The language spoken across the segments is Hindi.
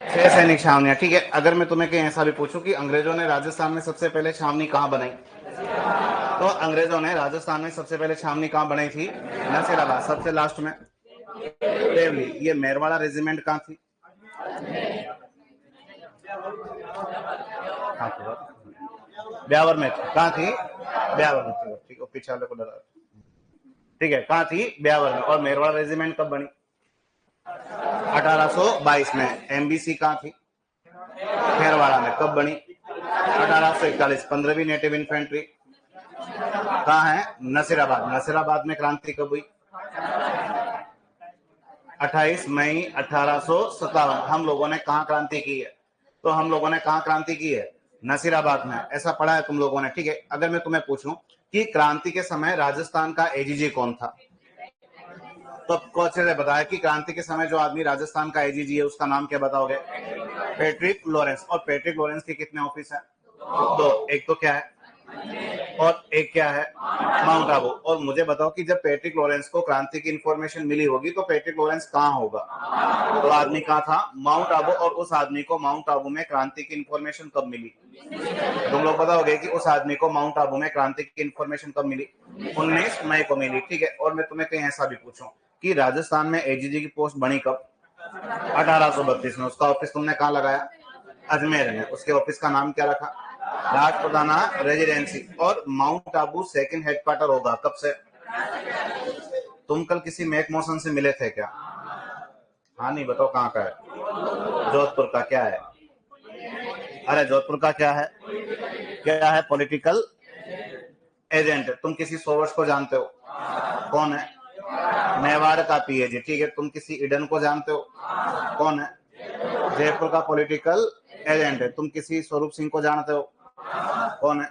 6 सैनिक छावनियां, ठीक है। अगर मैं तुम्हें कहीं ऐसा भी पूछूं कि अंग्रेजों ने राजस्थान में सबसे पहले छावनी कहाँ बनाई, तो अंग्रेजों ने राजस्थान में सबसे पहले छावनी कहाँ बनाई थी? नसीराबाद। सबसे लास्ट में देवली। ये मेरवाड़ा रेजिमेंट कहाँ थी? ब्यावर में थी। कहाँ थी? ब्यावर में थी, ठीक है। पीछे वाले को डरा, ठीक है। कहाँ थी? ब्यावर में। और मेरवाड़ा रेजिमेंट कब बनी? 1822 में। एमबीसी कहाँ थी? खेरवाड़ा में। कब बनी? 1841। 15वीं नेटिव इन्फेंट्री कहाँ है? नसीराबाद। नसीराबाद में क्रांति कब हुई? 28 मई 1857। हम लोगों ने कहाँ क्रांति की है? तो हम लोगों ने कहाँ क्रांति की है? नसीराबाद में। ऐसा पढ़ा है तुम लोगों ने, ठीक है। अगर मैं तुम्हें पूछूं कि क्रांति के समय राजस्थान का एजीजी कौन था, तो कौन से बताया कि क्रांति के समय जो आदमी राजस्थान का एजीजी है उसका नाम क्या बताओगे? Patrick Lawrence. और पैट्रिक लॉरेंस के कितने ऑफिस हैं? दो। एक तो क्या है और एक क्या है? माउंट आबू। और मुझे बताओ कि जब पैट्रिक लॉरेंस को क्रांति की इंफॉर्मेशन मिली होगी तो पैट्रिक लॉरेंस कहाँ होगा? तो आदमी कहाँ था? माउंट आबू। और उस आदमी को माउंट आबू में क्रांति की इंफॉर्मेशन कब मिली? तुम लोग बताओगे कि उस आदमी को माउंट आबू में क्रांति की इंफॉर्मेशन कब मिली? 19 मई को मिली, ठीक है। और मैं तुम्हें कहीं ऐसा भी पूछूं कि राजस्थान में एजीजी की पोस्ट बनी कब? 1832 में। उसका ऑफिस तुमने कहाँ लगाया? अजमेर में। उसके ऑफिस का नाम क्या रखा? राजपुताना रेजिडेंसी। और माउंट आबू सेकंड हेडक्वार्टर होगा कब से? तुम कल किसी मैक मौसन से मिले थे क्या? हाँ, नहीं बताओ कहाँ का है? जोधपुर का। क्या है? अरे जोधपुर का क्या है? क्या है? Political agent. तुम किसी सोवर्स को जानते हो? कौन है? मेवाड़ का पीएजी, ठीक है। तुम किसी ईडन को जानते हो? कौन है? जयपुर का पॉलिटिकल एजेंट है। तुम किसी स्वरूप सिंह को जानते हो? कौन है?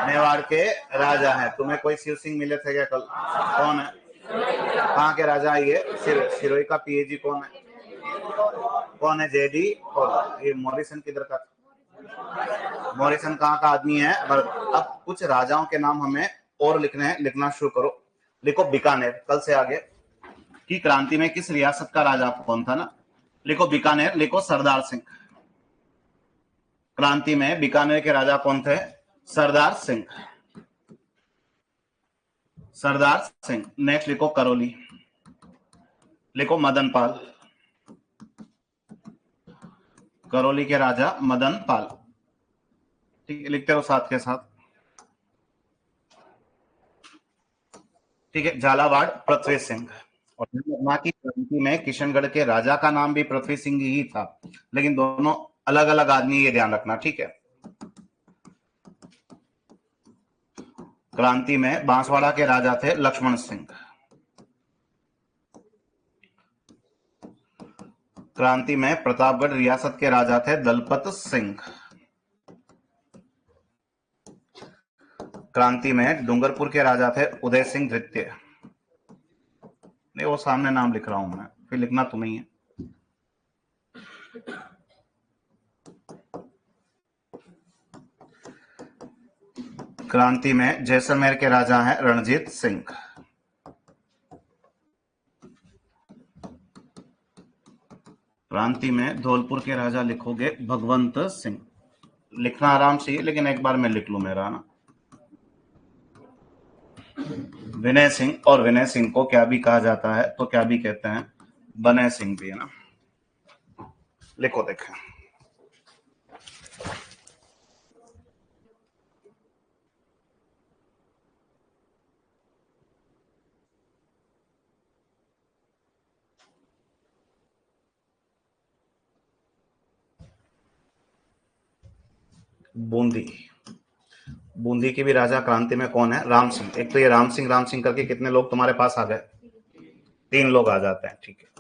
मेवाड़ के राजा हैं। तुम्हें कोई शिव सिंह मिले थे क्या कल? कौन है? कहाँ के राजा है ये? सिरोही का पीएजी कौन है? कौन है? जेडी। ये मॉरिसन किधर का? मॉरिसन कहाँ का आदमी है? अब कुछ राजाओं के नाम हमें और लिखने हैं। लिखना शुरू करो। लिखो बीकानेर। कल से आगे की क्रांति में किस रियासत का राजा कौन था ना? लिखो बीकानेर। लिखो सरदार सिंह। क्रांति में बीकानेर के राजा कौन थे? सरदार सिंह। सरदार सिंह। नेक्स्ट लिखो करौली। लिखो मदन पाल। करौली के राजा मदन पाल, ठीक है। लिखते हो साथ के साथ, ठीक है। झालावाड़ पृथ्वी सिंह। और मां की क्रांति में किशनगढ़ के राजा का नाम भी पृथ्वी सिंह ही था, लेकिन दोनों अलग अलग आदमी, ये ध्यान रखना, ठीक है। क्रांति में बांसवाड़ा के राजा थे लक्ष्मण सिंह। क्रांति में प्रतापगढ़ रियासत के राजा थे दलपत सिंह। क्रांति में डूंगरपुर के राजा थे उदय सिंह द्वितीय। नहीं, वो सामने नाम लिख रहा हूं मैं, फिर लिखना तुम्हें ही है। क्रांति में जैसलमेर के राजा हैं रणजीत सिंह। क्रांति में धौलपुर के राजा लिखोगे भगवंत सिंह। लिखना आराम से ही, लेकिन एक बार मैं लिख लूं मेरा ना। विनय सिंह। और विनय सिंह को क्या भी कहा जाता है, तो क्या भी कहते हैं? बनय सिंह भी है ना। लिखो देखें। बूंदी। बूंदी के भी राजा क्रांति में कौन है? राम सिंह। एक तो ये राम सिंह करके कितने लोग तुम्हारे पास आ गए? 3 लोग आ जाते हैं, ठीक है।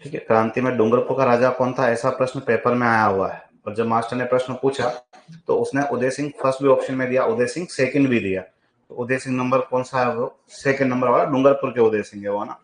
ठीक है। क्रांति में डूंगरपुर का राजा कौन था, ऐसा प्रश्न पेपर में आया हुआ है। और जब मास्टर ने प्रश्न पूछा तो उसने उदय सिंह फर्स्ट भी ऑप्शन में दिया, उदय सिंह सेकंड भी दिया। तो उदय सिंह नंबर कौन सा है? वो सेकंड नंबर वाला डूंगरपुर के उदय सिंह है वो ना।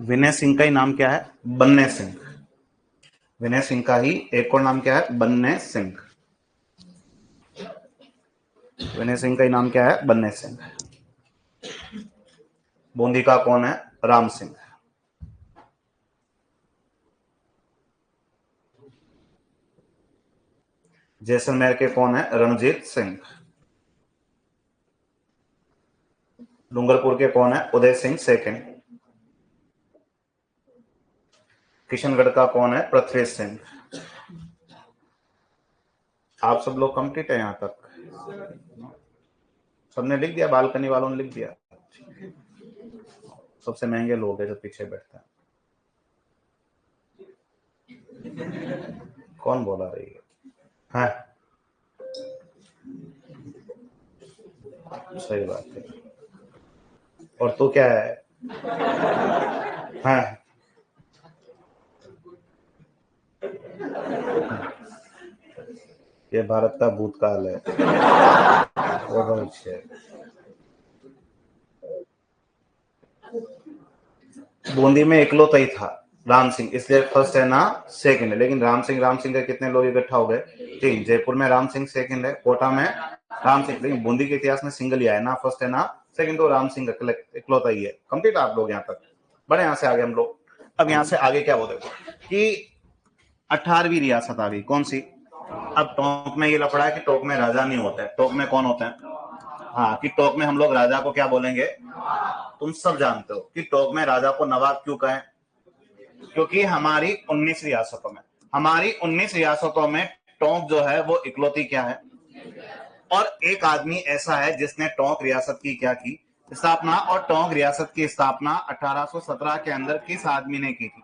विनय सिंह का ही नाम क्या है? बन्ने सिंह। विनय सिंह का ही एक और नाम क्या है? बन्ने सिंह। विनय सिंह का ही नाम क्या है? बन्ने सिंह। बूंदी का कौन है? राम सिंह। जैसलमेर के कौन है? रणजीत सिंह। डूंगरपुर के कौन है? उदय सिंह सेकंड। किशनगढ़ का कौन है? पृथ्वी सिंह। आप सब लोग कंप्लीट है यहां तक? सबने लिख दिया? बालकनी वालों ने लिख दिया? सबसे महंगे लोग है जो पीछे बैठते हैं। कौन बोला रही है? सही बात है। और तू क्या है? हाँ। ये भारत का भूतकाल है। वो भविष्य है। बूंदी में इकलौता ही था राम सिंह, इसलिए फर्स्ट है ना सेकंड है। लेकिन राम सिंह के कितने लोग इकट्ठा हो गए? 3। जयपुर में राम सिंह सेकंड है, कोटा में राम सिंह। लेकिन बूंदी के इतिहास में सिंगल ही आया ना फर्स्ट है ना सेकंड, तो राम सिंह इकलौता ही है। कंप्लीट आप लोग यहाँ तक बड़े। यहाँ से आगे हम लोग, अब यहाँ से आगे क्या बोलते कि 18वीं रियासत आ गई। कौन सी? अब टोंक में ये लफड़ा है कि टोंक में राजा नहीं होता है। टोंक में कौन होता है? हाँ, कि टोंक में हम लोग राजा को क्या बोलेंगे? तुम सब जानते हो कि टोंक में राजा को नवाब क्यों कहें? क्योंकि हमारी 19 रियासतों में टोंक जो है वो इकलौती क्या है? और एक आदमी ऐसा है जिसने टोंक रियासत की क्या की? स्थापना। और टोंक रियासत की स्थापना 1817 के अंदर किस आदमी ने की थी?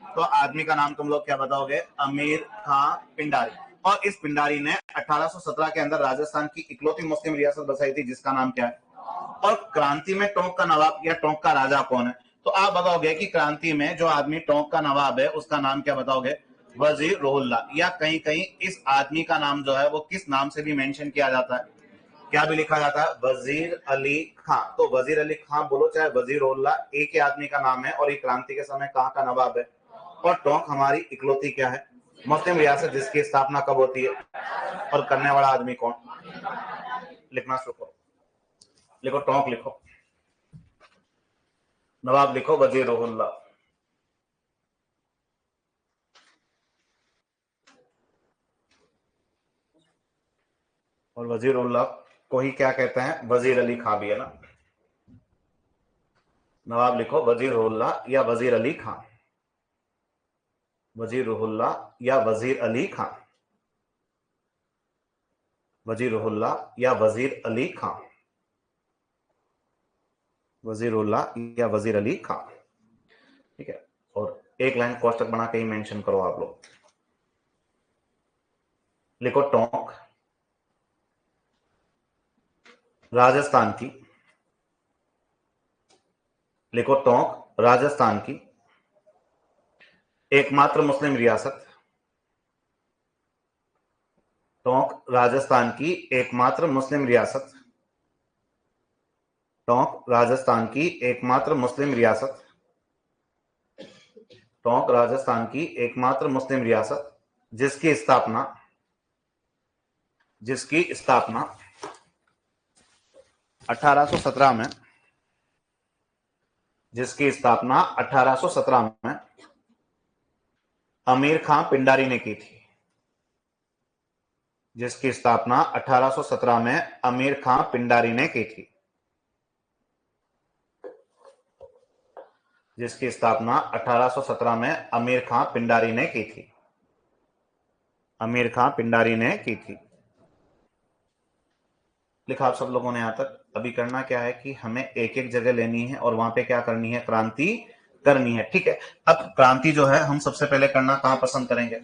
तो आदमी का नाम तुम लोग क्या बताओगे? अमीर खां पिंडारी। और इस पिंडारी ने 1817 के अंदर राजस्थान की इकलौती मुस्लिम रियासत बसाई थी जिसका नाम क्या है? और क्रांति में टोंक का नवाब या टोंक का राजा कौन है? तो आप बताओगे कि क्रांति में जो आदमी टोंक का नवाब है उसका नाम क्या बताओगे? वजीर रोहुल्ला। या कहीं कहीं इस आदमी का नाम जो है वो किस नाम से भी मेंशन किया जाता है? क्या भी लिखा जाता है? वजीर अली खां। तो वजीर अली खां बोलो चाहे वजीर रोहुल्ला, एक ही आदमी का नाम है। और ये क्रांति के समय कहाँ का नवाब है? और टोंक हमारी इकलौती क्या है? मुस्लिम रियासत जिसकी स्थापना कब होती है? और करने वाला आदमी कौन? लिखना शुरू करो। लिखो टोंक, लिखो नवाब, लिखो वजीर रोहुल्ला। और वजीर उल्लाह को ही क्या कहते हैं? वजीर अली खां भी है ना। नवाब लिखो वजीर उल्लाह या वजीर अली खां। वजीर उल्लाह या वजीर अली खां। वजीर उल्लाह या वजीर अली खां। वजीर उल्लाह या वजीर अली खां। ठीक है। और एक लाइन कोष्टक बना के ही मेंशन करो आप लोग। लिखो टोंक राजस्थान की। लिखो टोंक राजस्थान की एकमात्र मुस्लिम रियासत। टोंक राजस्थान की एकमात्र मुस्लिम रियासत। टोंक राजस्थान की एकमात्र मुस्लिम रियासत। टोंक राजस्थान की एकमात्र मुस्लिम रियासत जिसकी स्थापना 1817 में 1817 में अमीर खां पिंडारी ने की थी। जिसकी स्थापना 1817 में अमीर खां पिंडारी ने की थी। जिसकी स्थापना 1817 में अमीर खां पिंडारी ने की थी। अमीर खां पिंडारी ने की थी। लिखा आप सब लोगों ने यहां तक। अभी करना क्या है कि हमें एक एक जगह लेनी है और वहां पे क्या करनी है? क्रांति करनी है। ठीक है। अब क्रांति जो है हम सबसे पहले करना कहां पसंद करेंगे?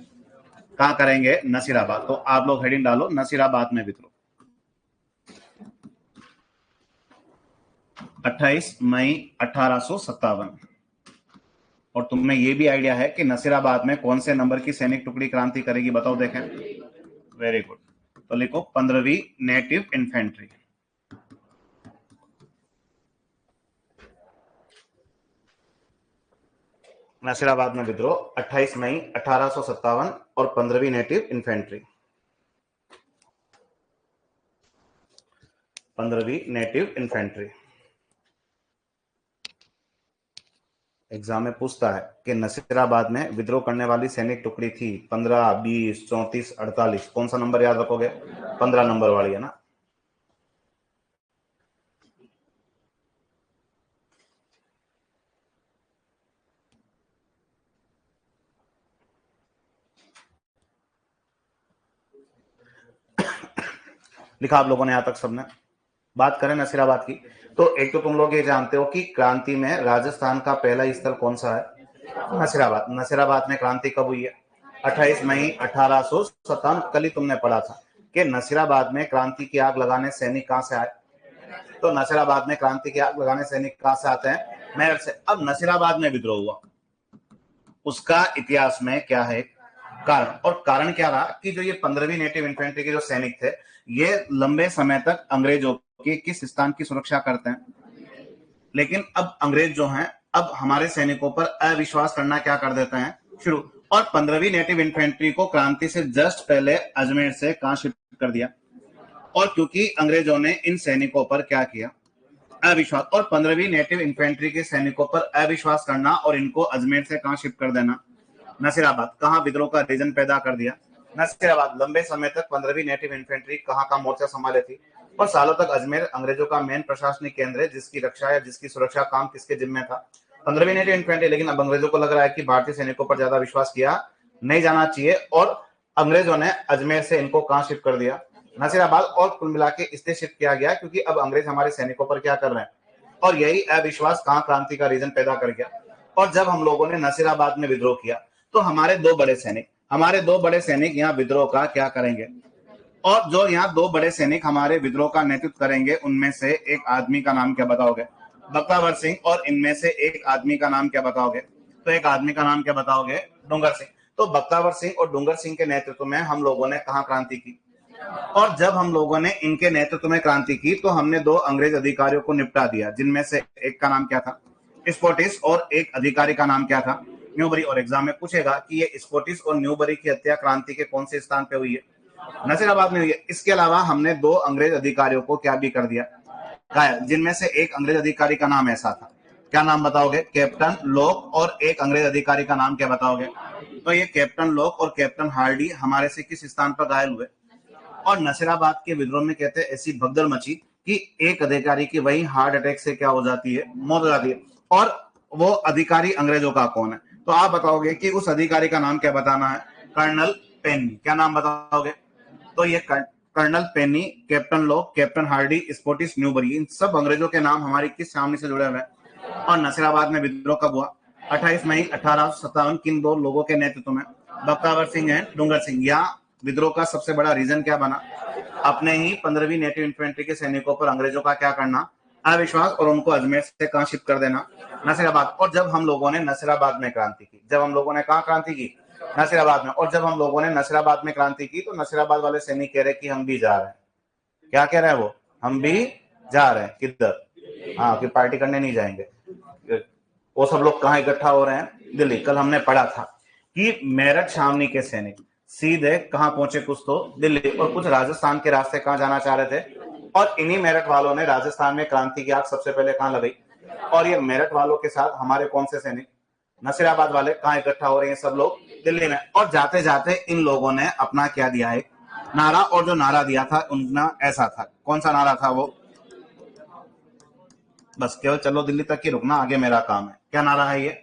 कहां करेंगे? नसीराबाद। तो आप लोग हेडिंग डालो नसीराबाद में विद्रोह। 28 मई 1857। और तुम्हें यह भी आइडिया है कि नसीराबाद में कौन से नंबर की सैनिक टुकड़ी क्रांति करेगी? बताओ देखें। Very good. तो लिखो 15वीं नेटिव इन्फेंट्री। नसीराबाद में विद्रोह 28 मई 1857 और 15वीं नेटिव इन्फेंट्री। 15वीं नेटिव इन्फेंट्री। एग्जाम में पूछता है कि नसीराबाद में विद्रोह करने वाली सैनिक टुकड़ी थी 15, 20, 34, 48, कौन सा नंबर याद रखोगे? 15 नंबर वाली है ना। लिखा आप लोगों ने यहां तक सबने? बात करें नसीराबाद की, तो एक तो तुम लोग ये जानते हो कि क्रांति में राजस्थान का पहला स्थल कौन सा है? नसीराबाद। नसीराबाद में क्रांति कब हुई है? 28 मई 1857। कल ही तुमने पढ़ा था कि नसीराबाद में क्रांति की आग लगाने सैनिक कहां से आए? तो नसीराबाद में क्रांति की आग लगाने सैनिक कहां से आते हैं? मेरठ से। अब नसीराबाद में विद्रोह हुआ, उसका इतिहास में क्या है कारण? और कारण क्या रहा कि जो ये 15वीं नेटिव इन्फेंट्री के जो सैनिक थे, ये लंबे समय तक अंग्रेजों के किस स्थान की सुरक्षा करते हैं? लेकिन अब अंग्रेज जो हैं, अब हमारे सैनिकों पर अविश्वास करना क्या कर देते हैं शुरू। और 15वीं नेटिव इन्फेंट्री को क्रांति से जस्ट पहले अजमेर से कहां शिफ्ट कर दिया? और क्योंकि अंग्रेजों ने इन सैनिकों पर क्या किया? अविश्वास। और 15वीं नेटिव इन्फेंट्री के सैनिकों पर अविश्वास करना और इनको अजमेर से कहां शिफ्ट कर देना? नसीराबाद। कहां विद्रोह का रीजन पैदा कर दिया? नसीराबाद। लंबे समय तक 15वीं नेटिव इन्फेंट्री कहां का मोर्चा संभाले थी और सालों तक अजमेर अंग्रेजों का मेन प्रशासनिक केंद्र है, जिसकी रक्षा या जिसकी सुरक्षा काम किसके जिम्मे था? 15वीं नेटिव इन्फेंट्री। लेकिन अब अंग्रेजों को लग रहा है कि भारतीय सैनिकों पर ज्यादा विश्वास किया नहीं जाना चाहिए और अंग्रेजों ने अजमेर से इनको कहां शिफ्ट कर दिया? नसीराबाद। और कुल मिला के इसलिए शिफ्ट किया गया क्योंकि अब अंग्रेज हमारे सैनिकों पर क्या कर रहे हैं, और यही अविश्वास कहां क्रांति का रीजन पैदा कर गया। और जब हम लोगों ने नसीराबाद में विद्रोह किया तो हमारे दो बड़े सैनिक यहाँ विद्रोह का क्या करेंगे? और जो यहाँ दो बड़े सैनिक हमारे विद्रोह का नेतृत्व करेंगे, उनमें से एक आदमी का नाम क्या बताओगे? बख्तावर सिंह। और इनमें से एक आदमी का नाम क्या बताओगे? तो एक आदमी का नाम क्या बताओगे? डूंगर सिंह। तो बख्तावर सिंह और डूंगर सिंह के नेतृत्व में हम लोगों ने कहां क्रांति की? और जब हम लोगों ने इनके नेतृत्व में क्रांति की तो हमने दो अंग्रेज अधिकारियों को निपटा दिया, जिनमें से एक का नाम क्या था? स्कॉटिश। और एक अधिकारी का नाम क्या था? न्यूबरी। और एग्जाम में पूछेगा कि ये स्कॉटिश और न्यूबरी की हत्या क्रांति के कौन से स्थान पे हुई है? नसीराबाद में हुई है। इसके अलावा हमने दो अंग्रेज अधिकारियों को क्या भी कर दिया? घायल। जिनमें से एक अंग्रेज अधिकारी का नाम ऐसा था, क्या नाम बताओगे? Captain lock. और एक अंग्रेज अधिकारी का नाम क्या बताओगे? तो ये कैप्टन लॉक और कैप्टन हार्डी हमारे से किस स्थान पर घायल हुए? और नसीराबाद के विद्रोह में कहते हैं ऐसी भगदड़ मची कि एक अधिकारी की वही हार्ट अटैक से क्या हो जाती है? मौत हो जाती है। और वो अधिकारी अंग्रेजों का कौन है? तो आप बताओगे कि उस अधिकारी का नाम क्या बताना है? Colonel Penny. क्या नाम बताओगे? तो ये colonel Penny, captain Lock, captain Hardy, Scottish, Newbury, इन सब अंग्रेजों के नाम हमारी किस सामने से जुड़े हुए हैं? और नसीराबाद में विद्रोह कब हुआ? 28 मई 1857। किन दो लोगों के नेतृत्व में? बख्तावर सिंह है, डूंगर सिंह। यहाँ विद्रोह का सबसे बड़ा रीजन क्या बना? अपने ही 15वीं नेटिव इन्फेंट्री के सैनिकों पर अंग्रेजों का क्या करना? अविश्वास। और उनको अजमेर से कहां शिफ्ट कर देना? नसीराबाद। और जब हम लोगों ने नसीराबाद में क्रांति की, जब हम लोगों ने कहा क्रांति की? नसीराबाद में। और जब हम लोगों ने नसीराबाद में क्रांति की तो नसीराबाद वाले सैनिक कह रहे कि हम भी जा रहे हैं। क्या कह रहे हैं वो? हम भी जा रहे हैं। किधर? हाँ, कि पार्टी करने नहीं जाएंगे। वो सब लोग कहाँ इकट्ठा हो रहे हैं? दिल्ली। कल हमने पढ़ा था कि मेरठ छावनी के सैनिक सीधे कहां पहुंचे? कुछ तो दिल्ली, और कुछ राजस्थान के रास्ते कहां जाना चाह रहे थे। और इन्हीं मेरठ वालों ने राजस्थान में क्रांति की आग सबसे पहले कहां लगाई? और ये मेरठ वालों के साथ हमारे कौन से सैनिक? नसीराबाद वाले। कहां इकट्ठा हो रहे हैं सब लोग? दिल्ली में। और जाते जाते इन लोगों ने अपना क्या दिया है? नारा। और जो नारा दिया था उनका ऐसा था, कौन सा नारा था वो? बस केवल चलो दिल्ली तक ही रुकना, आगे मेरा काम है। क्या नारा है ये?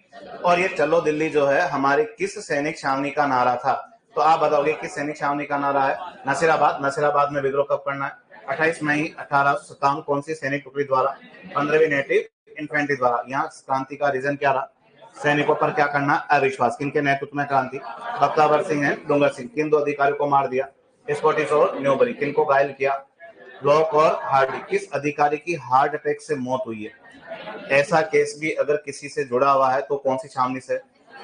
और ये चलो दिल्ली जो है हमारी किस सैनिक छावनी का नारा था? तो आप बताओगे किस सैनिक छावनी का नारा है? नसीराबाद। नसीराबाद में विद्रोह कब करना है? 28 मई 1857। कौन सी सैनिक टुकड़ी द्वारा? 15वीं नेटिव इन्फेंट्री द्वारा। यहाँ क्रांति का रीजन क्या रहा? सैनिकों पर क्या करना? अविश्वास। किनके नेतृत्व में क्रांति? बख्तावर सिंह है, डूंगर सिंह। किन दो अधिकारियों को मार दिया? स्कॉटिश और न्यूबरी। किनको घायल किया? लॉक और हार्डी। किस अधिकारी की हार्ट अटैक से मौत हुई है? ऐसा केस भी अगर किसी से जुड़ा हुआ है तो कौन सी छावनी से?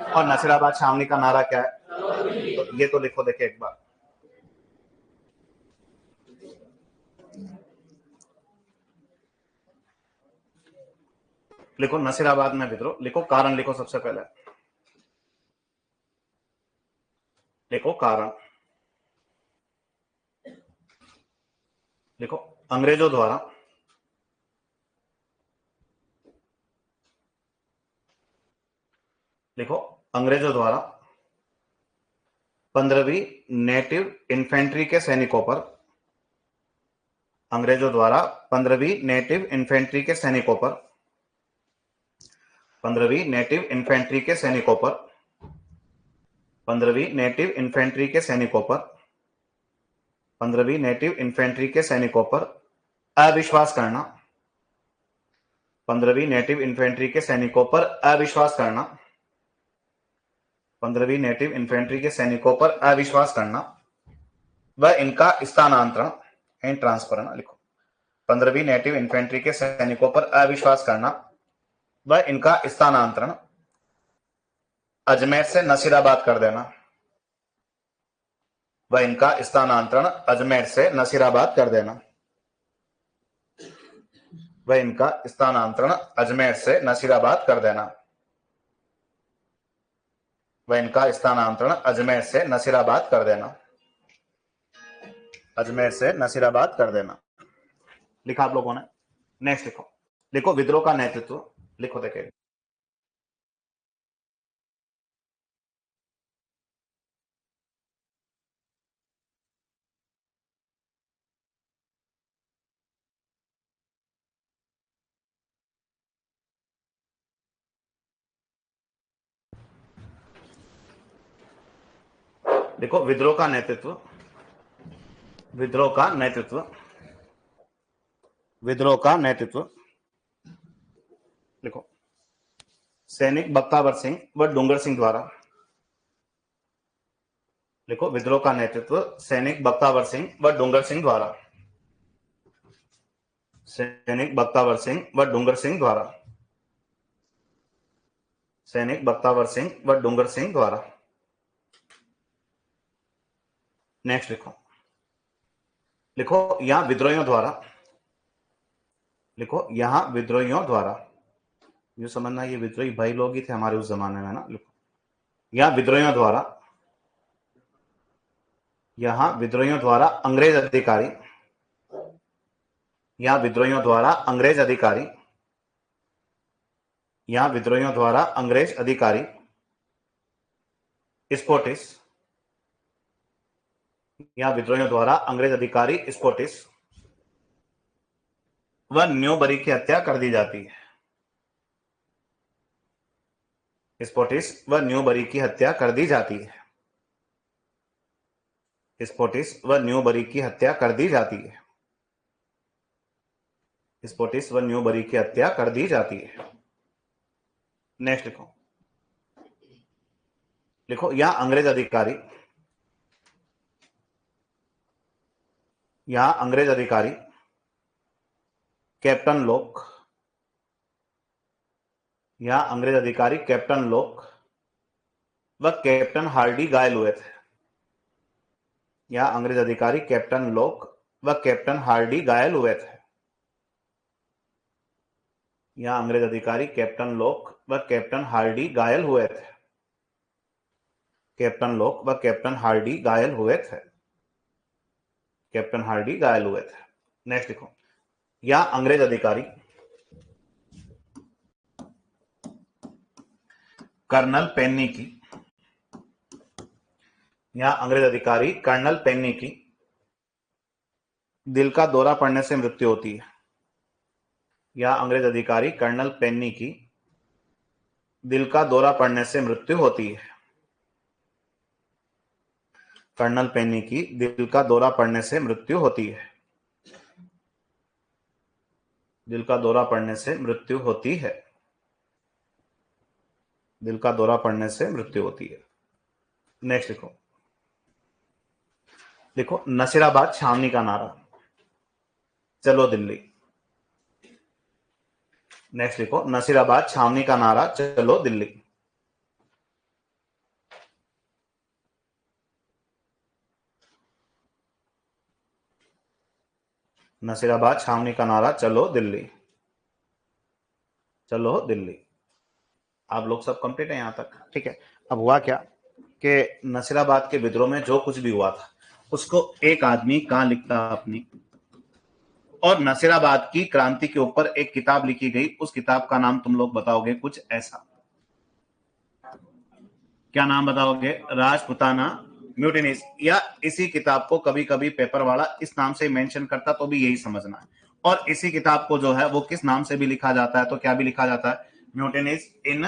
और नसीराबाद छावनी का नारा क्या है? तो ये तो लिखो, देखे एक बार। लिखो नसीराबाद में विद्रोह, लिखो कारण, लिखो सबसे पहले। लिखो कारण, लिखो अंग्रेजों द्वारा लिखो अंग्रेजों द्वारा 15वीं नेटिव इन्फेंट्री के सैनिकों पर, अंग्रेजों द्वारा 15वीं नेटिव इन्फेंट्री के सैनिकों पर, 15वीं नेटिव इन्फेंट्री के सैनिकों पर, 15वीं नेटिव इन्फेंट्री के सैनिकों पर, 15वीं नेटिव इन्फेंट्री के सैनिकों पर अविश्वास करना, 15वीं नेटिव इन्फेंट्री के सैनिकों पर अविश्वास करना, 15वीं नेटिव इन्फेंट्री के सैनिकों पर अविश्वास करना व इनका स्थानांतरण एंड ट्रांसफर, लिखो 15वीं नेटिव इन्फेंट्री के सैनिकों पर अविश्वास करना व इनका स्थानांतरण अजमेर से नसीराबाद कर देना, व इनका स्थानांतरण अजमेर से नसीराबाद कर देना, व इनका स्थानांतरण अजमेर से नसीराबाद कर देना, व इनका स्थानांतरण अजमेर से नसीराबाद कर देना, अजमेर से नसीराबाद कर देना। लिखा आप लोगों ने? नेक्स्ट लिखो, लिखो विद्रोह का नेतृत्व, लिखो देखिए देखो विद्रोह का नेतृत्व, विद्रोह का नेतृत्व, विद्रोह का नेतृत्व, लिखो सैनिक बख्तावर सिंह व डूंगर सिंह द्वारा, लिखो विद्रोह का नेतृत्व सैनिक बख्तावर सिंह व डूंगर सिंह द्वारा, सैनिक बख्तावर सिंह व डूंगर सिंह द्वारा, सैनिक बख्तावर सिंह व डूंगर सिंह द्वारा। नेक्स्ट लिखो, लिखो यहां विद्रोहियों द्वारा, लिखो यहां विद्रोहियों द्वारा, ये समझना ये विद्रोही भाई लोग ही थे हमारे उस जमाने में ना। लिखो यहां विद्रोहियों द्वारा, यहां विद्रोहियों द्वारा अंग्रेज अधिकारी, यहां विद्रोहियों द्वारा अंग्रेज अधिकारी, यहां विद्रोहियों द्वारा अंग्रेज अधिकारी स्पोर्टिस, यहां विद्रोहियों द्वारा अंग्रेज अधिकारी स्पोर्टिस व न्यूबरी की हत्या कर दी जाती है, स्पोर्टिस व न्यूबरी की हत्या कर दी जाती है, स्पोर्टिस व न्यूबरी की हत्या कर दी जाती है, स्पोर्टिस व न्यूबरी की हत्या कर दी जाती है। नेक्स्ट लिखो, लिखो यहां अंग्रेज अधिकारी, यहां अंग्रेज अधिकारी कैप्टन लोक, यहां अंग्रेज अधिकारी कैप्टन लोक व कैप्टन हार्डी घायल हुए थे, यहां अंग्रेज अधिकारी कैप्टन लोक व कैप्टन हार्डी घायल हुए थे, यहां अंग्रेज अधिकारी कैप्टन लोक व कैप्टन हार्डी घायल हुए थे, कैप्टन लोक व कैप्टन हार्डी घायल हुए थे, कैप्टन हार्डी घायल हुए थे। नेक्स्ट लिखो, यहां अंग्रेज अधिकारी कर्नल पेन्नी की, यहां अंग्रेज अधिकारी कर्नल पेन्नी की दिल का दौरा पड़ने से मृत्यु होती है, यहां अंग्रेज अधिकारी कर्नल पेन्नी की दिल का दौरा पड़ने से मृत्यु होती है, कर्नल पेन्नी की दिल का दौरा पड़ने से मृत्यु होती है, दिल का दौरा पड़ने से मृत्यु होती है, दिल का दौरा पड़ने से मृत्यु होती है। नेक्स्ट लिखो, लिखो नसीराबाद छावनी का नारा, चलो दिल्ली। नेक्स्ट लिखो नसीराबाद छावनी का नारा, चलो दिल्ली। नसीराबाद छावनी का नारा, चलो दिल्ली, चलो दिल्ली। आप लोग सब कंप्लीट है यहां तक? ठीक है। अब हुआ क्या, कि नसीराबाद के विद्रोह में जो कुछ भी हुआ था उसको एक आदमी कहाँ लिखता अपनी, और नसीराबाद की क्रांति के ऊपर एक किताब लिखी गई, उस किताब का नाम तुम लोग बताओगे कुछ ऐसा। क्या नाम बताओगे? राजपुताना म्यूटिनीज। या इसी किताब को कभी कभी पेपर वाला इस नाम से मेंशन करता तो भी यही समझना है। और इसी किताब को जो है वो किस नाम से भी लिखा जाता है, तो क्या भी लिखा जाता है? म्यूटिनीज इन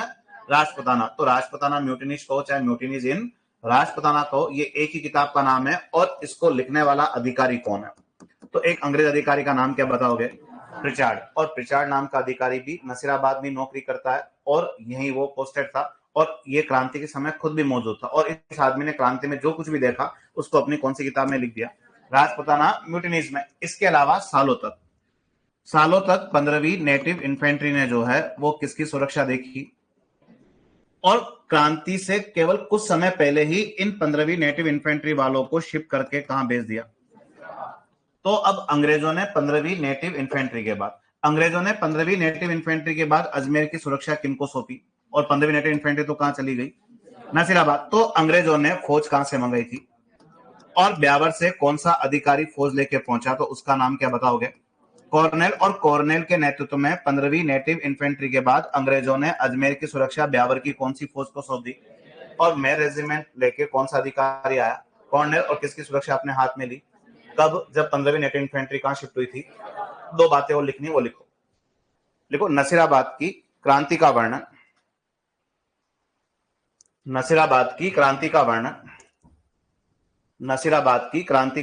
राजपुताना। तो राजपुताना म्यूटिनीज कहो चाहे म्यूटिनीज इन राजपुताना कहो, ये एक ही किताब का नाम है। और इसको लिखने वाला अधिकारी कौन है? तो एक अंग्रेज अधिकारी का नाम क्या बताओगे? प्रिचार्ड। और प्रिचार्ड नाम का अधिकारी भी नसीराबाद में नौकरी करता है और यही वो पोस्टेड था, और ये क्रांति के समय खुद भी मौजूद था। और इस आदमी ने क्रांति में जो कुछ भी देखा उसको अपनी कौन सी किताब में लिख दिया? राजपुताना म्यूटिनीज में। इसके अलावा सालों तक 15वीं नेटिव इन्फेंट्री ने जो है वो किसकी सुरक्षा देखी? और क्रांति से केवल कुछ समय पहले ही इन 15वीं नेटिव इन्फेंट्री वालों को शिप करके कहां भेज दिया? तो अब अंग्रेजों ने 15वीं नेटिव इन्फेंट्री के बाद अजमेर की सुरक्षा किनको सौंपी? और 15वीं नेटिव इन्फेंट्री तो कहां चली गई? नसीराबाद। तो अंग्रेजों ने फौज कहां से मंगाई थी? और ब्यावर से कौन सा अधिकारी फौज लेके पहुंचा, तो उसका नाम क्या बताओगे? कॉर्नेल। और कॉर्नेल के नेतृत्व में 15वीं नेटिव इन्फेंट्री के बाद अंग्रेजों ने अजमेर की सुरक्षा ब्यावर की कौन सी फौज को सौंप दी? और मेर रेजिमेंट लेके कौन सा अधिकारी आया? कॉर्नेल। और किसकी सुरक्षा अपने हाथ में ली? कब? जब 15वीं नेटिव इन्फेंट्री कहां शिफ्ट हुई थी? दो बातें और लिखनी, वो लिखो नसीराबाद की क्रांति का वर्णन। नसीराबाद की क्रांति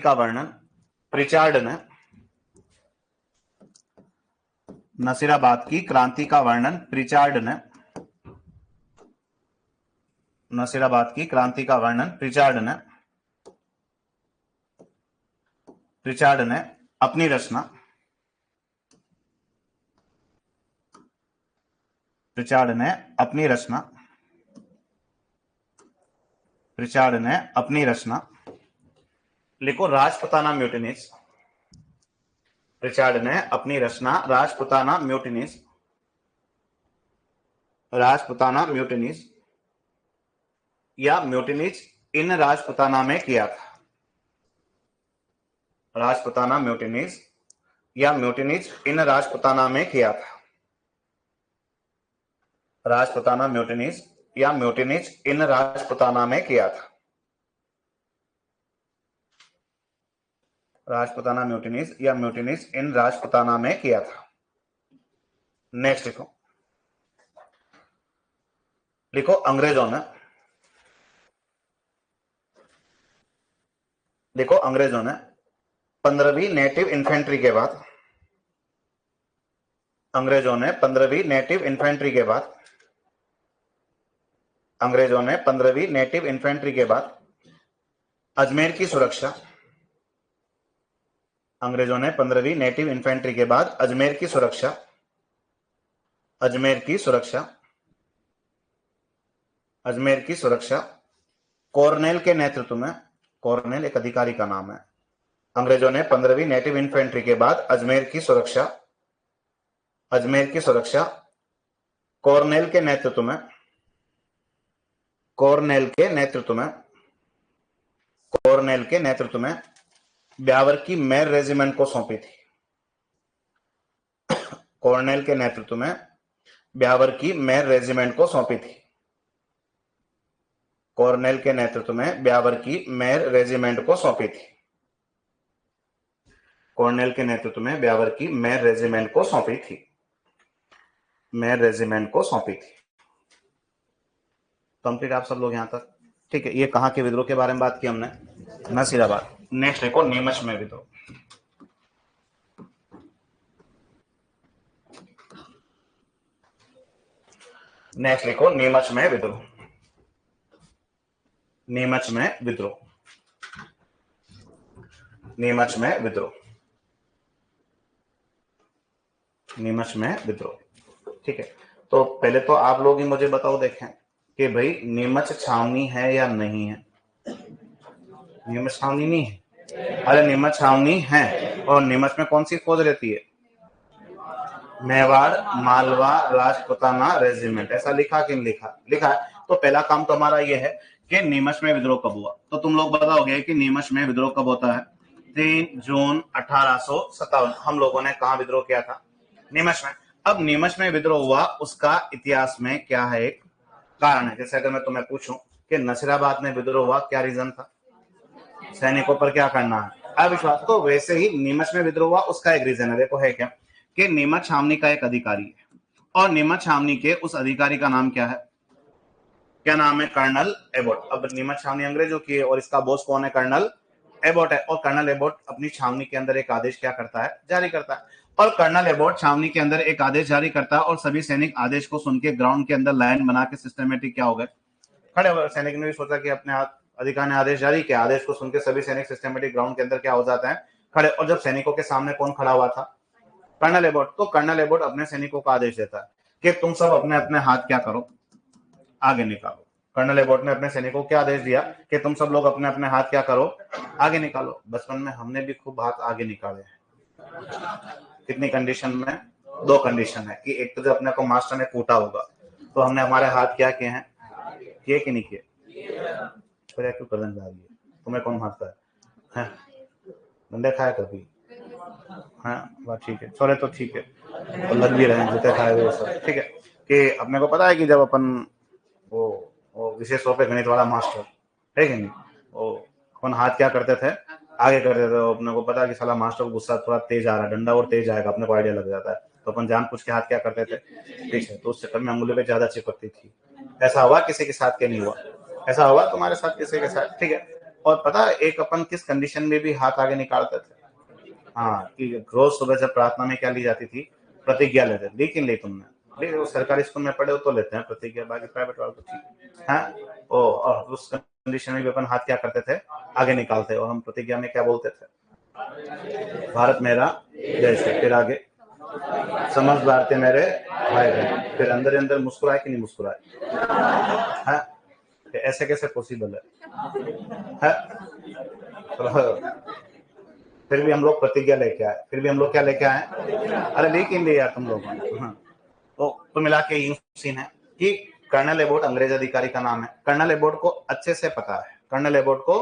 का वर्णन प्रिचार्ड ने। नसीराबाद की क्रांति का वर्णन प्रिचार्ड ने अपनी रचना लिखो राजपुताना म्यूटिनीज। प्रिचार्ड ने अपनी रचना राजपुताना म्यूटिनीज या म्यूटिनीज इन राजपुताना में किया था। राजपुताना म्यूटिनीज या म्यूटिनीज इन राजपुताना में किया था। राजपुताना म्यूटिनीज या म्यूटिनीज इन राजपुताना में किया था। राजपुताना म्यूटिनीज या म्यूटिनीज इन राजपुताना में किया था। नेक्स्ट लिखो अंग्रेजों ने 15वीं नेटिव इन्फेंट्री के बाद अंग्रेजों ने 15वीं नेटिव इन्फेंट्री के बाद अजमेर की सुरक्षा अंग्रेजों ने 15वीं नेटिव इन्फेंट्री के बाद अजमेर की सुरक्षा कॉर्नेल के नेतृत्व में। कॉर्नेल एक अधिकारी का नाम है। अंग्रेजों ने 15वीं नेटिव इन्फेंट्री के बाद अजमेर की कॉर्नेल के नेतृत्व में ब्यावर की मेर रेजिमेंट को सौंपी थी। कॉर्नेल के नेतृत्व में ब्यावर की मेर रेजिमेंट को सौंपी थी। कॉर्नेल के नेतृत्व में ब्यावर की मेर रेजिमेंट को सौंपी थी। कॉर्नेल के नेतृत्व में ब्यावर की मेर रेजिमेंट को सौंपी थी। कंप्लीट आप सब लोग यहां तक? ठीक है। ये कहां के विद्रोह के बारे में बात की हमने? नसीराबाद। नेक्स्ट देखो नीमच में विद्रोह। नेक्स्ट लिखो नीमच में विद्रोह। नीमच में विद्रोह। ठीक है। तो पहले तो आप लोग ही मुझे बताओ देखें कि भाई नीमच छावनी है या नहीं है? नीमच छावनी नहीं है? अरे नीमच छावनी है। और नीमच में कौन सी फौज रहती है? मेवाड़ मालवा राजपुताना रेजिमेंट। ऐसा लिखा कि नहीं लिखा? लिखा है। तो पहला काम तो हमारा यह है कि नीमच में विद्रोह कब हुआ। तो तुम लोग बताओगे कि नीमच में विद्रोह कब होता है? 3 जून 1857 हम लोगों ने कहा विद्रोह किया था? नीमच में। अब नीमच में विद्रोह हुआ, उसका इतिहास में क्या है, एक कारण है। जैसे अगर मैं तुम्हें पूछूं कि नसीराबाद में विद्रोह हुआ, क्या रीजन था? सैनिकों पर क्या करना है, अविश्वास। तो वैसे ही नीमच में विद्रोह हुआ, उसका एक रीजन है। देखो है क्या, कि नीमच छावनी का एक अधिकारी है, और नीमच छावनी के उस अधिकारी का नाम क्या है? क्या नाम है? Colonel Abbott. अब नीमच छावनी अंग्रेजों की है और इसका बॉस कौन है? कर्नल एबोट है। और कर्नल एबोट अपनी छावनी के अंदर एक आदेश क्या करता है? जारी करता है। और कर्नल एबोट छावनी के अंदर एक आदेश जारी करता है, और सभी सैनिक आदेश को सुन के ग्राउंड के अंदर लाइन बना के सिस्टमेटिक क्या हो गए? खड़े हो गए। सैनिक ने भी सोचा कि अपने अधिकारी ने आदेश जारी किया, आदेश को सुन के सभी सैनिक सिस्टमेटिक ग्राउंड के अंदर क्या हो जाते हैं? खड़े। और जब सैनिकों के सामने कौन खड़ा हुआ था? Colonel Abbott. तो कर्नल एबोट अपने सैनिकों को आदेश देता है कि तुम सब अपने अपने हाथ क्या करो? आगे निकालो। कर्नल एबोट ने अपने सैनिकों को क्या आदेश दिया कि तुम सब लोग अपने अपने हाथ क्या करो? आगे निकालो। बचपन में हमने भी खूब हाथ आगे निकाले हैं। कितनी कंडीशन में? 2 कंडीशन है कि एक तो जब अपने को मास्टर ने कूटा होगा तो हमने हमारे हाथ क्या किए हैं? किए कि नहीं किए? फिर क्यों करने जा रही है? तुम्हें कौन मारता है? डंडे खाया कभी? हाँ, बात ठीक है, छोरे तो ठीक है, और लग भी रहे हैं, जूते खाए हुए सब ठीक है। कि अपने को पता है कि जब अपन वो विशेषों पे गणित वाला मास्टर है कि नहीं, वो अपन हाथ क्या करते थे? आगे करते थे। अपने को पता है कि साला मास्टर को गुस्सा थोड़ा तेज आ रहा है, डंडा और तेज आएगा, अपने को आइडिया लग जाता है, तो अपन जान पूछ के हाथ क्या करते थे? पीछे। तो उस चक्कर में अंगुली पे ज्यादा चिपकती थी। ऐसा हुआ किसी के साथ? के नहीं हुआ? ऐसा हुआ तुम्हारे साथ किसी के साथ? ठीक है। और पता है एक अपन किस कंडीशन में भी हाथ आगे निकालते थे? हाँ, कि रोज सुबह जब प्रार्थना में क्या ली जाती थी? प्रतिज्ञा लेते। लेकिन ले तुमने वो सरकारी स्कूल में पढ़े हो तो लेते हैं प्रतिज्ञा, बाकी प्राइवेट वाले तो ठीक है। और उस कंडीशन में भी अपन हाथ क्या करते थे? आगे निकालते। और हम प्रतिज्ञा में क्या बोलते थे? भारत मेरा देश है। फिर आगे, समस्त भारतीय मेरे भाई बहन। फिर अंदर अंदर मुस्कुराए कि नहीं मुस्कुराए? ऐसे कैसे पॉसिबल है? फिर भी हम लोग प्रतिज्ञा लेके आए। फिर भी हम लोग क्या लेके आए? अरे लेकिन ले यार तुम लोग। तो मिला के यूं सीन है कि कर्नल एबोट अंग्रेज अधिकारी का नाम है। कर्नल एबोट को अच्छे से पता है, कर्नल एबोट को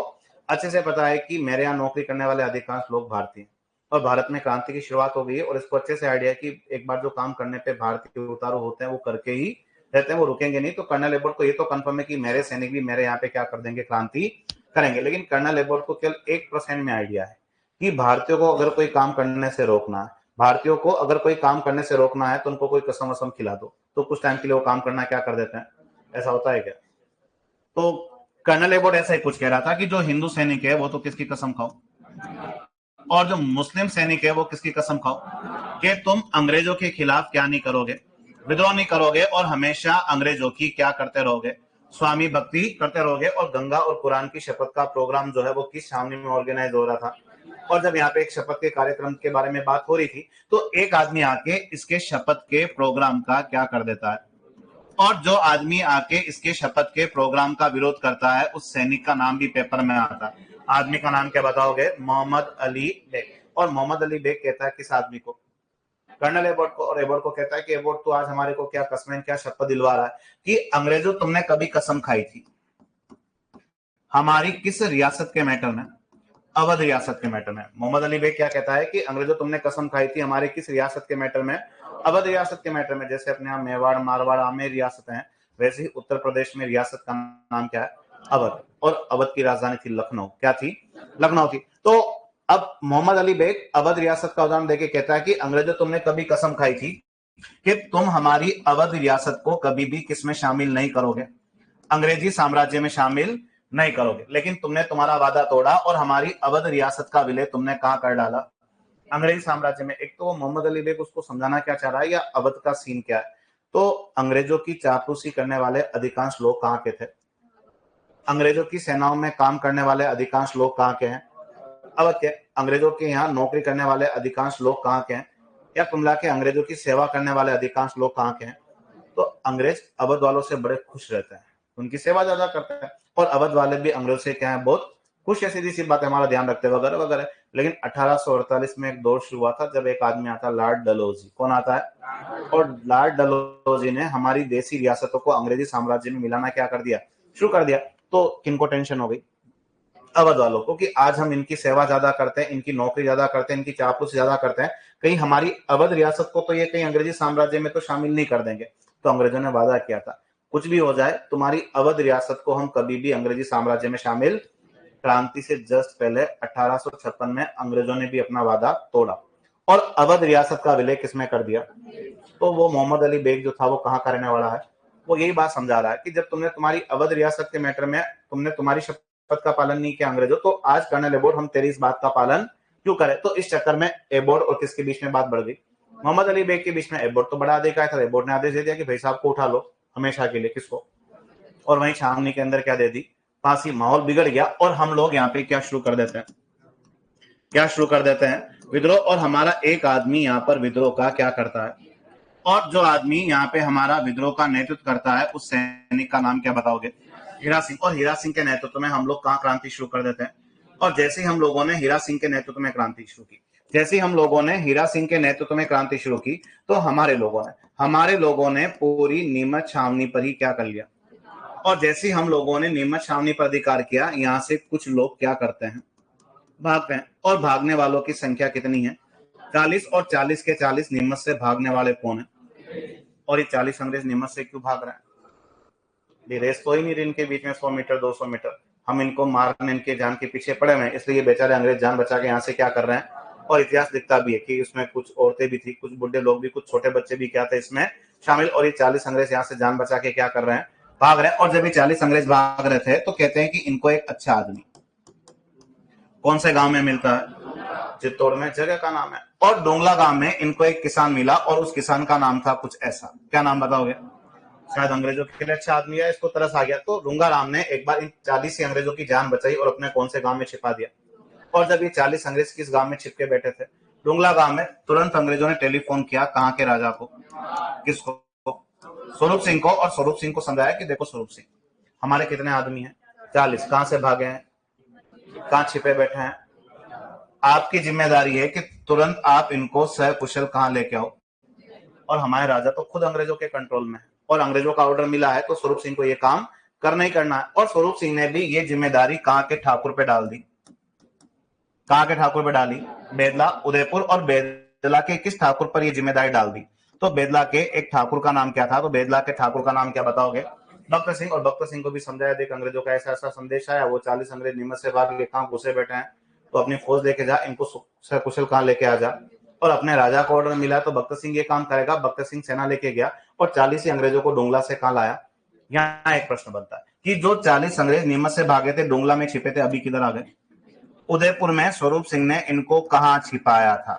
अच्छे से पता है कि मेरे यहाँ नौकरी करने वाले अधिकांश लोग भारतीय, और भारत में क्रांति की शुरुआत हो गई है, और इसको अच्छे से आइडिया है कि एक बार जो काम करने पे भारतीय उतारू होते हैं वो करके ही रहते हैं, वो रुकेंगे नहीं। तो कर्नल एबोट को ये तो कंफर्म है कि मेरे सैनिक भी मेरे यहाँ पे क्या कर देंगे? क्रांति करेंगे। लेकिन कर्नल एबोट को केवल 1% में आइडिया है कि भारतीयों को अगर कोई काम करने से रोकना है, भारतीयों को अगर कोई काम करने से रोकना है तो उनको कोई कसम वसम खिला दो, तो कुछ टाइम के लिए वो काम करना क्या कर देते हैं। ऐसा होता है क्या? तो कर्नल एबोट ऐसा ही कुछ कह रहा था कि जो हिंदू सैनिक है वो तो किसकी कसम खाओ, और जो मुस्लिम सैनिक है वो किसकी कसम खाओ, कि तुम अंग्रेजों के खिलाफ क्या नहीं करोगे? विद्रोह नहीं करोगे, और हमेशा अंग्रेजों की क्या करते रहोगे? स्वामी भक्ति करते रहोगे। और गंगा और कुरान की शपथ का प्रोग्राम जो है वो किस छावनी में ऑर्गेनाइज हो रहा था? और जब यहाँ पे एक शपथ के कार्यक्रम के बारे में बात हो रही थी, तो एक आदमी आके इसके शपथ के प्रोग्राम का क्या कर देता है? और जो आदमी आके इसके शपथ के प्रोग्राम का विरोध करता है, उस सैनिक का नाम भी पेपर में आता है। आदमी का नाम क्या बताओगे? मोहम्मद अली बेग। और मोहम्मद अली बेग कहता है किस आदमी को? कर्नल एबोट को। और एबोट को कहता है कि एबोट तो आज हमारे को क्या कसमें क्या शपथ दिलवा रहा है कि अंग्रेजों तुमने कभी कसम खाई थी हमारी किस रियासत के मैटर में? अवध रियासत के मैटर में। मोहम्मद अली बेग क्या कहता है कि अंग्रेजों तुमने कसम खाई थी हमारे किस रियासत के मैटर में? अवध रियासत के मैटर में। जैसे अपने यहाँ मेवाड़ मारवाड़ आमेर रियासत हैं, वैसे ही उत्तर प्रदेश में रियासत का नाम क्या है? अवध। और अवध की राजधानी थी लखनऊ। क्या थी? लखनऊ थी। तो अब मोहम्मद अली बेग अवध रियासत का उदाहरण देके कहता है कि अंग्रेजों तुमने कभी कसम खाई थी कि तुम हमारी अवध रियासत को कभी भी किसमें शामिल नहीं करोगे? अंग्रेजी साम्राज्य में शामिल नहीं करोगे। लेकिन तुमने तुम्हारा वादा तोड़ा और हमारी अवध रियासत का विलय तुमने कहां कर डाला? अंग्रेजी साम्राज्य में। एक तो मोहम्मद अली बेग उसको समझाना क्या चाह रहा है, या अवध का सीन क्या है? तो अंग्रेजों की चापलूसी करने वाले अधिकांश लोग कहां के थे? अंग्रेजों की सेनाओं में काम करने वाले अधिकांश लोग कहां के हैं? अवध के। अंग्रेजों के यहाँ नौकरी करने वाले अधिकांश लोग कहां के हैं? या कुमला के अंग्रेजों की सेवा करने वाले अधिकांश लोग कहां के हैं? तो अंग्रेज अवध वालों से बड़े खुश रहते हैं, उनकी सेवा ज्यादा करते हैं, और अवध वाले भी अंग्रेजों से क्या है? बहुत खुश है। सीधी सी बात है, हमारा ध्यान रखते वगैरह वगैरह। लेकिन 1848 में एक दौर शुरू हुआ था जब एक आदमी आता, लॉर्ड डलहौजी। कौन आता है? और लॉर्ड डलहौजी ने हमारी देसी रियासतों को अंग्रेजी साम्राज्य में मिलाना क्या कर दिया? शुरू कर दिया। तो किनको टेंशन हो गई? अवध वालों को, कि आज हम इनकी सेवा ज्यादा करते हैं, इनकी नौकरी ज्यादा करते हैं, इनकी चापलूसी ज्यादा करते हैं, कहीं हमारी अवध रियासत को तो ये कहीं अंग्रेजी साम्राज्य में तो शामिल नहीं कर देंगे। तो अंग्रेजों ने वादा किया था, कुछ भी हो जाए तुम्हारी अवध रियासत को हम कभी भी अंग्रेजी साम्राज्य में शामिल। क्रांति से जस्ट पहले 1856 में अंग्रेजों ने भी अपना वादा तोड़ा और अवध रियासत का विलय किसमें कर दिया? तो वो मोहम्मद अली बेग जो था वो कहाँ का रहने वाला है? वो यही बात समझा रहा है कि जब तुमने तुम्हारी अवध रियासत के मैटर में तुमने तुम्हारी शपथ का पालन नहीं किया अंग्रेजों, तो आज कर्नल एबोर्ड हम तेरी इस बात का पालन क्यों करें? तो इस चक्कर में एबोर्ड और किसके बीच में बात बढ़ गई? मोहम्मद अली बेग के बीच में। एबोर्ड तो बड़ा अधिकारी था, एबोर्ड ने आदेश दे दिया कि भाई साहब को उठा लो हमेशा के लिए। किसको? और वहीं छावनी के अंदर क्या दे दी? फांसी। माहौल बिगड़ गया और हम लोग यहाँ पे क्या शुरू कर देते हैं? क्या शुरू कर देते हैं? विद्रोह। और हमारा एक आदमी यहाँ पर विद्रोह का क्या करता है? और जो आदमी यहाँ पे हमारा विद्रोह का नेतृत्व करता है उस सैनिक का नाम क्या बताओगे? हीरा सिंह। और हीरा सिंह के नेतृत्व में हम लोग कहाँ क्रांति शुरू कर देते हैं? और जैसे ही हम लोगों ने हीरा सिंह के नेतृत्व में क्रांति शुरू की, जैसे ही हम लोगों ने हीरा सिंह के नेतृत्व में क्रांति शुरू की, तो हमारे लोगों ने पूरी नीमच छावनी पर ही क्या कर लिया? और जैसे ही हम लोगों ने नीमच छावनी पर अधिकार किया, यहाँ से कुछ लोग क्या करते हैं? भागते हैं। और भागने वालों की संख्या कितनी है? 40। और 40 के 40 नीमच से भागने वाले कौन है? और ये 40 अंग्रेज नीमच से क्यों भाग रहे हैं? ये रेस तो ही नहीं रही इनके बीच में 100 मीटर 200 मीटर। हम इनको मारने इनके जान के पीछे पड़े हुए हैं, इसलिए बेचारे अंग्रेज जान बचा के यहाँ से क्या कर रहे हैं? और इतिहास लिखता भी है कि इसमें कुछ औरतें भी थी, कुछ बुढ़े लोग भी, कुछ छोटे बच्चे भी क्या थे इसमें शामिल। और ये 40 अंग्रेज यहाँ से जान बचा के क्या कर रहे हैं? भाग रहे हैं। और जब ये 40 अंग्रेज भाग रहे थे तो कहते हैं कि इनको एक अच्छा आदमी कौन से गांव में मिलता है? चित्तौड़ में। जगह का नाम है। और डोंगला गांव में इनको एक किसान मिला और उस किसान का नाम था कुछ ऐसा। क्या नाम बताओगे? शायद अंग्रेजों के लिए अच्छा आदमी है, इसको तरस आ गया। तो डोंगा राम ने एक बार इन 40 अंग्रेजों की जान बचाई और अपने कौन से गांव में छिपा दिया। और जब ये 40 अंग्रेज किस गांव में छिपके बैठे थे? डोंगला गांव में। तुरंत अंग्रेजों ने टेलीफोन किया कहाँ के राजा को? किसको? स्वरूप सिंह को। और स्वरूप सिंह को समझाया कि देखो स्वरूप सिंह, हमारे कितने आदमी हैं? 40। कहां से भागे हैं? कहां छिपे बैठे हैं? आपकी जिम्मेदारी है कि तुरंत आप इनको सकुशल कहां लेके आओ। और हमारे राजा तो खुद अंग्रेजों के कंट्रोल में है और अंग्रेजों का ऑर्डर मिला है, तो स्वरूप सिंह को यह काम करना ही करना है। और स्वरूप सिंह ने भी ये जिम्मेदारी कहां के ठाकुर पे डाल दी? कहां के ठाकुर पे डाली? बेदला, उदयपुर। और बेदला के किस ठाकुर पर यह जिम्मेदारी डाल दी? तो बेदला के एक ठाकुर का नाम क्या था? तो बेदला के ठाकुर का नाम क्या बताओगे? भक्त सिंह। और भक्त सिंह को भी समझाया, देख अंग्रेजों का ऐसा ऐसा संदेश आया, वो 40 अंग्रेज नीमच से भाग के कहां घुसे बैठे हैं, तो अपनी फौज लेके जा, इनको सकुशल कहां लेके आ जा। और अपने राजा को ऑर्डर मिला तो भक्त सिंह ये काम करेगा। भक्त सिंह सेना लेके गया और 40 ही अंग्रेजों को डोंगला से कहां लाया? यहाँ एक प्रश्न बनता है कि जो 40 अंग्रेज नीमच से भागे थे, डोंगला में छिपे थे, अभी किधर आ गए? उदयपुर में। स्वरूप सिंह ने इनको कहां छिपाया था?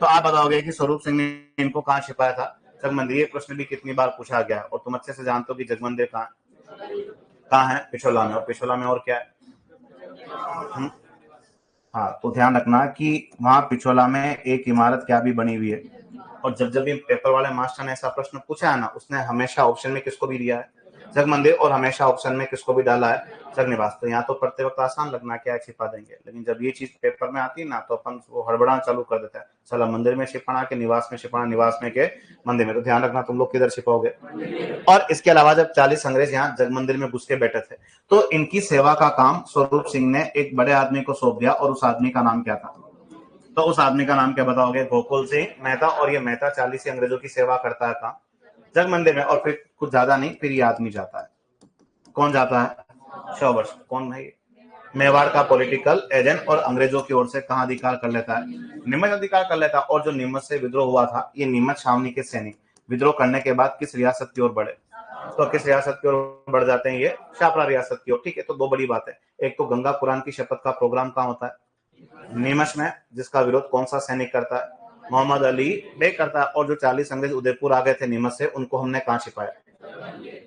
तो आप बताओगे कि स्वरूप सिंह ने इनको कहां छिपाया था? जगमंदिर। ये प्रश्न भी कितनी बार पूछा गया और तुम अच्छे से जानते हो कि जगमंदिर कहाँ है? पिछोला में। और पिछोला में और क्या है? हाँ, तो ध्यान रखना कि वहां पिछोला में एक इमारत क्या भी बनी हुई है। और जब जब भी पेपर वाले मास्टर ने ऐसा प्रश्न पूछा है ना, उसने हमेशा ऑप्शन में किसको भी दिया है? जगमंदिर। और हमेशा ऑप्शन में किसको भी डाला है? जगनिवास। तो यहाँ तो पढ़ते वक्त आसान लगना क्या है, छिपा देंगे, लेकिन जब ये चीज पेपर में आती है ना तो अपन वो हड़बड़ाना चालू कर देता है, चला मंदिर में छिपाना के निवास में छिपाना, निवास में के मंदिर में। तो ध्यान रखना तुम लोग किधर छिपाओगे। और इसके अलावा जब 40 अंग्रेज यहाँ जगमंदिर में घुस के बैठे थे, तो इनकी सेवा का काम स्वरूप सिंह ने एक बड़े आदमी को सौंप दिया। और उस आदमी का नाम क्या था? तो उस आदमी का नाम क्या बताओगे? गोकुल सिंह मेहता। और ये मेहता 40 अंग्रेजों की सेवा करता है कहाँ? जगमंदिर में। और फिर कुछ ज्यादा नहीं, फिर ये आदमी जाता है। कौन जाता है? शॉवर्स। कौन भाई? मेवाड़ का पॉलिटिकल एजेंट। और अंग्रेजों की ओर से कहां अधिकार कर लेता है? नीमच अधिकार कर लेता है। और जो नीमच से विद्रोह हुआ था, ये नीमच छावनी के सैनिक विद्रोह करने के बाद किस रियासत की ओर बढ़े? तो किस रियासत की ओर बढ़ जाते हैं? ये शापरा रियासत की ओर। ठीक है, तो दो बड़ी बात है। एक तो गंगा कुरान की शपथ का प्रोग्राम कहाँ होता है? नीमच में। जिसका विरोध कौन सा सैनिक करता है? मोहम्मद अली बेग करता है। और जो 40 अंग्रेज उदयपुर आ गए थे नीमच से, उनको हमने कहां छिपाया?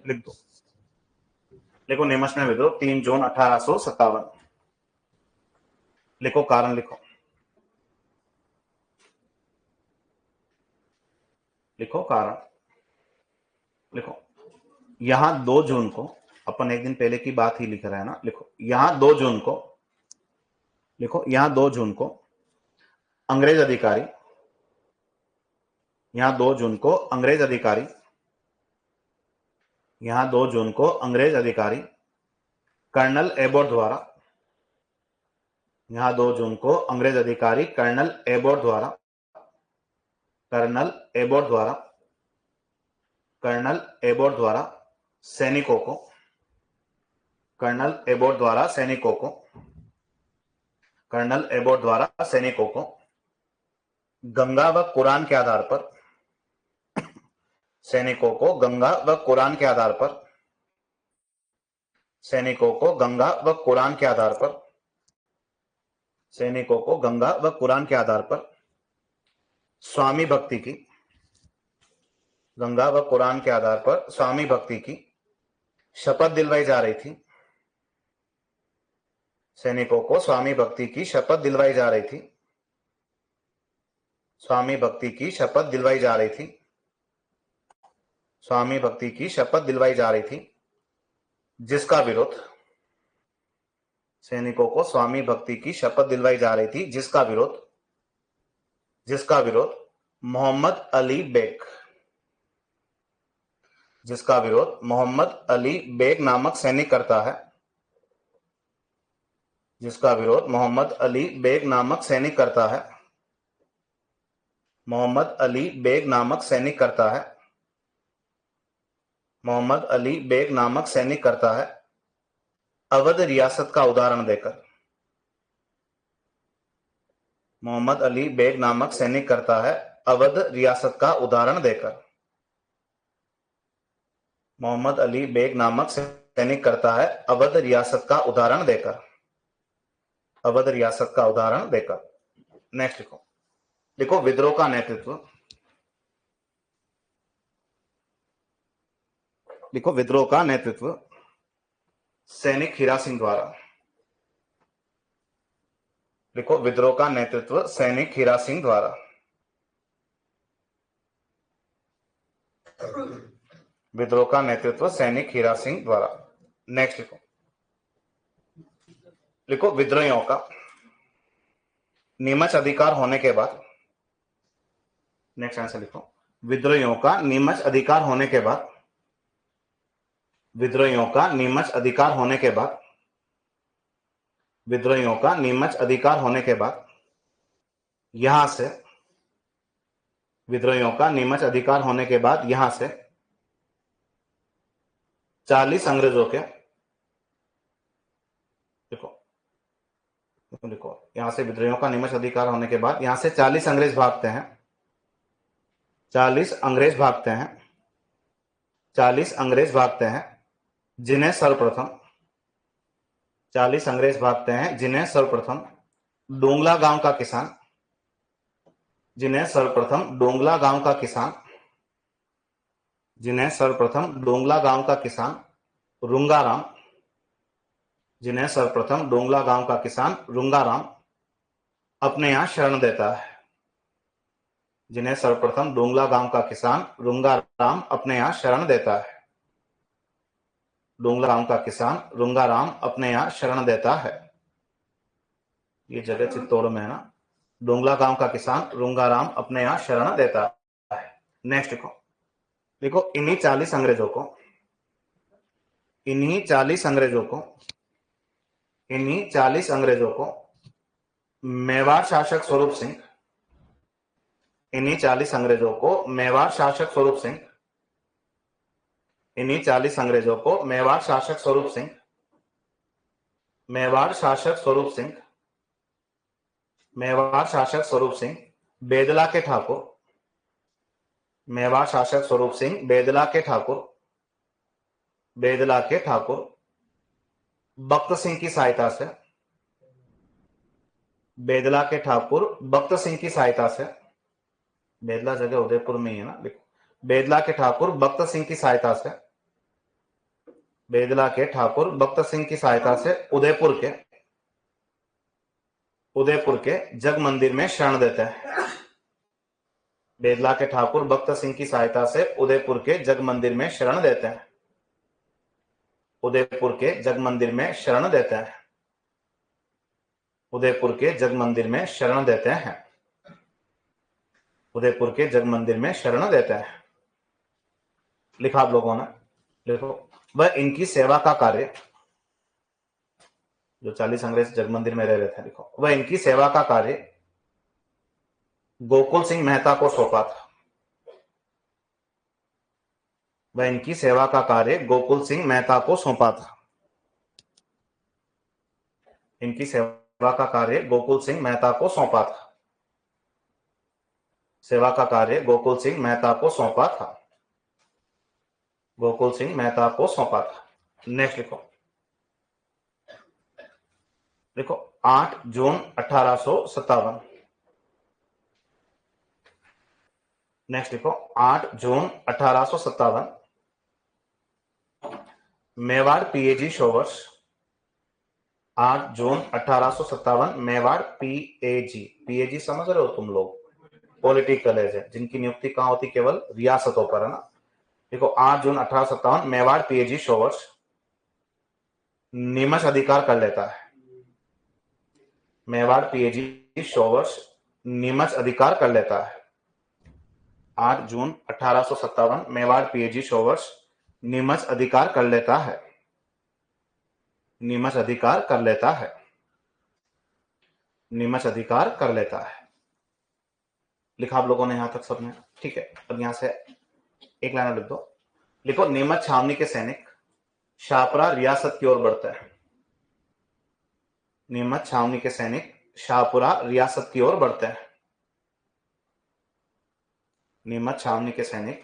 लिख दो। लिखो नीमच में विद्रोह 3 जून 1857। लिखो कारण, लिखो लिखो कारण, लिखो। यहां 2 जून को, अपन एक दिन पहले की बात ही लिख रहे हैं ना, लिखो यहां 2 जून को, लिखो यहां 2 जून को अंग्रेज अधिकारी, यहां 2 जून को अंग्रेज अधिकारी, यहां 2 जून को अंग्रेज अधिकारी कर्नल एबोट द्वारा, यहां 2 जून को अंग्रेज अधिकारी कर्नल एबोट द्वारा, कर्नल एबोट द्वारा, कर्नल एबोट द्वारा सैनिकों को, कर्नल एबोट द्वारा सैनिकों को, कर्नल एबोट द्वारा सैनिकों को गंगा व कुरान के आधार पर, सैनिकों को गंगा व कुरान के आधार पर, सैनिकों को गंगा व कुरान के आधार पर, सैनिकों को गंगा व कुरान के आधार पर स्वामी भक्ति की, गंगा व कुरान के आधार पर स्वामी भक्ति की शपथ दिलवाई जा रही थी। सैनिकों को स्वामी भक्ति की शपथ दिलवाई जा रही थी, स्वामी भक्ति की शपथ दिलवाई जा रही थी, स्वामी भक्ति की शपथ दिलवाई जा रही थी, जिसका विरोध, सैनिकों को स्वामी भक्ति की शपथ दिलवाई जा रही थी, जिसका विरोध, जिसका विरोध मोहम्मद अली बेग, जिसका विरोध मोहम्मद अली बेग नामक सैनिक करता है, जिसका विरोध मोहम्मद अली बेग नामक सैनिक करता है, मोहम्मद अली बेग नामक सैनिक करता है, मोहम्मद अली बेग नामक सैनिक करता है अवध रियासत का उदाहरण देकर, मोहम्मद अली बेग नामक सैनिक करता है अवध रियासत का उदाहरण देकर, मोहम्मद अली बेग नामक सैनिक करता है अवध रियासत का उदाहरण देकर, अवध रियासत का उदाहरण देकर। नेक्स्ट लिखो, देखो विद्रोह का नेतृत्व, लिखो विद्रोह का नेतृत्व सैनिक हीरा सिंह द्वारा, लिखो विद्रोह का नेतृत्व सैनिक हीरा सिंह द्वारा, विद्रोह का नेतृत्व सैनिक हीरा सिंह द्वारा। नेक्स्ट लिखो, लिखो विद्रोहियों का नीमच अधिकार होने के बाद, नेक्स्ट आंसर लिखो, विद्रोहियों का नीमच अधिकार होने के बाद, विद्रोहियों का नीमच अधिकार होने के बाद, विद्रोहियों का नीमच अधिकार होने के बाद यहां से, विद्रोहियों का नीमच अधिकार होने के बाद यहां से 40 अंग्रेजों के, देखो देखो यहां से विद्रोहियों का नीमच अधिकार होने के बाद यहां से 40 अंग्रेज भागते हैं, 40 अंग्रेज भागते हैं, 40 अंग्रेज भागते हैं जिन्हें सर्वप्रथम, 40 अंग्रेज भागते हैं जिन्हें सर्वप्रथम डोंगला गांव का किसान, जिन्हें सर्वप्रथम डोंगला गांव का किसान, जिन्हें सर्वप्रथम डोंगला गांव का किसान रुंगाराम, जिन्हें सर्वप्रथम डोंगला गांव का किसान रुंगाराम अपने यहां शरण देता है, जिन्हें सर्वप्रथम डोंगला गांव का किसान रुंगाराम अपने यहां शरण देता है, डोंगला गांव का किसान रुंगाराम अपने यहां शरण देता है। ये जगह चित्तौड़ में है ना। डोंगला गांव का किसान रुंगाराम अपने यहां शरण देता है। नेक्स्ट देखो, देखो इन्हीं 40 अंग्रेजों को, इन्हीं 40 अंग्रेजों को, इन्हीं 40 अंग्रेजों को मेवाड़ शासक स्वरूप सिंह, इन्हीं 40 अंग्रेजों को मेवाड़ शासक स्वरूप सिंह, इन्हीं 40 अंग्रेजों को मेवाड़ शासक स्वरूप सिंह, मेवाड़ शासक स्वरूप सिंह, मेवाड़ शासक स्वरूप सिंह बेदला के ठाकुर, मेवाड़ शासक स्वरूप सिंह बेदला के ठाकुर, बेदला के ठाकुर बख्त सिंह की सहायता से, बेदला के ठाकुर बख्त सिंह की सहायता से, बेदला जगह उदयपुर में ही है ना, देखो बेदला के ठाकुर बख्त सिंह की सहायता से, बेदला के ठाकुर बख्त सिंह की सहायता से उदयपुर के जग मंदिर में शरण देते हैं। बेदला के ठाकुर बख्त सिंह की सहायता से उदयपुर के जग मंदिर में शरण देते हैं, उदयपुर के जग मंदिर में शरण देते हैं, उदयपुर के जग मंदिर में शरण देते हैं, उदयपुर के जग मंदिर में शरण देते हैं। लिखा आप लोगों ने, देखो वह इनकी सेवा का कार्य, जो 40 अंग्रेज जगमंदिर में रह रहे थे, देखो, वह इनकी सेवा का कार्य गोकुल सिंह मेहता को सौंपा था। वह इनकी सेवा का कार्य गोकुल सिंह मेहता को सौंपा था। इनकी सेवा का कार्य गोकुल सिंह मेहता को सौंपा था। सेवा का कार्य गोकुल सिंह मेहता को सौंपा था। गोकुल सिंह मेहता को सौंपा था। नेक्स्ट लिखो, देखो 8 जून 1857। नेक्स्ट लिखो 8 जून 1857 मेवाड़ पीएजी शोवर्स। 8 जून 1857 मेवाड़ पीएजी। पीएजी समझ रहे हो तुम लोग, पॉलिटिकल कॉलेज है जिनकी नियुक्ति कहां होती, केवल रियासतों पर, है ना। देखो 8 जून 1857 मेवाड़ पीएजी शोवर्स निमश अधिकार कर लेता है। मेवाड़ पीएजी शोवर्स निमश अधिकार कर लेता है। 8 जून 1857 मेवाड़ पीएजी शोवर्स निमश अधिकार कर लेता है। निमश अधिकार कर लेता है। निमश अधिकार कर लेता है। लिखा आप लोगों ने यहां तक सबने, ठीक है। अब यहां से एक लाइन लिख दो, लिखो नीमच छावनी के सैनिक शाहपुरा रियासत की ओर बढ़ते हैं। नीमच छावनी के सैनिक शाहपुरा रियासत की ओर बढ़ते हैं। नीमच छावनी के सैनिक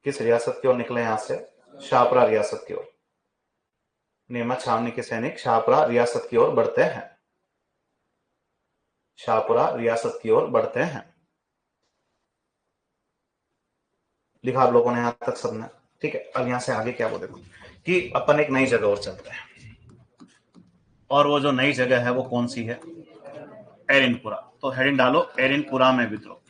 किस रियासत की ओर निकले, यहां से शाहपुरा रियासत की ओर। नीमच छावनी के सैनिक शाहपुरा रियासत की ओर बढ़ते हैं। शाहपुरा रियासत की ओर बढ़ते हैं। लिखा आप लोगों ने यहां तक सबने, ठीक है। अब यहां से आगे क्या वो देखो कि अपन एक नई जगह और चलते हैं, और वो जो नई जगह है वो कौन सी है, एरिनपुरा। तो हेडिंग डालो एरिनपुरा में विद्रोह।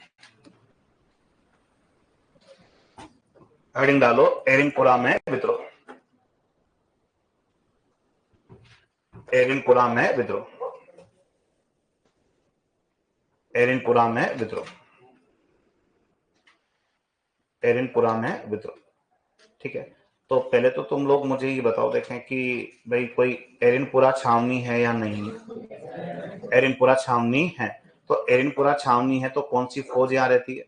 हेडिंग डालो एरिनपुरा में विद्रोह। एरिनपुरा में विद्रोह। एरिनपुरा में विद्रोह। एरिनपुरा में विद्रोह, ठीक है। तो पहले तो तुम लोग मुझे ये बताओ, देखें कि भाई कोई एरिनपुरा छावनी है या नहीं है। एरिनपुरा छावनी है, तो एरिनपुरा छावनी है तो कौन सी फौज यहाँ रहती है,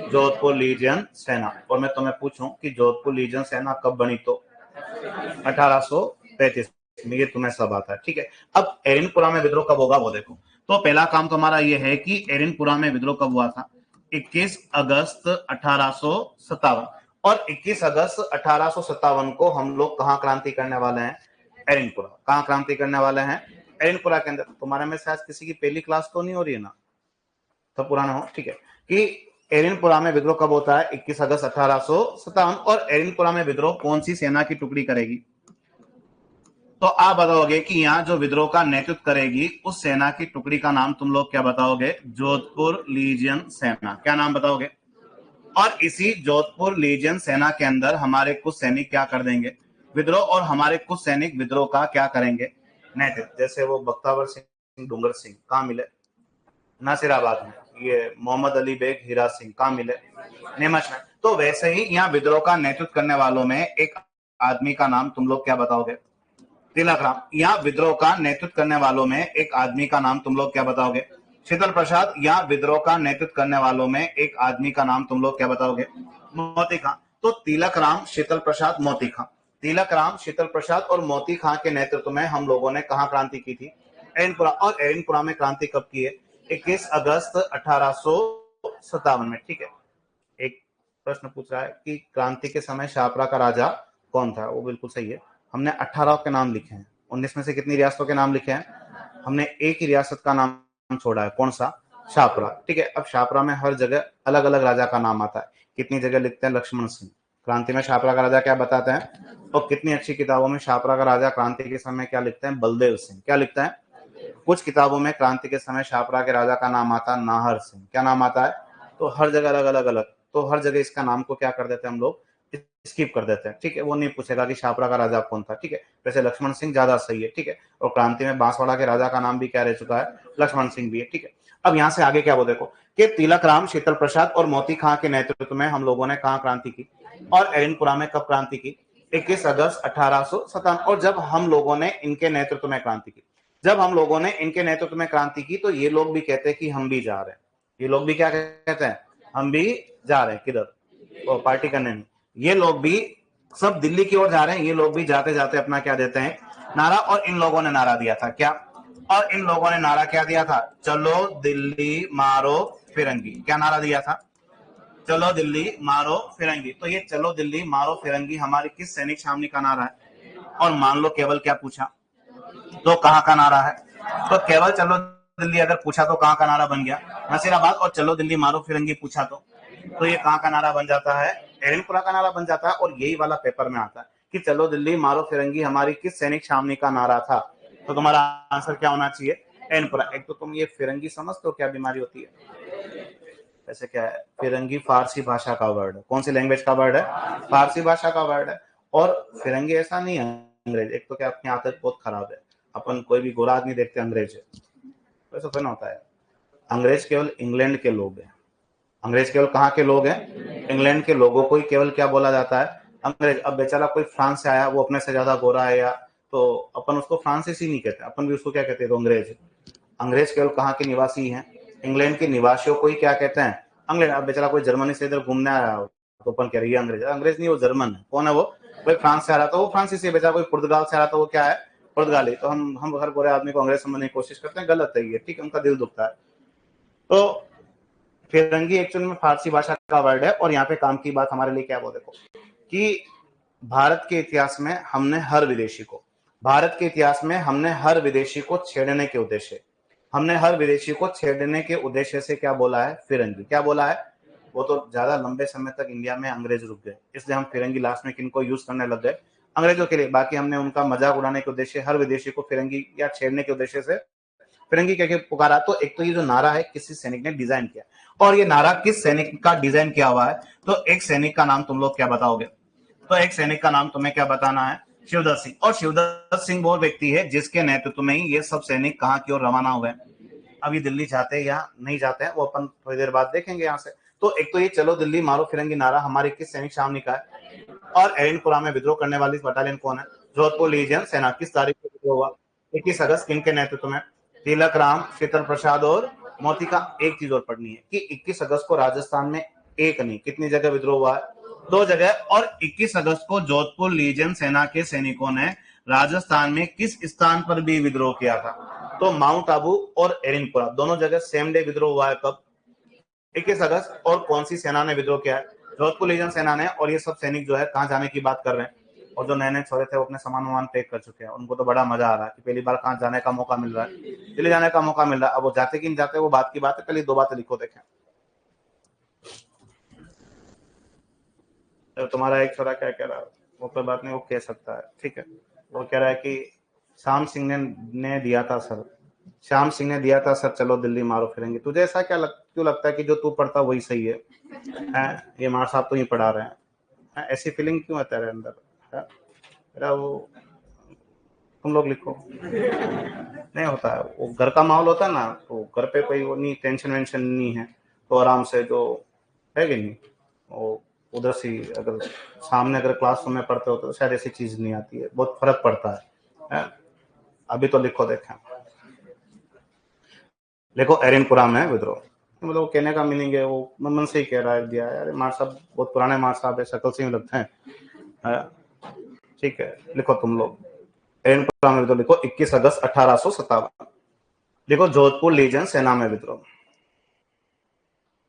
जोधपुर लीजियन सेना। और मैं तुम्हें पूछूं कि जोधपुर लीजियन सेना कब बनी, तो 1835 में। ये तुम्हें सब आता है, ठीक है। अब एरिनपुरा में विद्रोह कब होगा वो देखो। तो पहला काम तुम्हारा ये है कि एरिनपुरा में विद्रोह कब हुआ था, 21 अगस्त 1857। और 21 अगस्त 1857 को हम लोग कहां क्रांति करने वाले हैं, एरिनपुरा। कहां क्रांति करने वाले हैं, एरिनपुरा के अंदर। तुम्हारे में शायद किसी की पहली क्लास तो नहीं हो रही है ना, तो पुराना हो, ठीक है। कि एरिनपुरा में विद्रोह कब होता है, 21 अगस्त 1857। और एरिनपुरा में विद्रोह कौन सी सेना की टुकड़ी करेगी, तो आप बताओगे कि यहाँ जो विद्रोह का नेतृत्व करेगी उस सेना की टुकड़ी का नाम तुम लोग क्या बताओगे, जोधपुर लीजियन सेना। क्या नाम बताओगे। और इसी जोधपुर लीजियन सेना के अंदर हमारे कुछ सैनिक क्या कर देंगे, विद्रोह। और हमारे कुछ सैनिक विद्रोह का क्या करेंगे, नेतृत्व। जैसे वो बख्तावर सिंह डूंगर सिंह कहाँ मिले, नासिराबाद में। ये मोहम्मद अली बेग हीरा सिंह कहाँ मिले, नीमच में। तो वैसे ही यहाँ विद्रोह का नेतृत्व करने वालों में एक आदमी का नाम तुम लोग क्या बताओगे, तिलक राम। यहाँ विद्रोह का नेतृत्व करने वालों में एक आदमी का नाम तुम लोग क्या बताओगे, शीतल प्रसाद। यहाँ विद्रोह का नेतृत्व करने वालों में एक आदमी का नाम तुम लोग क्या बताओगे, मोती खां। तो तिलक राम, शीतल प्रसाद, मोती खां। तिलक राम, शीतल प्रसाद और मोती खां के नेतृत्व में हम लोगों ने कहा क्रांति की थी, एरिनपुरा। और एरिनपुरा में क्रांति कब की है, 21 अगस्त 1857 में, ठीक है। एक प्रश्न पूछ रहा है कि क्रांति के समय शाहपुरा का राजा कौन था, वो बिल्कुल सही है। हमने 18 के नाम लिखे हैं, 19 में से कितनी रियासतों के नाम लिखे हैं, हमने एक ही रियासत का नाम छोड़ा है, कौन सा, शाहपुरा, ठीक है। अब शाहपुरा में हर जगह अलग अलग राजा का नाम आता है। कितनी जगह लिखते हैं लक्ष्मण सिंह, क्रांति में शाहपुरा का राजा क्या बताते हैं। और कितनी अच्छी किताबों में शाहपुरा का राजा क्रांति के समय क्या लिखते हैं, बलदेव सिंह। क्या लिखते हैं, कुछ किताबों में क्रांति के समय शाहपुरा के राजा का नाम आता है नाहर सिंह। क्या नाम आता है, तो हर जगह अलग अलग अलग। तो हर जगह इसका नाम को क्या कर देते हैं हम लोग, स्किप कर देते हैं, ठीक है। वो नहीं पूछेगा कि शाहपुरा का राजा कौन था, ठीक है। वैसे लक्ष्मण सिंह ज्यादा सही है, ठीक है। और क्रांति में बांसवाड़ा के राजा का नाम भी क्या रह चुका है, लक्ष्मण सिंह भी है, ठीक है। अब यहाँ से आगे क्या वो देखो कि तिलक राम, शीतल प्रसाद और मोती खां के नेतृत्व में हम लोगों ने कहा क्रांति की, और एरिनपुरा में कब क्रांति की, 21 अगस्त 1857। और जब हम लोगों ने इनके नेतृत्व में क्रांति की, जब हम लोगों ने इनके नेतृत्व में क्रांति की तो ये लोग भी कहते हैं कि हम भी जा रहे हैं। ये लोग भी क्या कहते हैं, हम भी जा रहे हैं। किधर, वो पार्टी करने नहीं, ये लोग भी सब दिल्ली की ओर जा रहे हैं। ये लोग भी जाते जाते अपना क्या देते हैं, नारा। और इन लोगों ने नारा दिया था क्या, और इन लोगों ने नारा क्या दिया था, चलो दिल्ली मारो फिरंगी। क्या नारा दिया था, चलो दिल्ली मारो फिरंगी। तो ये चलो दिल्ली मारो फिरंगी हमारी किस सैनिक छावनी का नारा है। और मान लो केवल क्या पूछा तो कहां का नारा है, तो केवल चलो दिल्ली अगर पूछा तो कहां का नारा बन गया, नसीराबाद। और चलो दिल्ली मारो फिरंगी पूछा तो ये कहां का नारा बन जाता है, एरनपुरा का नारा बन जाता है। और यही वाला पेपर में आता है कि चलो दिल्ली मारो फिरंगी हमारी किस सैनिक छावनी का नारा था। तो तुम्हारा आंसर क्या होना चाहिए, एरनपुरा। एक तो तुम ये फिरंगी समझते हो क्या बीमारी होती है, ऐसे क्या है, फिरंगी फारसी भाषा का वर्ड है। कौन सी लैंग्वेज का वर्ड है, फारसी भाषा का वर्ड है। और फिरंगी ऐसा नहीं है अंग्रेज। एक तो क्या अपनी आदत बहुत खराब है, अपन कोई भी गोरा आदमी देखते अंग्रेज है, वैसा तो ना होता है। अंग्रेज केवल इंग्लैंड के लोग हैं। अंग्रेज केवल कहाँ के लोग हैं, इंग्लैंड के लोगों को ही केवल क्या बोला जाता है, अंग्रेज। अब बेचारा कोई फ्रांस से आया, वो अपने से ज्यादा गोरा है या, तो अपन उसको फ्रांसीसी नहीं कहते, अपन भी उसको क्या कहते हैं, तो अंग्रेज। अंग्रेज केवल कहाँ के निवासी हैं, इंग्लैंड के निवासियों को ही क्या कहते हैं, अंग्रेज। अब बेचारा कोई जर्मनी से इधर घूमने आया तो अपन कह रही है अंग्रेज। अंग्रेज नहीं, वो जर्मन है। कौन है वो, कोई फ्रांस से आ रहा था वो फ्रांसीसी है, बेचारा कोई पुर्तगाल से आ रहा था वो क्या है, पुर्तगाली। तो हम हर गोरे आदमी को अंग्रेज समझने की कोशिश करते हैं, गलत है ये, ठीक है, उनका दिल दुखता है। तो फिरंगी एक्चुअल में फारसी भाषा का वर्ड है। और यहाँ पे काम की बात हमारे लिए क्या है वो देखो, कि भारत के इतिहास में हमने हर विदेशी को, भारत के इतिहास में हमने हर विदेशी को छेड़ने के उद्देश्य, हमने हर विदेशी को छेड़ने के उद्देश्य से क्या बोला है, फिरंगी। क्या बोला है, वो तो ज्यादा लंबे समय तक इंडिया में अंग्रेज रुक गए, इसलिए हम फिरंगी लास्ट में किनको यूज करने लग गए, अंग्रेजों के लिए। बाकी हमने उनका मजाक उड़ाने के उद्देश्य, हर विदेशी को फिरंगी या छेड़ने के उद्देश्य से फिरंगी कह के पुकारा। तो एक तो ये जो नारा है किसी सैनिक ने डिजाइन किया, और ये नारा किस सैनिक का डिजाइन किया हुआ है, तो एक सैनिक का नाम तुम लोग क्या बताओगे, तो एक सैनिक का नाम तुम्हें क्या बताना है, शिवदत्त सिंह। और शिवदत्त सिंह वो व्यक्ति है जिसके नेतृत्व में ही ये सब सैनिक कहाँ की ओर रवाना हुए। अभी दिल्ली जाते हैं या नहीं जाते हैं वो अपन थोड़ी देर बाद देखेंगे यहाँ से। तो एक तो ये चलो दिल्ली मारो फिरंगी नारा हमारी किस सैनिक छावनी का है। और एरनपुरा में विद्रोह करने वाली बटालियन कौन है, जोधपुर लीजियन सेना। किस तारीख को विद्रोह हुआ, 21 अगस्त। किनके नेतृत्व में, तिलक राम, शीतल प्रसाद और मोती का। एक चीज और पढ़नी है कि 21 अगस्त को राजस्थान में एक नहीं कितनी जगह विद्रोह हुआ है, 2 जगह। और 21 अगस्त को जोधपुर लीजियन सेना के सैनिकों ने राजस्थान में किस स्थान पर भी विद्रोह किया था, तो माउंट आबू और एरनपुरा दोनों जगह सेम डे विद्रोह हुआ है। कब, 21 अगस्त। और कौन सी सेना ने विद्रोह किया है, जोधपुर लीजन सेना ने। और ये सब सैनिक जो है कहाँ जाने की बात कर रहे हैं, और जो नए नए छोरे थे वो अपने सामान वामान पैक कर चुके हैं, उनको तो बड़ा मजा आ रहा है कि पहली बार कहाँ जाने का मौका मिल रहा है, दिल्ली जाने का मौका मिल रहा है। अब वो जाते कि नहीं जाते वो बात की बात है, पहले 2 बातें लिखो देखें। तो तुम्हारा एक छोरा क्या कह रहा है, वो कोई बात नहीं, वो कह सकता है, ठीक है। वो कह रहा है कि श्याम सिंह ने दिया था सर, श्याम सिंह ने दिया था सर, चलो दिल्ली मारो फिरेंगे। तुझे ऐसा क्यों लगता है कि जो तू पढ़ता वही सही है, ये मार साहब तो ही पढ़ा रहे हैं, ऐसी फीलिंग क्यों है तेरे अंदर है? मेरा वो, तुम लोग लिखो। नहीं होता है, वो घर का माहौल होता है ना, तो घर पे कोई वो नहीं, टेंशन वेंशन नहीं है, तो आराम से जो है कि नहीं, वो उधर से अगर सामने अगर क्लासरूम में पढ़ते हो तो शायद ऐसी चीज नहीं आती है, बहुत फर्क पड़ता है? अभी तो लिखो देखें, देखो एरनपुरा में विद्रोह, मतलब कहने का मीनिंग है वो मन से ही कह रहा है, दिया यार मार साहब बहुत पुराने मार साहब है, शक्ल से ही लगते हैं, ठीक है। लिखो तुम लोग एरनपुरा में विद्रोह, लिखो 21 अगस्त 1857। लिखो जोधपुर लीजन सेना में विद्रोह,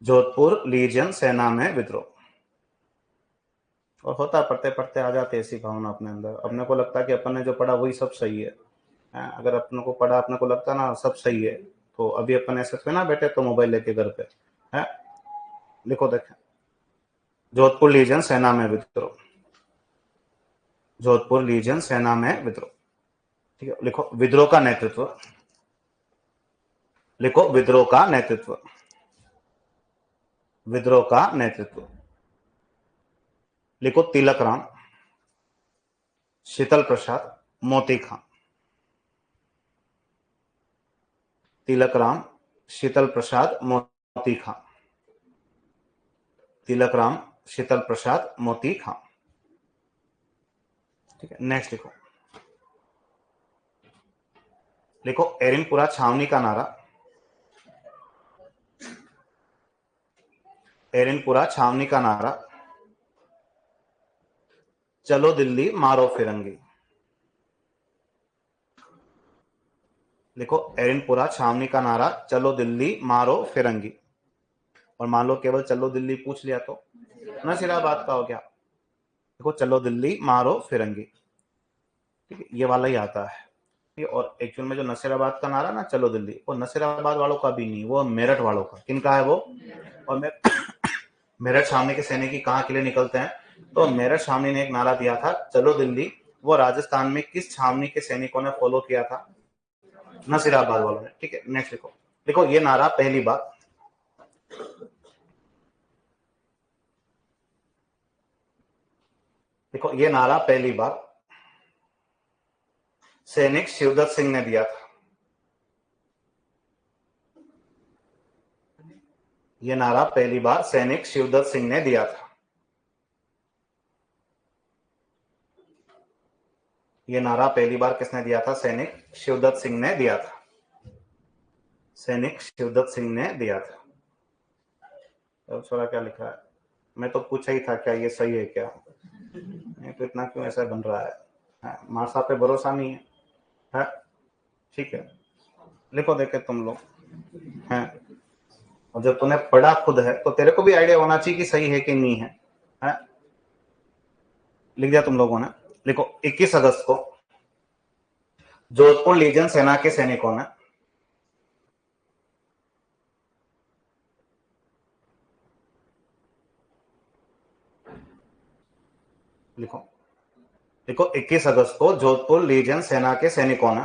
जोधपुर लीजन सेना में विद्रोह। और होता पढ़ते पढ़ते आ जाते ऐसी भावना अपने अंदर, अपने को लगता है कि अपन ने जो पढ़ा वही सब सही है। अगर अपने को पढ़ा, अपने को लगता ना सब सही है, तो अभी अपन ऐसे पे ना बैठे तो मोबाइल लेके घर पे है। लिखो देखें, जोधपुर लीजन सेना में विद्रोह, जोधपुर लीजन सेना में विद्रोह, ठीक है। लिखो विद्रोह का नेतृत्व, लिखो विद्रोह का नेतृत्व, विद्रोह का नेतृत्व। लिखो तिलक राम, शीतल प्रसाद, मोती खां। तिलक राम, शीतल प्रसाद, मोती खां, तिलक राम, शीतल प्रसाद, मोती खां, ठीक है। नेक्स्ट लिखो, लिखो एरिनपुरा छावनी का नारा, एरिनपुरा छावनी का नारा, चलो दिल्ली मारो फिरंगी। लिखो एरिनपुरा छावनी का नारा, चलो दिल्ली मारो फिरंगी। और मान लो केवल चलो दिल्ली पूछ लिया तो नसीराबाद का हो गया। देखो चलो दिल्ली मारो फिरंगी, ठीक है, ये वाला ही आता है। और एक्चुअल में जो नसीराबाद का नारा ना चलो दिल्ली, वो नसीराबाद वालों का भी नहीं, वो मेरठ वालों का। किनका है वो? और मेरठ छावनी के सैनिक कहाँ के लिए निकलते हैं? तो मेरठ छावनी ने एक नारा दिया था चलो दिल्ली, वो राजस्थान में किस छावनी के सैनिकों ने फॉलो किया था? नसीराबाद वालों ने। ठीक है, नेक्स्ट लिखो। देखो ये नारा पहली बार, देखो ये नारा पहली बार सैनिक शिवदत्त सिंह ने दिया था। ये नारा पहली बार सैनिक शिवदत्त सिंह ने दिया था। ये नारा पहली बार किसने दिया था? सैनिक शिवदत्त सिंह ने दिया था। सैनिक शिवदत्त सिंह ने दिया था। अब छोरा क्या लिखा है? मैं तो पूछा ही था क्या ये सही है क्या? नहीं तो इतना क्यों ऐसा बन रहा है? मार साहब पे भरोसा नहीं है? ठीक है, लिखो देखे तुम लोग हैं। और जब तूने पढ़ा खुद है तो तेरे को भी आइडिया होना चाहिए कि सही है कि नहीं है? लिख दिया तुम लोगों ने। लिखो 21 अगस्त को जोधपुर लीजन सेना के सैनिकों ने लिखो देखो 21 अगस्त को जोधपुर लीजन सेना के सैनिकों ने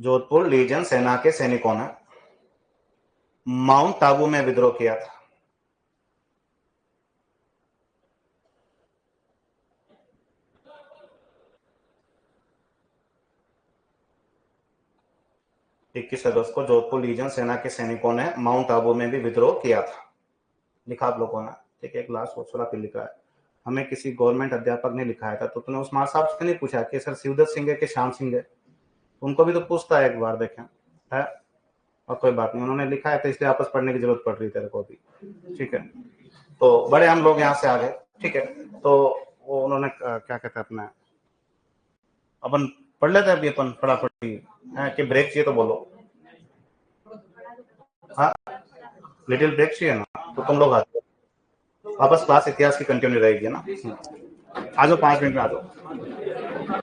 जोधपुर लीजन सेना के सैनिकों ने माउंट आबू में विद्रोह किया था। 21 अगस्त को जोधपुर लीजन सेना के सैनिकों ने माउंट आबू में भी विद्रोह किया था। लिखा आप लोगों ने। ठीक है, एक लास्ट वो थोड़ा फिर लिखा है, हमें किसी गवर्नमेंट अध्यापक ने लिखाया था। तो तूने उस मार साहब से नहीं पूछा कि सर शिवदत्त सिंह है कि श्याम सिंह है? उनको भी तो पूछता है एक बार, देखें है। और कोई बात नहीं, उन्होंने लिखा है तो इसलिए आपस पढ़ने की जरूरत पड़ रही तेरे को भी। ठीक है, तो बड़े हम लोग यहाँ से आ गए। ठीक है, तो वो उन्होंने क्या कहते हैं अपना, अपन पढ़ लेते हैं अभी अपन फटाफट है कि ब्रेक चाहिए तो बोलो। हाँ, लिटिल ब्रेक चाहिए ना तो तुम लोग आ जाओ, वापस क्लास इतिहास की कंटिन्यू रहेगी ना। आ जाओ 5 मिनट में आ जाओ।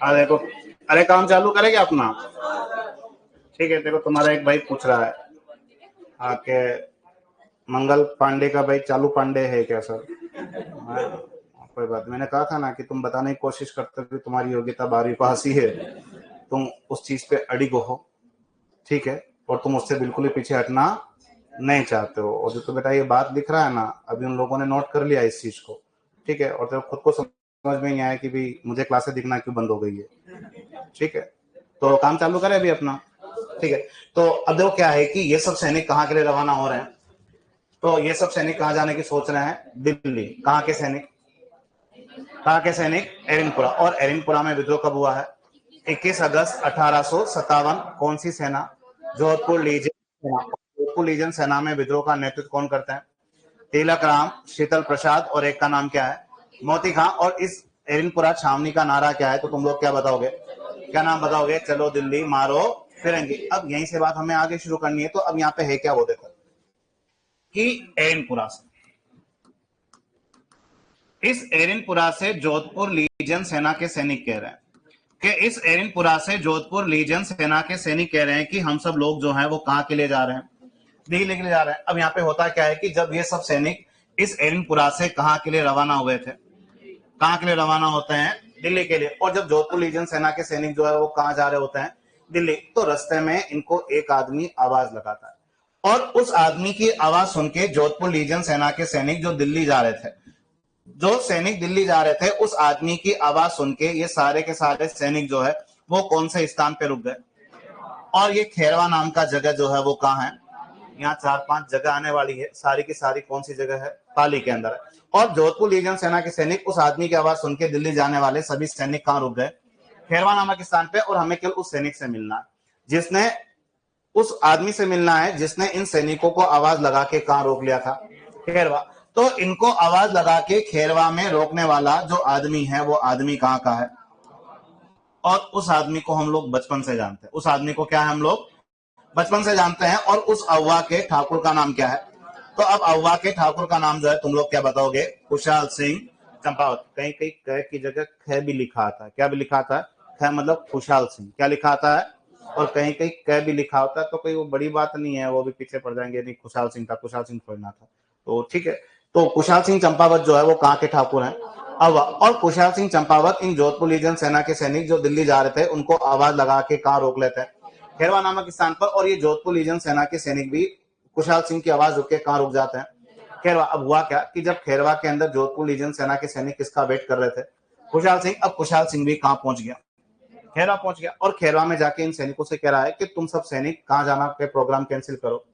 हाँ देखो, अरे काम चालू करेंगे अपना, ठीक है। देखो तुम्हारा एक भाई पूछ रहा है कि मंगल पांडे का भाई चालू पांडे है क्या सर? कोई बात, मैंने कहा था ना कि तुम बताने की कोशिश करते हो कि तुम्हारी योग्यता 12वीं पास ही है, तुम उस चीज पे अड़िग हो, ठीक है, और तुम उससे बिल्कुल ही पीछे हटना नहीं चाहते हो। और जो तो बेटा ये बात दिख रहा है ना, अभी उन लोगों ने नोट कर लिया इस चीज को, ठीक है, और जब खुद को समझ में नहीं आया कि भी मुझे क्लासेस दिखना क्यों बंद हो गई है, ठीक है, तो काम चालू करें अभी अपना, ठीक है। तो अब देखो क्या है कि ये सब सैनिक कहाँ के लिए रवाना हो रहे हैं, तो ये सब सैनिक कहाँ जाने की सोच रहे हैं? दिल्ली। कहाँ के सैनिक? कहाँ के सैनिक? एरिनपुरा। और एरिनपुरा में विद्रोह कब हुआ है? 21 अगस्त 1857। कौन सी सेना? जोधपुर लीजन सेना। जोधपुर लीजन सेना में विद्रोह का नेतृत्व कौन करते हैं? तिलक राम, शीतल प्रसाद, और एक का नाम क्या है? मोती खां। और इस एरिनपुरा छावनी का नारा क्या है? तो तुम लोग क्या बताओगे? क्या नाम बताओगे? चलो दिल्ली मारो फिरंगी। अब यहीं से बात हमें आगे शुरू करनी है, तो अब यहाँ पे है क्या वो देखो कि एरिनपुरा से, इस एरिनपुरा से जोधपुर लीजन सेना के सैनिक कह रहे हैं कि इस एरिनपुरा से जोधपुर लीजन सेना के सैनिक कह रहे हैं कि हम सब लोग जो हैं वो कहां के लिए जा रहे हैं? दिल्ली के लिए जा रहे हैं। अब यहाँ पे होता क्या है कि जब ये सब सैनिक इस एरिनपुरा से कहां के लिए रवाना हुए थे? कहां के लिए रवाना होते हैं? दिल्ली के लिए। और जब जोधपुर लीजन सेना के सैनिक जो है वो कहां जा रहे होते हैं? दिल्ली। तो रास्ते में इनको एक आदमी आवाज लगाता है, और उस आदमी की आवाज सुन के जोधपुर लीजन सेना के सैनिक जो दिल्ली जा रहे थे, जो सैनिक दिल्ली जा रहे थे, उस आदमी की आवाज सुन के ये सारे के सारे सैनिक जो है वो कौन से स्थान पे रुक गए? और ये खेरवा नाम का जगह जो है वो कहाँ है? यहाँ 4-5 जगह आने वाली है, सारी की सारी कौन सी जगह है? पाली के अंदर है। और जोधपुर लीजन सेना के सैनिक उस आदमी की आवाज सुन के दिल्ली जाने वाले सभी सैनिक कहाँ रुक गए? खेरवा नामक स्थान पे। और हमें केवल उस सैनिक से मिलना है जिसने, उस आदमी से मिलना है जिसने इन सैनिकों को आवाज लगा के कहां रोक लिया था? खेरवा। तो इनको आवाज लगा के खेरवा में रोकने वाला जो आदमी है वो आदमी कहां का है? और उस आदमी को हम लोग बचपन से जानते हैं। उस आदमी को क्या है? हम लोग बचपन से जानते हैं। और उस अव्वा के ठाकुर का नाम क्या है? तो अब अव्वा के ठाकुर का नाम जो है तुम लोग क्या बताओगे? खुशहाल सिंह चंपावत। कहीं कहीं क की जगह ख भी लिखा आता है। क्या भी लिखा आता है? ख मतलब खुशहाल सिंह। क्या लिखा आता है? और कहीं कहीं क भी लिखा होता है, तो कोई वो बड़ी बात नहीं है, वो भी पीछे पड़ जाएंगे, नहीं खुशहाल सिंह था, खुशहाल सिंह खोजना था, तो ठीक है। तो खुशहाल सिंह चंपावत जो है वो कहाँ के ठाकुर हैं? अव्वा। और खुशहाल सिंह चंपावत इन जोधपुर लीजन सेना के सैनिक जो दिल्ली जा रहे थे उनको आवाज लगा के कहाँ रोक लेते हैं? खेरवा नामक स्थान पर। और ये जोधपुर लीजन सेना के सैनिक भी खुशहाल सिंह की आवाज रुक के कहां रुक जाते हैं? खेरवा। अब हुआ क्या कि जब खेरवा के अंदर जोधपुर लीजन सेना के सैनिक किसका वेट कर रहे थे? खुशहाल सिंह। अब खुशहाल सिंह भी कहां पहुंच गया? खेरवा पहुंच गया। और खेरवा में जाके इन सैनिकों से कह रहा है कि तुम सब सैनिक कहां जाना के प्रोग्राम कैंसिल करो?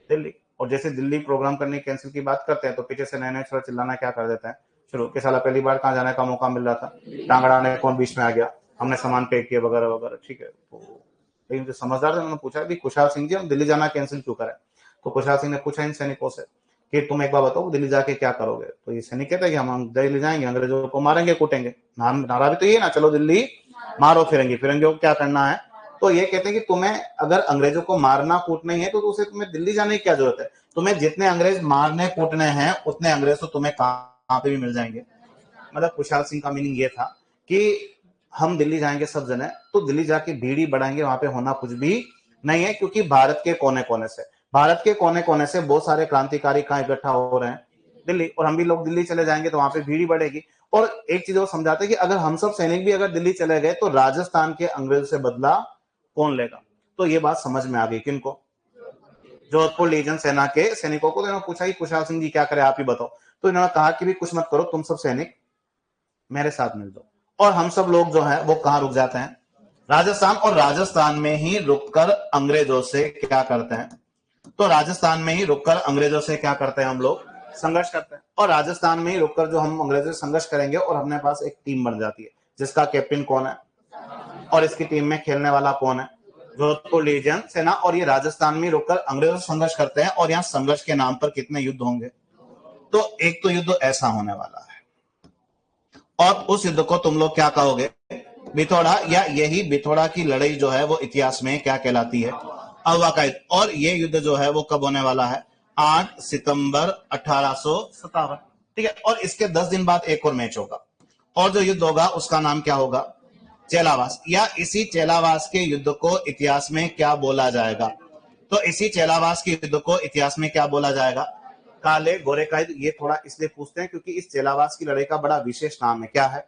दिल्ली। और जैसे दिल्ली प्रोग्राम करने कैंसिल की बात करते हैं तो पीछे से नए नए थोड़ा चिल्लाना क्या कर देते हैं शुरू के। साला पहली बार कहां जाने का मौका मिल रहा था, टांगड़ा ने कौन बीच में आ गया, हमने सामान पैक किया वगैरह वगैरह, ठीक है। तो लेकिन जो समझदार थे उन्होंने पूछा कि खुशहाल सिंह जी हम दिल्ली जाना कैंसिल क्यों करें? तो खुशहाल सिंह ने पूछा इन सैनिकों से कि तुम एक बार बताओ दिल्ली जाके क्या करोगे? तो ये सैनिक कहते हैं कि हम दिल्ली जाएंगे, अंग्रेजों को मारेंगे कूटेंगे। नारा भी तो ये ना, चलो दिल्ली मारो फिरंगी। फिरंगियों को क्या करना है? तो ये कहते हैं कि तुम्हें अगर अंग्रेजों को मारना कूटना ही है तो उसे तुम्हें दिल्ली जाने की क्या जरूरत है? तुम्हें जितने अंग्रेज मारने कूटने हैं उतने अंग्रेज तो तुम्हें कहां पे भी मिल जाएंगे। मतलब खुशहाल सिंह का मीनिंग ये था कि हम दिल्ली जाएंगे सब जने, तो दिल्ली जाके भीड़ बढ़ाएंगे, वहां पे होना कुछ भी नहीं है, क्योंकि भारत के कोने कोने से बहुत सारे क्रांतिकारी कहां इकट्ठा हो रहे हैं? दिल्ली। और हम भी लोग दिल्ली चले जाएंगे तो वहां पे भीड़ बढ़ेगी। और एक चीज वो समझाते हैं कि अगर हम सब सैनिक भी अगर दिल्ली चले गए तो राजस्थान के अंग्रेजों से बदला कौन लेगा? तो ये बात समझ में आ गई किनको? जोधपुर लीजन सेना के सैनिकों को। तो इन्होंने पूछा कि खुशहाल सिंह जी क्या करे, आप ही बताओ। तो इन्होंने कहा कि भी कुछ मत करो, तुम सब सैनिक मेरे साथ मिल जाओ। और हम सब लोग जो है वो कहां रुक जाते हैं? राजस्थान। और राजस्थान में ही रुककर अंग्रेजों से क्या करते हैं? तो राजस्थान में ही रुककर अंग्रेजों से क्या करते हैं हम लोग? संघर्ष करते हैं। और राजस्थान में ही रुककर जो हम अंग्रेजों से संघर्ष करेंगे और अपने पास एक टीम बन जाती है जिसका कैप्टन कौन है और इसकी टीम में खेलने वाला कौन है? जोधपुर लीजन सेना, और ये राजस्थान में रुककर अंग्रेजों से संघर्ष करते हैं। और यहाँ संघर्ष के नाम पर कितने युद्ध होंगे? तो एक तो युद्ध ऐसा होने वाला है, और उस युद्ध को तुम लोग क्या कहोगे? बिथोड़ा, या यही बिथोड़ा की लड़ाई जो है वो इतिहास में क्या कहलाती है? अववा का युद्ध। और ये युद्ध जो है वो कब होने वाला है? 8 सितंबर 1857। ठीक है, और इसके 10 दिन बाद एक और मैच होगा, और जो युद्ध होगा उसका नाम क्या होगा? चेलावास। या इसी चेलावास के युद्ध को इतिहास में क्या बोला जाएगा? तो इसी चेलावास के युद्ध को इतिहास में क्या बोला जाएगा? काले गोरे का युद्ध। ये थोड़ा इसलिए पूछते हैं क्योंकि इस चेलावास की लड़ाई का बड़ा विशेष नाम है, क्या है?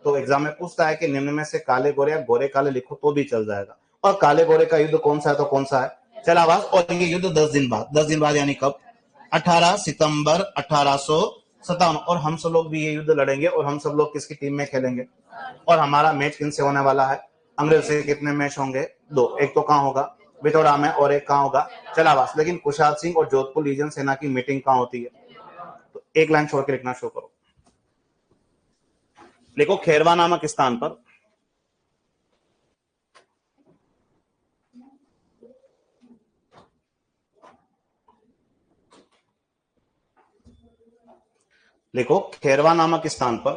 तो एग्जाम में पूछता है कि निम्न में से काले गोरे या गोरे काले लिखो तो भी चल जाएगा। और काले गोरे का युद्ध कौन सा है? तो कौन सा है? चेलावास। और ये युद्ध 10 दिन बाद, 10 दिन बाद यानी कब? 18 सितंबर 1857। और हम सब लोग भी ये युद्ध लड़ेंगे, और हम सब लोग किसकी टीम में खेलेंगे? और हमारा मैच किन से होने वाला है? अंग्रेज से। कितने मैच होंगे? 2। एक तो कहां होगा? बिथोड़ा में, और एक कहां होगा? चेलावास। लेकिन कुशाल सिंह और जोधपुर लीजन सेना की मीटिंग कहां होती है? तो एक लाइन छोड़ के लिखना शुरू करो। देखो, खेरवा नामक स्थान पर लिखो, खेरवा नामक स्थान पर,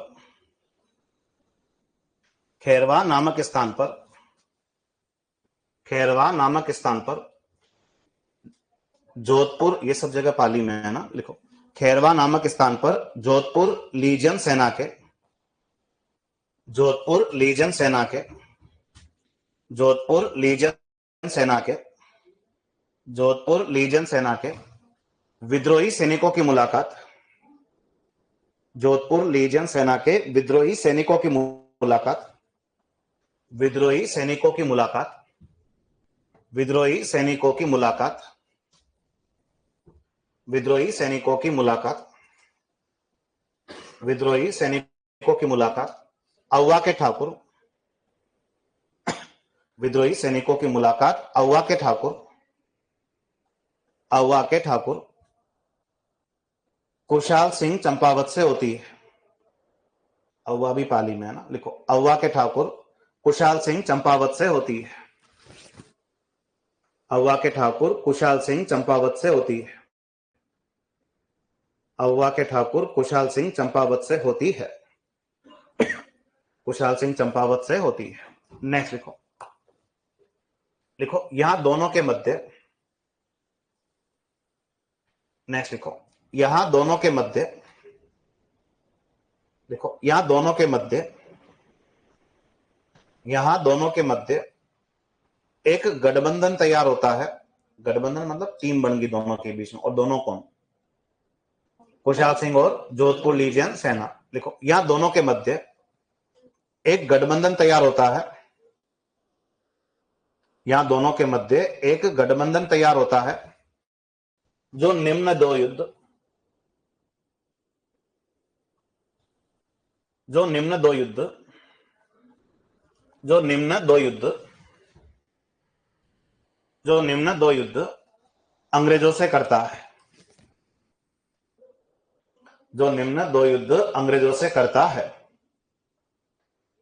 खेरवा नामक स्थान पर, खेरवा नामक स्थान पर जोधपुर, ये सब जगह पाली में है ना, लिखो खेरवा नामक स्थान पर जोधपुर लीजन सेना के, जोधपुर लीजन सेना के, जोधपुर लीजन सेना के, जोधपुर लीजन सेना के विद्रोही सैनिकों की मुलाकात, जोधपुर लीजन सेना के विद्रोही सैनिकों की मुलाकात, विद्रोही सैनिकों की मुलाकात, विद्रोही सैनिकों की मुलाकात, विद्रोही सैनिकों की मुलाकात, विद्रोही सैनिकों की मुलाकात अव्वा के ठाकुर, विद्रोही सैनिकों की मुलाकात अव्वा के ठाकुर, अव्वा के ठाकुर कुशाल सिंह चंपावत से होती है। अव्वा भी पाली में है ना, लिखो अव्वा के ठाकुर कुशाल सिंह चंपावत से होती है। अव्वा के ठाकुर कुशाल सिंह चंपावत से होती है। अव्वा के ठाकुर कुशाल सिंह चंपावत से होती है। कुशाल सिंह चंपावत से होती है। नेक्स्ट लिखो, लिखो यहां दोनों के मध्य, नेक्स्ट लिखो यहां दोनों के मध्य, देखो यहां दोनों के मध्य, यहां दोनों के मध्य एक गठबंधन तैयार होता है। गठबंधन मतलब टीम बन गई दोनों के बीच में, और दोनों कौन? कुशाल सिंह और जोधपुर लीजन सेना। लिखो यहां दोनों के मध्य एक गठबंधन तैयार होता है, यहां दोनों के मध्य एक गठबंधन तैयार होता है जो निम्न दो युद्ध, जो निम्न दो युद्ध, जो निम्न दो युद्ध, जो निम्न दो युद्ध अंग्रेजों से करता है, जो निम्न दो युद्ध अंग्रेजों से करता है,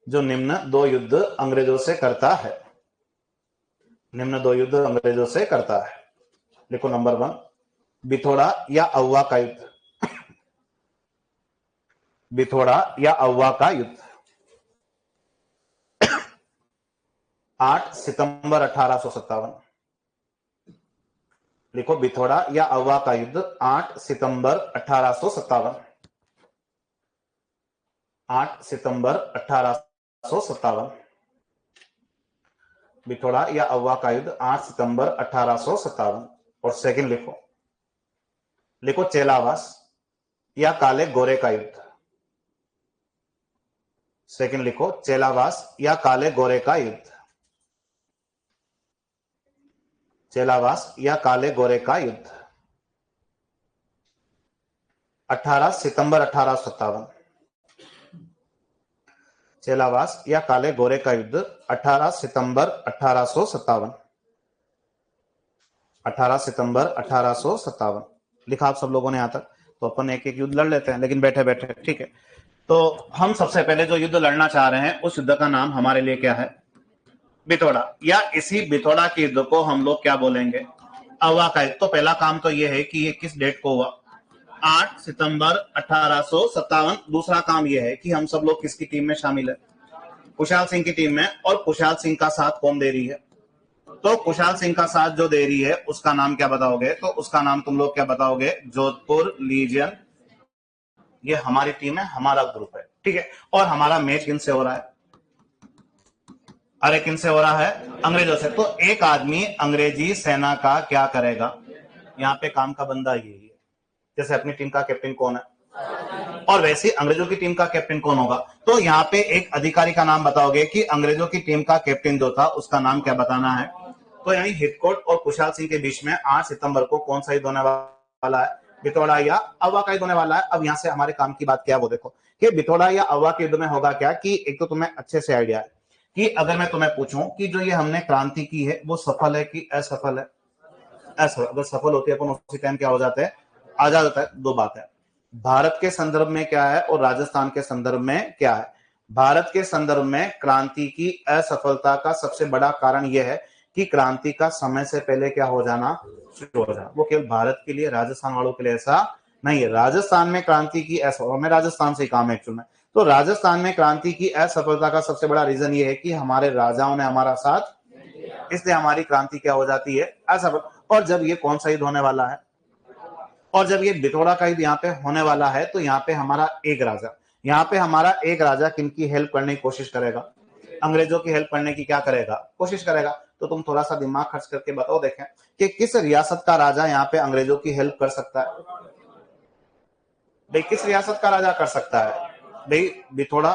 जो निम्न दो युद्ध अंग्रेजों से करता है, निम्न दो युद्ध अंग्रेजों से करता है। लिखो नंबर 1, बिथोड़ा या अव्वा का युद्ध, बिथोड़ा या अव्वा का युद्ध 8 सितंबर 1857। लिखो बिथोड़ा या अव्वा का युद्ध 8 सितंबर 1857, 8 सितंबर 1857। बिथोड़ा या अव्वा का युद्ध 8 सितंबर 1857। और सेकंड लिखो, लिखो चेलावास या काले गोरे का युद्ध, सेकंड लिखो चेलावास या काले गोरे का युद्ध, चेलावास या काले गोरे का युद्ध 18 सितंबर 1857। चेलावास या काले गोरे का युद्ध 18 सितंबर 1857, 18 सितंबर 1857। लिखा आप सब लोगों ने यहां तक? तो अपन एक एक युद्ध लड़ लेते हैं, लेकिन बैठे बैठे, ठीक है। तो हम सबसे पहले जो युद्ध लड़ना चाह रहे हैं उस युद्ध का नाम हमारे लिए क्या है? बिथोड़ा, या इसी बिथोड़ा के युद्ध को हम लोग क्या बोलेंगे, अवा का युद्ध। तो पहला काम तो ये है कि ये किस डेट को हुआ, 8 सितंबर 1857। दूसरा काम ये है कि हम सब लोग किसकी टीम में शामिल है, कुशाल सिंह की टीम में। और कुशाल सिंह का साथ कौन दे रही है, तो कुशाल सिंह का साथ जो दे रही है उसका नाम क्या बताओगे, तो उसका नाम तुम लोग क्या बताओगे, जोधपुर लीजियन। ये हमारी टीम है, हमारा ग्रुप है, ठीक है। और हमारा मैच किन से हो रहा है, अरे किन से हो रहा है, अंग्रेजों से। तो एक आदमी अंग्रेजी सेना का क्या करेगा, यहाँ पे काम का बंदा यही है। जैसे अपनी टीम का कैप्टन कौन है, और वैसे अंग्रेजों की टीम का कैप्टन कौन होगा, तो यहाँ पे एक अधिकारी का नाम बताओगे कि अंग्रेजों की टीम का कैप्टन जो था उसका नाम क्या बताना है। तो यानी हितकोट और कुशाल सिंह के बीच में 8 सितंबर को कौन सा युद्ध होने वाला है, बिथोड़ा या अवा का युद्ध होने वाला है। अब यहाँ से हमारे काम की बात क्या है वो देखो कि बिथोड़ा या अवा के युद्ध में होगा क्या, कि एक तो तुम्हें अच्छे से आइडिया है कि अगर मैं तुम्हें पूछूं कि जो ये हमने क्रांति की है वो सफल है कि असफल है, असफल। अगर सफल होती है अपन उसी टाइम क्या हो जाता है, आजाद होता है। दो बात है, भारत के संदर्भ में क्या है और राजस्थान के संदर्भ में क्या है। भारत के संदर्भ में क्रांति की असफलता का सबसे बड़ा कारण यह है कि क्रांति का समय से पहले क्या हो जाना, शुरू हो जाना। वो केवल भारत के लिए, राजस्थान वालों के लिए ऐसा नहीं है। राजस्थान में क्रांति की असफलता, मैं राजस्थान से काम है एक्चुअल में, तो राजस्थान में क्रांति की असफलता का सबसे बड़ा रीजन ये है कि हमारे राजाओं ने हमारा साथ, इसलिए हमारी क्रांति क्या हो जाती है, असफल। और जब ये कौन सा युद्ध होने वाला है, और जब ये बिथोड़ा का युद्ध यहाँ पे होने वाला है, तो यहाँ पे हमारा एक राजा, यहाँ पे हमारा एक राजा किनकी हेल्प करने की कोशिश करेगा, अंग्रेजों की हेल्प करने की क्या करेगा, कोशिश करेगा। तो तुम थोड़ा सा दिमाग खर्च करके बताओ देखें कि किस रियासत का राजा यहाँ पे अंग्रेजों की हेल्प कर सकता है। भाई किस रियासत का राजा कर सकता है, भाई बिथोड़ा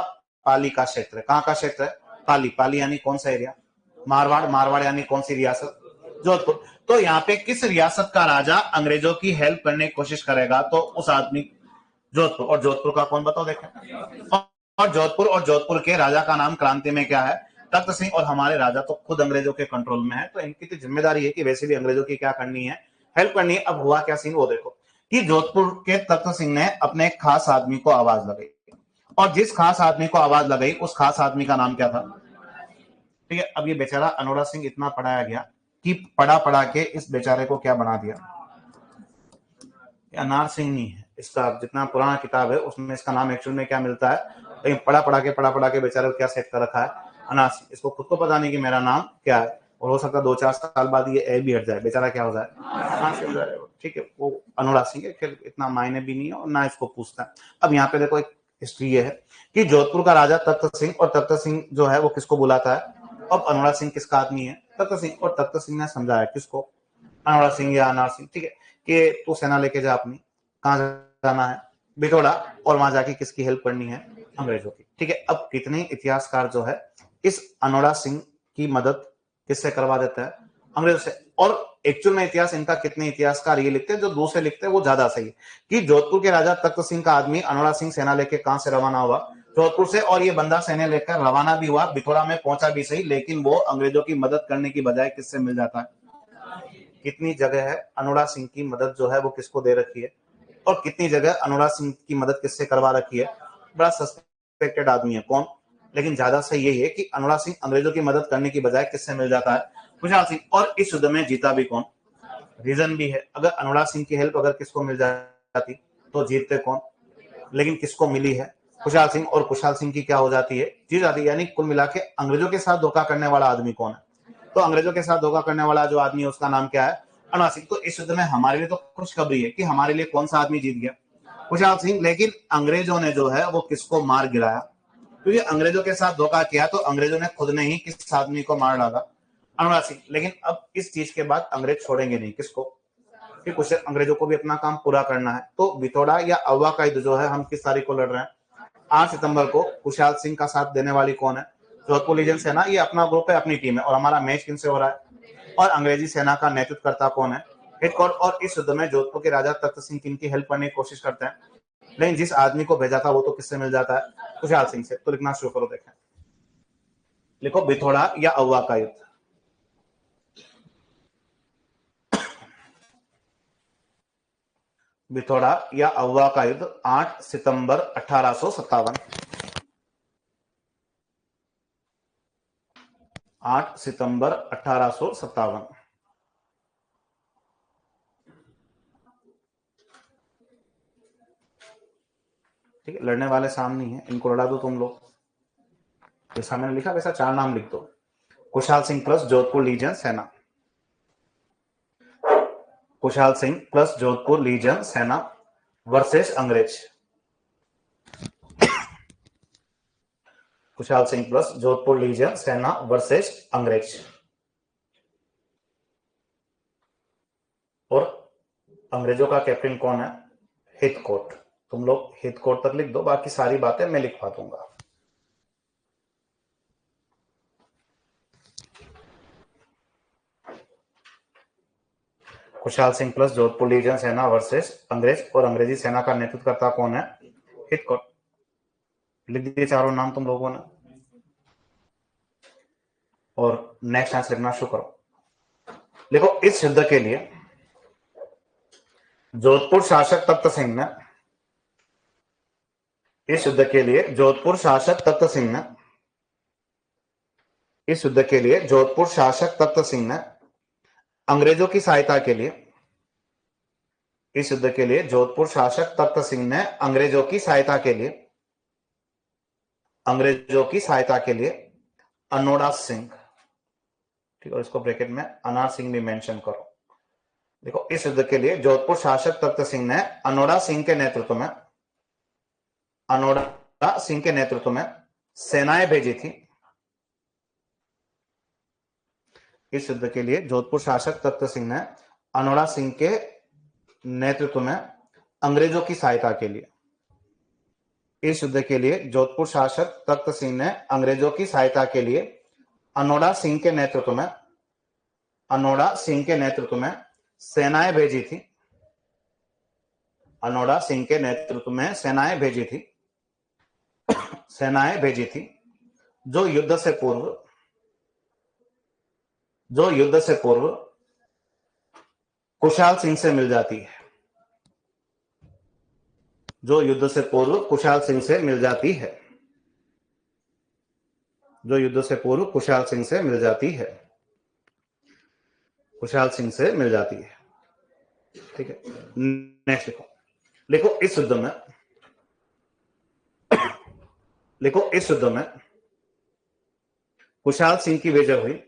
पाली का क्षेत्र है। कहाँ का क्षेत्र है, पाली। पाली यानी कौन सा एरिया, मारवाड़। मारवाड़ यानी कौन सी रियासत, जोधपुर। तो यहाँ पे किस रियासत का राजा अंग्रेजों की हेल्प करने की कोशिश करेगा, तो उस आदमी, जोधपुर। और जोधपुर का कौन बताओ देखें, और जोधपुर, और जोधपुर के राजा का नाम क्रांति में क्या है, तख्त सिंह। और हमारे राजा तो खुद अंग्रेजों के कंट्रोल में है, तो इनकी तो जिम्मेदारी है कि वैसे भी अंग्रेजों की क्या करनी है, हेल्प करनी है। अब हुआ क्या सीन वो देखो कि जोधपुर के तख्त सिंह ने अपने खास आदमी को आवाज लगाई, और जिस खास आदमी को आवाज लगाई उस खास आदमी का नाम क्या था, ठीक है। अब ये बेचारा अनोरा सिंह इतना पढ़ाया गया कि पढ़ा पढ़ा के इस बेचारे को क्या बना दिया, अनार सिंह नहीं है इसका, जितना पुराना किताब है उसमें इसका नाम एक्चुअल में क्या मिलता है, लेकिन पढ़ा पढ़ा के बेचारे को क्या सेट कर रखा है, अनार सिंह। इसको खुद को पता नहीं कि मेरा नाम क्या है, और हो सकता है 2-4 साल बाद ये ए भी हट जाए, बेचारा क्या हो जाए, अनार सिंह, ठीक है। वो अनुराग सिंह है, फिर इतना मायने भी नहीं है और ना इसको पूछता है। अब यहाँ पे देखो एक हिस्ट्री ये है कि जोधपुर का राजा तख्त सिंह, और तख्त सिंह जो है वो किसको बुलाता है। अब अनुराग सिंह किसका आदमी है, तख्त सिंह। और तख्त सिंह ने समझाया किसको, अनुराग सिंह या अनार सिंह, ठीक है, कि तू सेना लेके जा अपनी, कहाँ जाना है, बिथोड़ा, और वहां जाके किसकी हेल्प करनी है, अंग्रेजों की, ठीक है। अब कितने इतिहासकार जो है इस अनोरा सिंह की मदद किससे करवा देता है, अंग्रेजों से। और एक्चुअल में इतिहास इनका, कितने इतिहासकार ये लिखते हैं, जो दूसरे लिखते हैं वो ज्यादा सही है, कि जोधपुर के राजा तख्त सिंह का आदमी अनोरा सिंह सेना लेके कहां से रवाना हुआ, जोधपुर से। और ये बंदा सेना लेकर रवाना भी हुआ, बिथोड़ा में पहुंचा भी सही, लेकिन वो अंग्रेजों की मदद करने की बजाय किससे मिल जाता है, कितनी जगह है अनुराग सिंह की मदद जो है वो किसको दे रखी है, और कितनी जगह अनुराग सिंह की मदद किससे करवा रखी है, बड़ा सस्पेक्टेड आदमी है कौन, लेकिन ज्यादा सही यही है कि अनुराग सिंह अंग्रेजों की मदद करने की बजाय किससे मिल जाता है, खुशहाल सिंह। और इस युद्ध में जीता भी कौन, रीजन भी है, अगर अनुराग सिंह की हेल्प अगर किसको मिल जाती तो जीतते कौन, लेकिन किसको मिली है, खुशहाल सिंह। और खुशहाल सिंह की क्या हो जाती है, जीत जाती है। यानी कुल मिला के अंग्रेजों के साथ धोखा करने वाला आदमी कौन है, तो अंग्रेजों के साथ धोखा करने वाला जो आदमी है उसका नाम क्या है, अनुराग सिंह। तो इस युद्ध में हमारे लिए तो खुशखबरी है कि हमारे लिए कौन सा आदमी जीत गया, खुशहाल सिंह। लेकिन अंग्रेजों ने जो है वो किसको मार गिराया, क्योंकि अंग्रेजों के साथ धोखा किया तो अंग्रेजों ने खुद ने ही किस आदमी को मार डाला, अनुराग सिंह। लेकिन अब इस चीज के बाद अंग्रेज छोड़ेंगे नहीं किसको, कि कुछ अंग्रेजों को भी अपना काम पूरा करना है। तो बिथोड़ा या अव्वा का युद्ध जो है हम किस तारीख को लड़ रहे हैं, 8 सितंबर को। खुशहाल सिंह का साथ देने वाली कौन है, जोधपुर लीजेंड सेना, ये अपना ग्रुप है, अपनी टीम है। और हमारा मैच किनसे हो रहा है, और अंग्रेजी सेना का नेतृत्व करता कौन है, हिटकॉट। और इस युद्ध में जोधपुर के राजा तख्त सिंह किनकी हेल्प करने की कोशिश करते हैं, लेकिन जिस आदमी को भेजा था वो तो किससे मिल जाता है, खुशहाल सिंह से। तो लिखना शुरू करो, देखें, लिखो बिथोड़ा या अव्वा का युद्ध। बिथोड़ा या अव्वा का युद्ध 8 सितंबर 1857। 8 सितंबर 1857। ठीक है, लड़ने वाले सामने ही है, इनको लड़ा दो तुम लोग। जैसा मैंने लिखा वैसा 4 नाम लिख दो। कुशाल सिंह प्लस जोधपुर लीजन सेना, कुशाल सिंह प्लस जोधपुर लीजन सेना वर्सेस अंग्रेज, कुशाल सिंह प्लस जोधपुर लीजन सेना वर्सेस अंग्रेज। और अंग्रेजों का कैप्टन कौन है? हिथकोट। तुम लोग हिथकोट तक लिख दो, बाकी सारी बातें मैं लिखवा दूंगा। कुशाल सिंह प्लस जोधपुर लीजन सेना वर्सेस अंग्रेज, और अंग्रेजी सेना का नेतृत्व करता कौन है? हिथकोट। लिख दिए चारों नाम तुम लोगों ने, और नेक्स्ट आंसर लिखना शुरू करो। देखो, इस युद्ध के लिए जोधपुर शासक तख्त सिंह ने, इस युद्ध के लिए जोधपुर शासक तख्त सिंह ने, इस युद्ध के लिए जोधपुर शासक तख्त सिंह ने अंग्रेजों की सहायता के लिए, इस युद्ध के लिए जोधपुर शासक तख्त सिंह ने अंग्रेजों की सहायता के लिए, अंग्रेजों की सहायता के लिए अनोड़ा सिंह, ठीक है, और इसको ब्रैकेट में अनार सिंह भी मेंशन करो। देखो, इस युद्ध के लिए जोधपुर शासक तख्त सिंह ने अनोड़ा सिंह के नेतृत्व में, अनोड़ा सिंह के नेतृत्व में सेनाएं भेजी थी। इस युद्ध के लिए जोधपुर शासक तख्त सिंह ने अनोड़ा सिंह के नेतृत्व में अंग्रेजों की सहायता के लिए, इस युद्ध के लिए जोधपुर शासक तख्त सिंह ने अंग्रेजों की सहायता के लिए अनोड़ा सिंह के नेतृत्व में, अनोड़ा सिंह के नेतृत्व में सेनाएं भेजी थी, अनोड़ा सिंह के नेतृत्व में सेनाएं भेजी थी, सेनाएं भेजी थी जो युद्ध से पूर्व, जो युद्ध से पूर्व कुशाल सिंह से मिल जाती है, जो युद्ध से पूर्व कुशाल सिंह से मिल जाती है, जो युद्ध से पूर्व कुशाल सिंह से मिल जाती है, कुशाल सिंह से मिल जाती है। ठीक है, नेक्स्ट लिखो। लिखो, इस युद्ध में, लिखो, इस युद्ध में कुशाल सिंह की विजय हुई,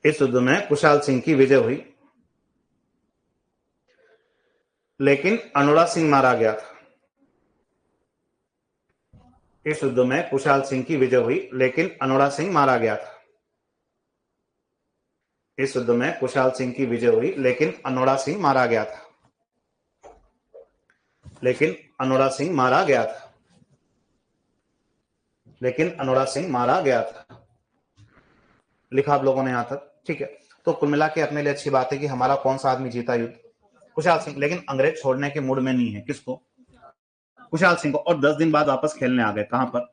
इस युद्ध में कुशाल सिंह की विजय हुई, लेकिन अनोड़ा सिंह मारा गया था। इस युद्ध में कुशाल सिंह की विजय हुई, लेकिन अनोड़ा सिंह मारा गया था। इस युद्ध में कुशाल सिंह की विजय हुई, लेकिन अनोड़ा सिंह मारा गया था, लेकिन अनोड़ा सिंह मारा गया था, लेकिन अनोड़ा सिंह मारा गया था। लिखा आप लोगों ने यहां तक, ठीक है। तो कुल मिला के अपने लिए अच्छी बात है कि हमारा कौन सा आदमी जीता युद्ध? कुशाल सिंह। लेकिन अंग्रेज छोड़ने के मूड में नहीं है। किसको? कुशाल सिंह को। और 10 दिन बाद वापस खेलने आ गए। कहां पर?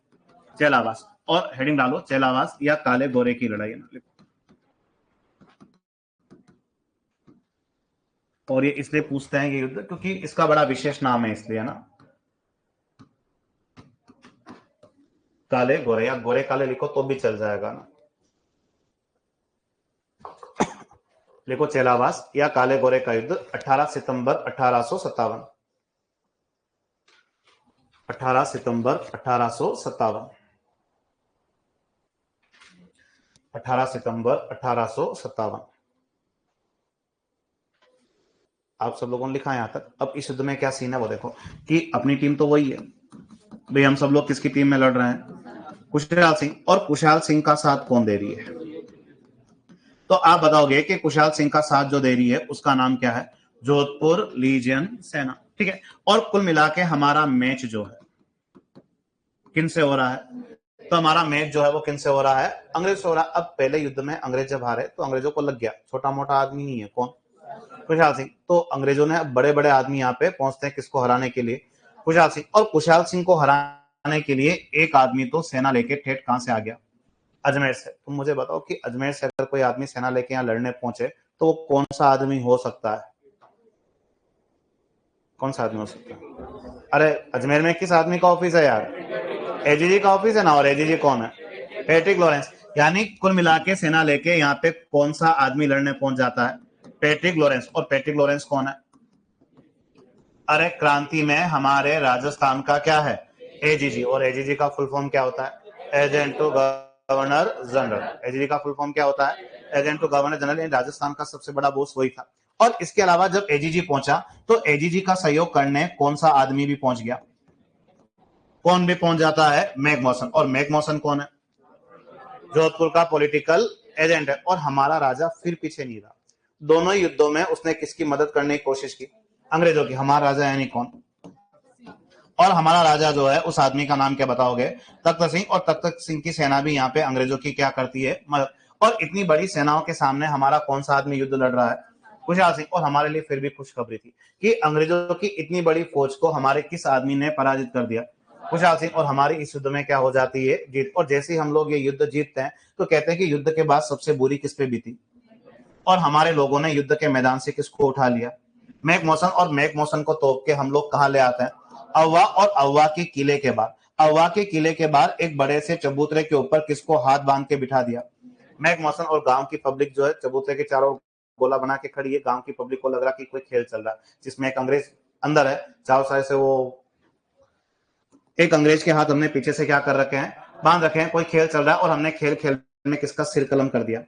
चेलावास। और हेडिंग डालो, चेलावास या काले गोरे की लड़ाई। और ये इसलिए पूछते हैं ये युद्ध क्योंकि इसका बड़ा विशेष नाम है, इसलिए ना, काले गोरे, या गोरे काले लिखो तो भी चल जाएगा ना। लिखो चेलावास या काले गोरे का युद्ध 18 सितंबर 1857। 18 सितंबर 1857। 18 सितंबर 1857। आप सब लोगों ने लिखा है यहां तक। अब इस युद्ध में क्या सीन है वो देखो कि अपनी टीम तो वही है भाई, हम सब लोग किसकी टीम में लड़ रहे हैं? कुशाल सिंह। और कुशाल सिंह का साथ कौन दे रही है? तो आप बताओगे कि कुशाल सिंह का साथ जो दे रही है उसका नाम क्या है? जोधपुर लीजियन सेना। ठीक है। और कुल मिला के हमारा मैच जो है किन से हो रहा है? तो हमारा मैच जो है वो किन से हो रहा है? अंग्रेज से हो रहा है। अब पहले युद्ध में अंग्रेज जब हारे तो अंग्रेजों को लग गया छोटा मोटा आदमी नहीं है। कौन? कुशाल सिंह। तो अंग्रेजों ने बड़े बड़े आदमी यहाँ पे पहुंचते हैं किसको हराने के लिए? कुशाल सिंह। और कुशाल सिंह को हराने के लिए एक आदमी तो सेना लेके ठेठ कहां से आ गया? अजमेर से। तुम मुझे बताओ कि अजमेर से अगर कोई आदमी सेना लेके यहाँ लड़ने पहुंचे तो वो कौन सा आदमी हो सकता है? कौन सा आदमी हो सकता है? अरे अजमेर में किस आदमी का ऑफिस है यार? एजीजी का ऑफिस है ना। और एजीजी कौन है? Patrick Lawrence. यानी कुल मिला के सेना लेके यहाँ पे कौन सा आदमी लड़ने पहुंच जाता है? Patrick Lawrence. और पैट्रिक लॉरेंस कौन है? अरे क्रांति में हमारे राजस्थान का क्या है? एजीजी। और एजीजी का फुल फॉर्म क्या होता है? Agent to governor general. AGG का फुल फॉर्म क्या होता है? Agent to governor general. Rajasthan का सबसे बड़ा बॉस वही था। और इसके अलावा जब एजीजी पहुंचा तो एजीजी का सहयोग करने कौन सा आदमी भी पहुंच गया? कौन भी पहुंच जाता है? मैकमोहन। और मैकमोहन कौन है? जोधपुर का पॉलिटिकल एजेंट है। और हमारा राजा फिर पीछे नहीं रहा। दोनों युद्धों में उसने किसकी मदद करने की कोशिश की? अंग्रेजों की। हमारा राजा यानी कौन? और हमारा राजा जो है उस आदमी का नाम क्या बताओगे? तख्त सिंह। और तख्त सिंह की सेना भी यहाँ पे अंग्रेजों की क्या करती है? मदद। और इतनी बड़ी सेनाओं के सामने हमारा कौन सा आदमी युद्ध लड़ रहा है? खुशहाल सिंह। और हमारे लिए फिर भी खुशखबरी थी कि अंग्रेजों की इतनी बड़ी फौज को हमारे किस आदमी ने पराजित कर दिया? खुशहाल सिंह। और हमारी इस युद्ध में क्या हो जाती है? जीत। और जैसे ही हम लोग ये युद्ध जीतते हैं तो कहते हैं कि युद्ध के बाद सबसे बुरी किस पे बीती? और हमारे लोगों ने युद्ध के मैदान से किसको उठा लिया? मैकमोहन। और मैकमोहन को तोप के हम लोग कहां ले आते हैं? अव्वा। और अव्वा के किले के बाद। अव्वा के किले के बाद एक बड़े से चबूतरे के ऊपर किसको हाथ बांध के बिठा दिया? मैकमोहन। और गांव की पब्लिक जो है चबूतरे के चारों गोला बना के खड़ी है। गांव की पब्लिक को लग रहा कि कोई खेल चल रहा है जिसमें एक अंग्रेज अंदर है। चारों साइड से वो एक अंग्रेज के हाथ हमने पीछे से क्या कर रखे हैं? बांध रखे हैं। कोई खेल चल रहा है और हमने खेल खेल में किसका सिर कलम कर दिया?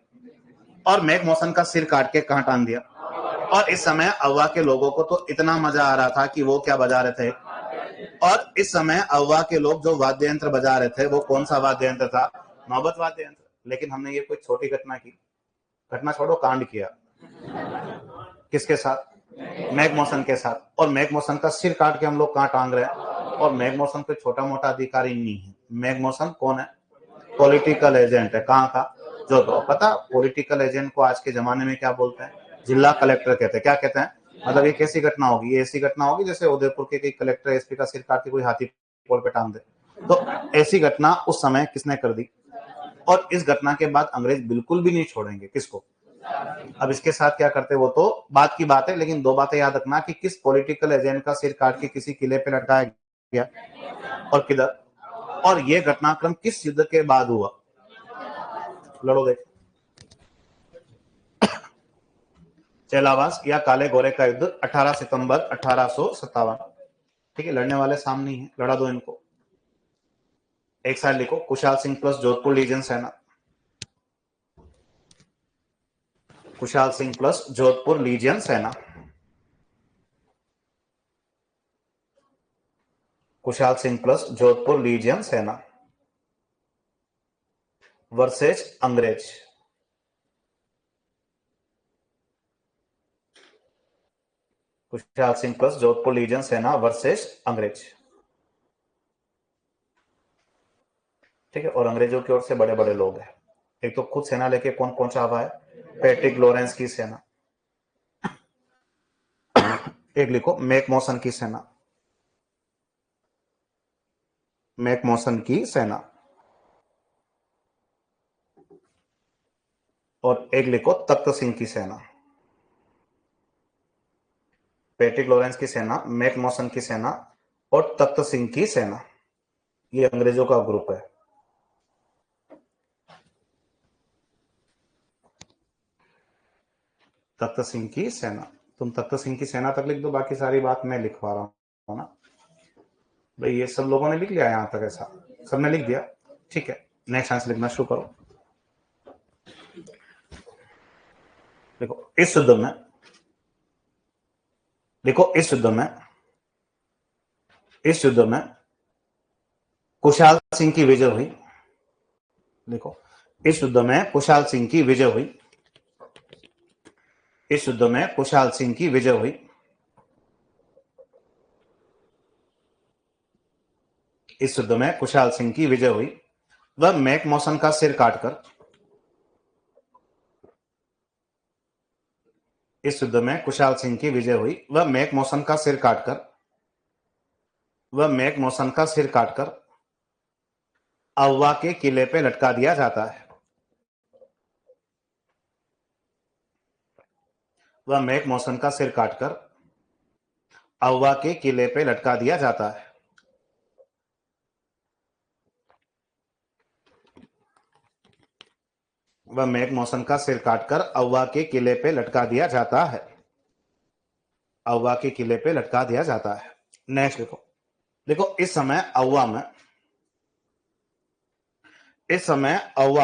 और मैकमोहन का सिर काट के कहां टांग दिया? और इस समय अव्वा के लोगों को तो इतना मजा आ रहा था कि वो क्या बजा रहे थे? और इस समय अव्वा के लोग जो वाद्य यंत्र बजा रहे थे वो कौन सा वाद्य यंत्र था? नौबत वाद्य यंत्र। लेकिन हमने ये कोई छोटी घटना की? घटना छोड़ो, कांड किया। किसके साथ? मैकमोहन के साथ। और मैकमोहन का सिर काट के हम लोग कहां टांग रहे हैं? और मैकमोहन कोई छोटा मोटा अधिकारी नहीं है। मैकमोहन कौन है? पॉलिटिकल एजेंट है। कहाँ का? जो तो पता, पॉलिटिकल एजेंट को आज के जमाने में क्या बोलते हैं? जिला कलेक्टर कहते हैं। क्या कहते हैं? मतलब ये कैसी घटना होगी? ये ऐसी घटना होगी जैसे उदयपुर के कोई कलेक्टर एसपी का सिर काट के कोई हाथी पोल पे टांग दे। तो ऐसी घटना उस समय किसने कर दी? और इस घटना के बाद अंग्रेज बिल्कुल भी नहीं छोड़ेंगे किसको? अब इसके साथ क्या करते वो तो बात की बात है, लेकिन दो बातें याद रखना कि किस पॉलिटिकल एजेंट का सिर काट के किसी किले पे लटकाया गया और किधर, और ये घटनाक्रम किस युद्ध के बाद हुआ? लड़ो देख। चेलावास या काले गोरे का युद्ध 18 सितंबर 1857। ठीक है, लड़ने वाले सामने ही है, लड़ा दो इनको। एक साइड लिखो कुशाल सिंह प्लस जोधपुर लीजन सेना। कुशाल सिंह प्लस जोधपुर लीजियन सेना। कुशाल सिंह प्लस जोधपुर लीजियन सेना वर्सेस अंग्रेज। कुशाल सिंह प्लस जोधपुर लीजियन सेना वर्सेस अंग्रेज। ठीक है, और अंग्रेजों की ओर से बड़े बड़े लोग हैं। एक तो खुद सेना लेके कौन पहुंचा हुआ है? पैट्रिक लॉरेंस की सेना। एक लिखो मैकमोहन की सेना। मैकमोहन की सेना। और एक लिखो तख्त सिंह की सेना। पैट्रिक लॉरेंस की सेना, मैकमोहन की सेना और तख्त सिंह की सेना। ये अंग्रेजों का ग्रुप है। तख्त सिंह की सेना। तुम तख्त सिंह की सेना तक लिख दो, बाकी सारी बात मैं लिखवा रहा हूं ना भाई। ये सब लोगों ने लिख लिया यहां तक? ऐसा सबने लिख दिया? ठीक है, नेक्स्ट आंसर लिखना शुरू करो। देखो इस युद्ध में, देखो इस युद्ध में, इस युद्ध में कुशाल सिंह की विजय हुई। देखो इस युद्ध में कुशाल सिंह की विजय हुई। इस युद्ध में कुशाल सिंह की विजय हुई। इस युद्ध में कुशाल सिंह की विजय हुई। वह मैकमोहन का सिर काटकर, इस युद्ध में कुशाल सिंह की विजय हुई। वह मैकमोहन का सिर काटकर, वह मैकमोहन का सिर काटकर अव्वा के किले पे लटका दिया जाता है। वह मैकमोहन का सिर काटकर अव्वा के किले पे लटका दिया जाता है। वह मेघ मौसम का सिर काटकर अव्वा के किले पे लटका दिया जाता है। अव्वा के किले पे लटका दिया जाता है। नेक्स्ट देखो, देखो इस समय अव्वा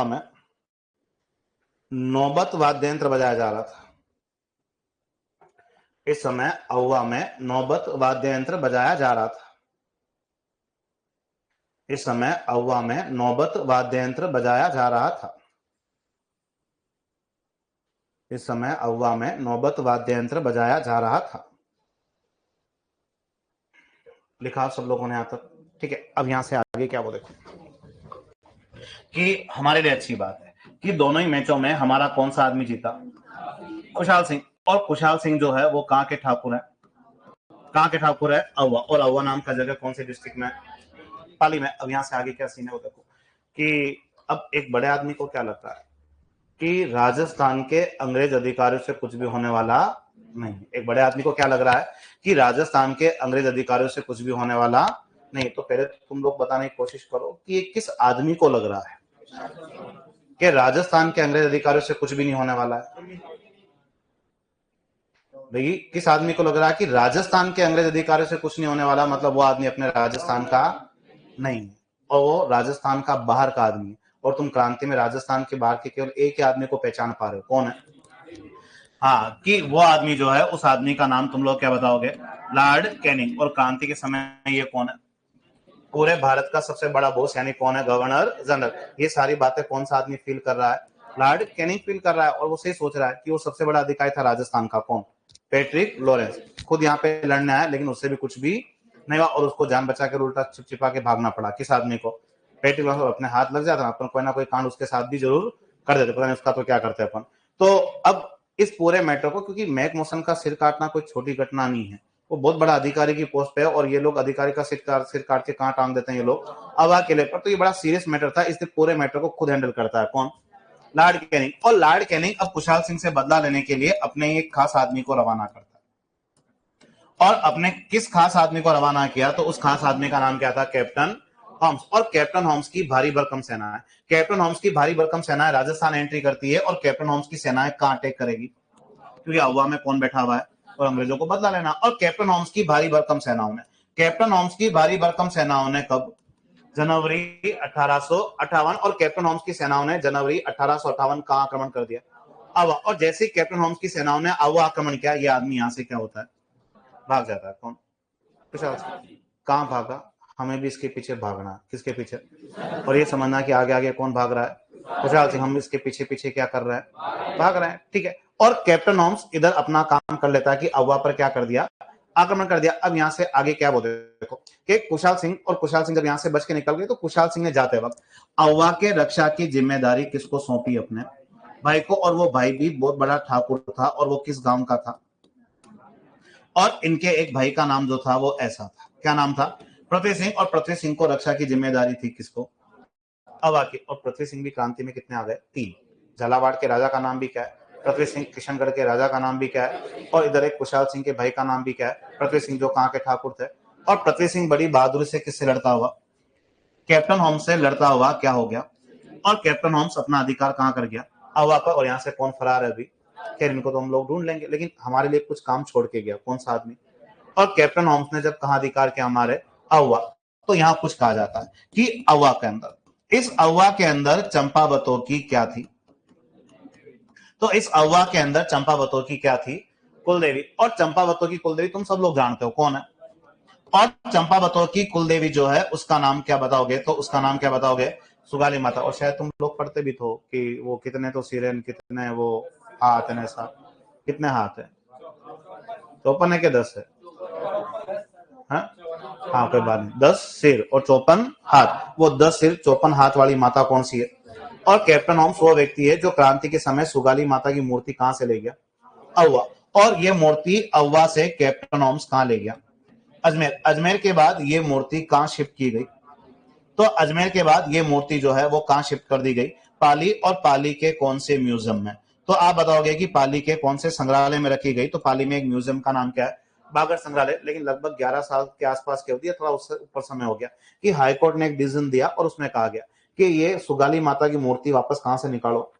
में नौबत वाद्य यंत्र बजाया जा रहा था। इस समय अव्वा में नौबत वाद्य यंत्र बजाया जा रहा था। इस समय अव्वा में नौबत वाद्य यंत्र बजाया जा रहा था। इस समय अव्वा में नौबत वाद्य यंत्र बजाया जा रहा था। लिखा सब लोगों ने यहां तक, ठीक है। अब यहां से आगे क्या, वो देखो कि हमारे लिए अच्छी बात है कि दोनों ही मैचों में हमारा कौन सा आदमी जीता, खुशहाल सिंह। और खुशहाल सिंह जो है वो कहां के ठाकुर है, कहां के ठाकुर है, अव्वा। और अव्वा नाम का जगह कौन से डिस्ट्रिक्ट में, पाली में। अब यहां से आगे क्या सीन है वो देखो कि अब एक बड़े आदमी को क्या लगता है कि राजस्थान के अंग्रेज अधिकारियों से कुछ भी होने वाला नहीं। एक बड़े आदमी को क्या लग रहा है कि राजस्थान के अंग्रेज अधिकारियों से कुछ भी होने वाला नहीं। तो पहले तुम लोग बताने की कोशिश करो कि ये किस आदमी को लग रहा है कि राजस्थान के अंग्रेज अधिकारियों से कुछ भी नहीं होने वाला है। भाई किस आदमी को लग रहा है कि राजस्थान के अंग्रेज अधिकारियों से कुछ नहीं होने वाला, मतलब वो आदमी अपने राजस्थान का नहीं है और वो राजस्थान का बाहर का आदमी है। और तुम क्रांति में राजस्थान के बाहर के केवल एक ही आदमी को पहचान पा रहे हो, कौन है? हाँ, कि वो आदमी जो है उस आदमी का नाम तुम लोग क्या बताओगे, लॉर्ड कैनिंग। और क्रांति के समय ये कौन है, पूरे भारत का सबसे बड़ा बॉस यानी कौन है, गवर्नर जनरल। ये सारी बातें कौन सा आदमी फील कर रहा है, लॉर्ड कैनिंग फील कर रहा है। और वो सही सोच रहा है कि वो सबसे बड़ा अधिकारी था राजस्थान का, कौन, पैट्रिक लॉरेंस। खुद यहाँ पे लड़ने आया लेकिन उससे भी कुछ भी नहीं हुआ और उसको जान बचा के उल्टा छिपा के भागना पड़ा। किस आदमी को, पैट्रिक लॉरेंस। अपने हाथ लग जाता अपन कोई ना कोई कांड उसके साथ भी जरूर कर देते, पता नहीं उसका तो क्या करते अपन। तो अब इस पूरे मैटर को, क्योंकि मैक मोशन का सिर काटना कोई छोटी घटना नहीं है, वो बहुत बड़ा अधिकारी की पोस्ट पे है और ये लोग अधिकारी का सिर काट के कहां टांग देते हैं ये लोग, अवा के लिए पर। तो ये बड़ा सीरियस मैटर था, इसलिए पूरे मैटर को खुद हैंडल करता है कौन, लॉर्ड कैनिंग। और लॉर्ड कैनिंग अब खुशहाल सिंह से बदला लेने के लिए अपने एक खास आदमी को रवाना करता है। और अपने किस खास आदमी को रवाना किया, तो उस खास आदमी का नाम क्या था, कैप्टन होम्स। और कैप्टन होम्स की भारी भरकम सेना है। कैप्टन होम्स की भारी भरकम सेना राजस्थान एंट्री करती है। और कैप्टन होम्स की सेनाएं कहां अटैक करेगी, क्योंकि अव्वा में कौन बैठा हुआ है, और अंग्रेजों को बदला लेना। और कैप्टन होम्स की भारी भरकम सेनाओं ने कब, जनवरी 1858। और कैप्टन होम्स की सेनाओं ने जनवरी 1858 का आक्रमण कर दिया अव्वा। और जैसे ही कैप्टन होम्स की सेनाओं ने अव्वा आक्रमण किया, ये आदमी यहां से क्या होता है, भाग जाता है। कौन, कहां भागा, हमें भी इसके पीछे भागना है। किसके पीछे, और ये समझना कि आगे आगे कौन भाग रहा है, खुशहाल सिंह। हम इसके पीछे पीछे क्या कर रहे हैं, भाग रहे हैं, ठीक है। और कैप्टन होम्स इधर अपना काम कर लेता है कि अव्वा पर क्या कर दिया, आक्रमण कर दिया। अब यहां से आगे क्या बोलते, देखो कि खुशहाल सिंह जब यहां से बच के निकल गए, तो खुशहाल सिंह ने जाते वक्त अव्वा के रक्षा की जिम्मेदारी किसको सौंपी, अपने भाई को। और वो भाई भी बहुत बड़ा ठाकुर था। और वो किस गांव का था, और इनके एक भाई का नाम जो था वो ऐसा था, क्या नाम था, पृथ्वी सिंह। और पृथ्वी सिंह को रक्षा की जिम्मेदारी थी किसको, अव्वा की। और पृथ्वी सिंह भी क्रांति में कितने आ गए, 3। झालावाड़ के राजा का नाम भी क्या है, पृथ्वी सिंह। किशनगढ़ के राजा का नाम भी क्या है, और इधर एक खुशहाल सिंह के भाई का नाम भी क्या है, पृथ्वी सिंह, जो कहां के ठाकुर थे। और पृथ्वी सिंह बड़ी बहादुरी से किससे लड़ता हुआ, कैप्टन होम्स से लड़ता हुआ क्या हो गया, और कैप्टन होम्स अपना अधिकार कहां कर गया, अव्वा पर। और यहां से कौन फरार है अभी, खैर इनको तो हम लोग ढूंढ लेंगे, लेकिन हमारे लिए कुछ काम छोड़ के गया, कौन सा आदमी। और कैप्टन होम्स ने जब कहा अधिकार किया हमारे, अव्वा। तो यहां कुछ कहा जाता है कि अव्वा के अंदर, इस अव्वा के अंदर चंपावतों की क्या थी, तो इस अव्वा के अंदर चंपावतों की क्या थी, कुलदेवी। और चंपावतों की कुलदेवी तुम सब लोग जानते हो कौन है। और चंपावतों की कुलदेवी जो है उसका नाम क्या बताओगे, तो उसका नाम क्या बताओगे, सुगाली माता। और शायद तुम लोग पढ़ते भी तो कि वो कितने तो सिर, कितने वो हाथ है, ऐसा कितने हाथ है, 54 है कि 10 है, हाँ कोई बात नहीं, 10 सिर और 54 हाथ। वो 10 सिर 54 हाथ वाली माता कौन सी है। और कैप्टन होम्स वो व्यक्ति है जो क्रांति के समय सुगाली माता की मूर्ति कहां से ले गया, अव्वा। और ये मूर्ति अव्वा से कैप्टन होम्स कहां ले गया, अजमेर। अजमेर के बाद ये मूर्ति कहां शिफ्ट की गई, तो अजमेर के बाद ये मूर्ति जो है वो कहां शिफ्ट कर दी गई, पाली। और पाली के कौन से म्यूजियम में, तो आप बताओगे कि पाली के कौन से संग्रहालय में रखी गई, तो पाली में एक म्यूजियम का नाम क्या है, बागड़ संग्रहालय, लेकिन लगभग 11 साल के आसपास की अवधि, थोड़ा उससे ऊपर समय हो गया कि हाई कोर्ट ने एक डिसीजन दिया और उसमें कहा गया कि ये सुगाली माता की मूर्ति वापस कहां से निकालो,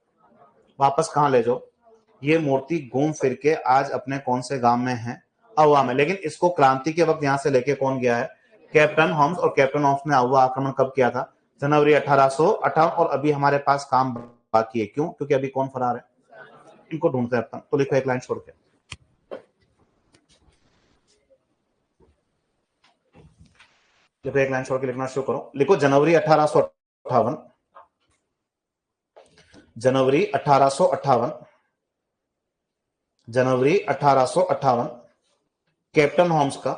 वापस कहां ले जाओ। ये मूर्ति घूम फिर के आज अपने कौन से गांव में है, अहुआ में। लेकिन इसको क्रांति के वक्त यहां से लेके कौन गया है, कैप्टन होम्स। और कैप्टन होम्स ने अहुआ आक्रमण कब किया था, जनवरी 1858। और अभी हमारे पास काम बाकी है, क्यों, क्योंकि अभी कौन फरार है, इनको ढूंढते हैं अपन। तो लिखो एक लाइन छोड़ के, लिखो एक लाइन छोड़ के लिखना शुरू करो। लिखो जनवरी 1858, जनवरी 1858, जनवरी 1858 कैप्टन होम्स का,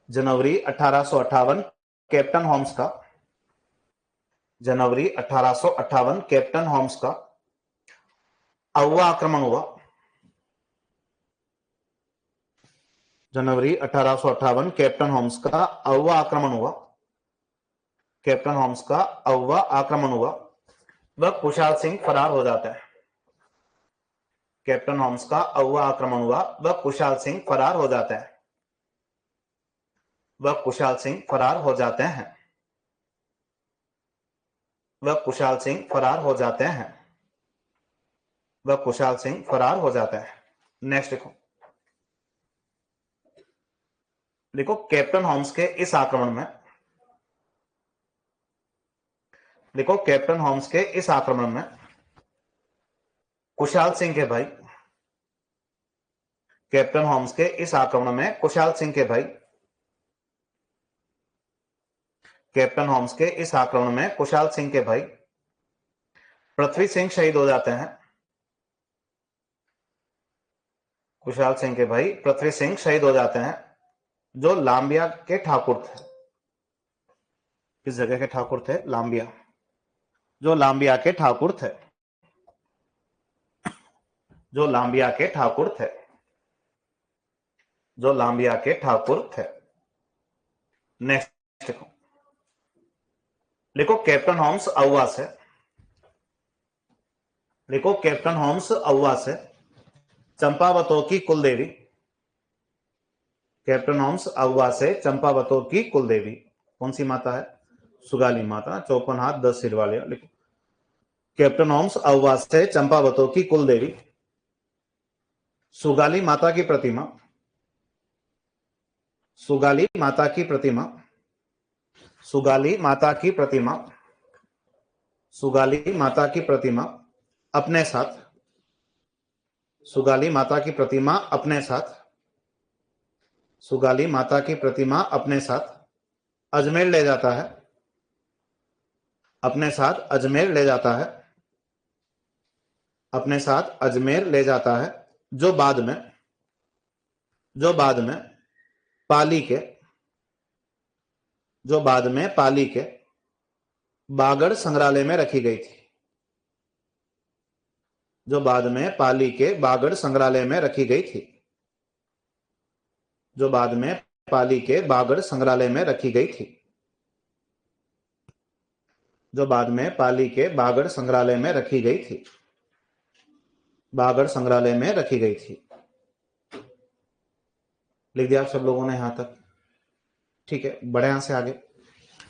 जनवरी 1858 कैप्टन होम्स का, जनवरी 1858 कैप्टन होम्स का अहुआ आक्रमण हुआ। जनवरी 1858 कैप्टन होम्स का अहुआ आक्रमण हुआ, कैप्टन होम्स का अहुआ आक्रमण हुआ। वह कुशाल सिंह फरार हो जाता है। कैप्टन होम्स का अहुआ आक्रमण हुआ, वह कुशाल सिंह फरार हो जाता है, वह कुशाल सिंह फरार हो जाते हैं, वह कुशाल सिंह फरार हो जाते हैं, वह कुशाल सिंह फरार हो जाता है। नेक्स्ट लिखो, देखो कैप्टन होम्स के इस आक्रमण में, देखो कैप्टन होम्स के इस आक्रमण में कुशाल सिंह के भाई, कैप्टन होम्स के इस आक्रमण में कुशाल सिंह के भाई, कैप्टन होम्स के इस आक्रमण में कुशाल सिंह के भाई पृथ्वी सिंह शहीद हो जाते हैं। कुशाल सिंह के भाई पृथ्वी सिंह शहीद हो जाते हैं, जो लांबिया के ठाकुर थे। किस जगह के ठाकुर थे, लांबिया, जो लांबिया के ठाकुर थे, जो लांबिया के ठाकुर थे, जो लांबिया के ठाकुर थे। नेक्स्ट लिखो, लिखो कैप्टन होम्स अहुआ से, लिखो कैप्टन होम्स अहुआ से चंपावतों की कुलदेवी, कैप्टन होम्स अहुआ से चंपावतों की कुलदेवी कौन सी माता है, सुगाली माता, 54 हाथ 10 सिर वाले। लिखो कैप्टन होम्स अहुआ से चंपावतों की कुलदेवी सुगाली माता की प्रतिमा, सुगाली माता की प्रतिमा, सुगाली माता की प्रतिमा, सुगाली माता की प्रतिमा अपने साथ, सुगाली माता की प्रतिमा अपने साथ, सुगाली माता की प्रतिमा अपने साथ अजमेर ले जाता है, अपने साथ अजमेर ले जाता है, अपने साथ अजमेर ले जाता है, जो बाद में, जो बाद में पाली के, जो बाद में पाली के बागड़ संग्रहालय में रखी गई थी, जो बाद में पाली के बागड़ संग्रहालय में रखी गई थी, जो बाद में पाली के बागड़ संग्रहालय में रखी गई थी, जो बाद में पाली के बागड़ संग्रहालय में रखी गई थी, बागड़ संग्रहालय में रखी गई थी। लिख दिया आप सब लोगों ने यहां तक, ठीक है। बड़े यहां से आगे,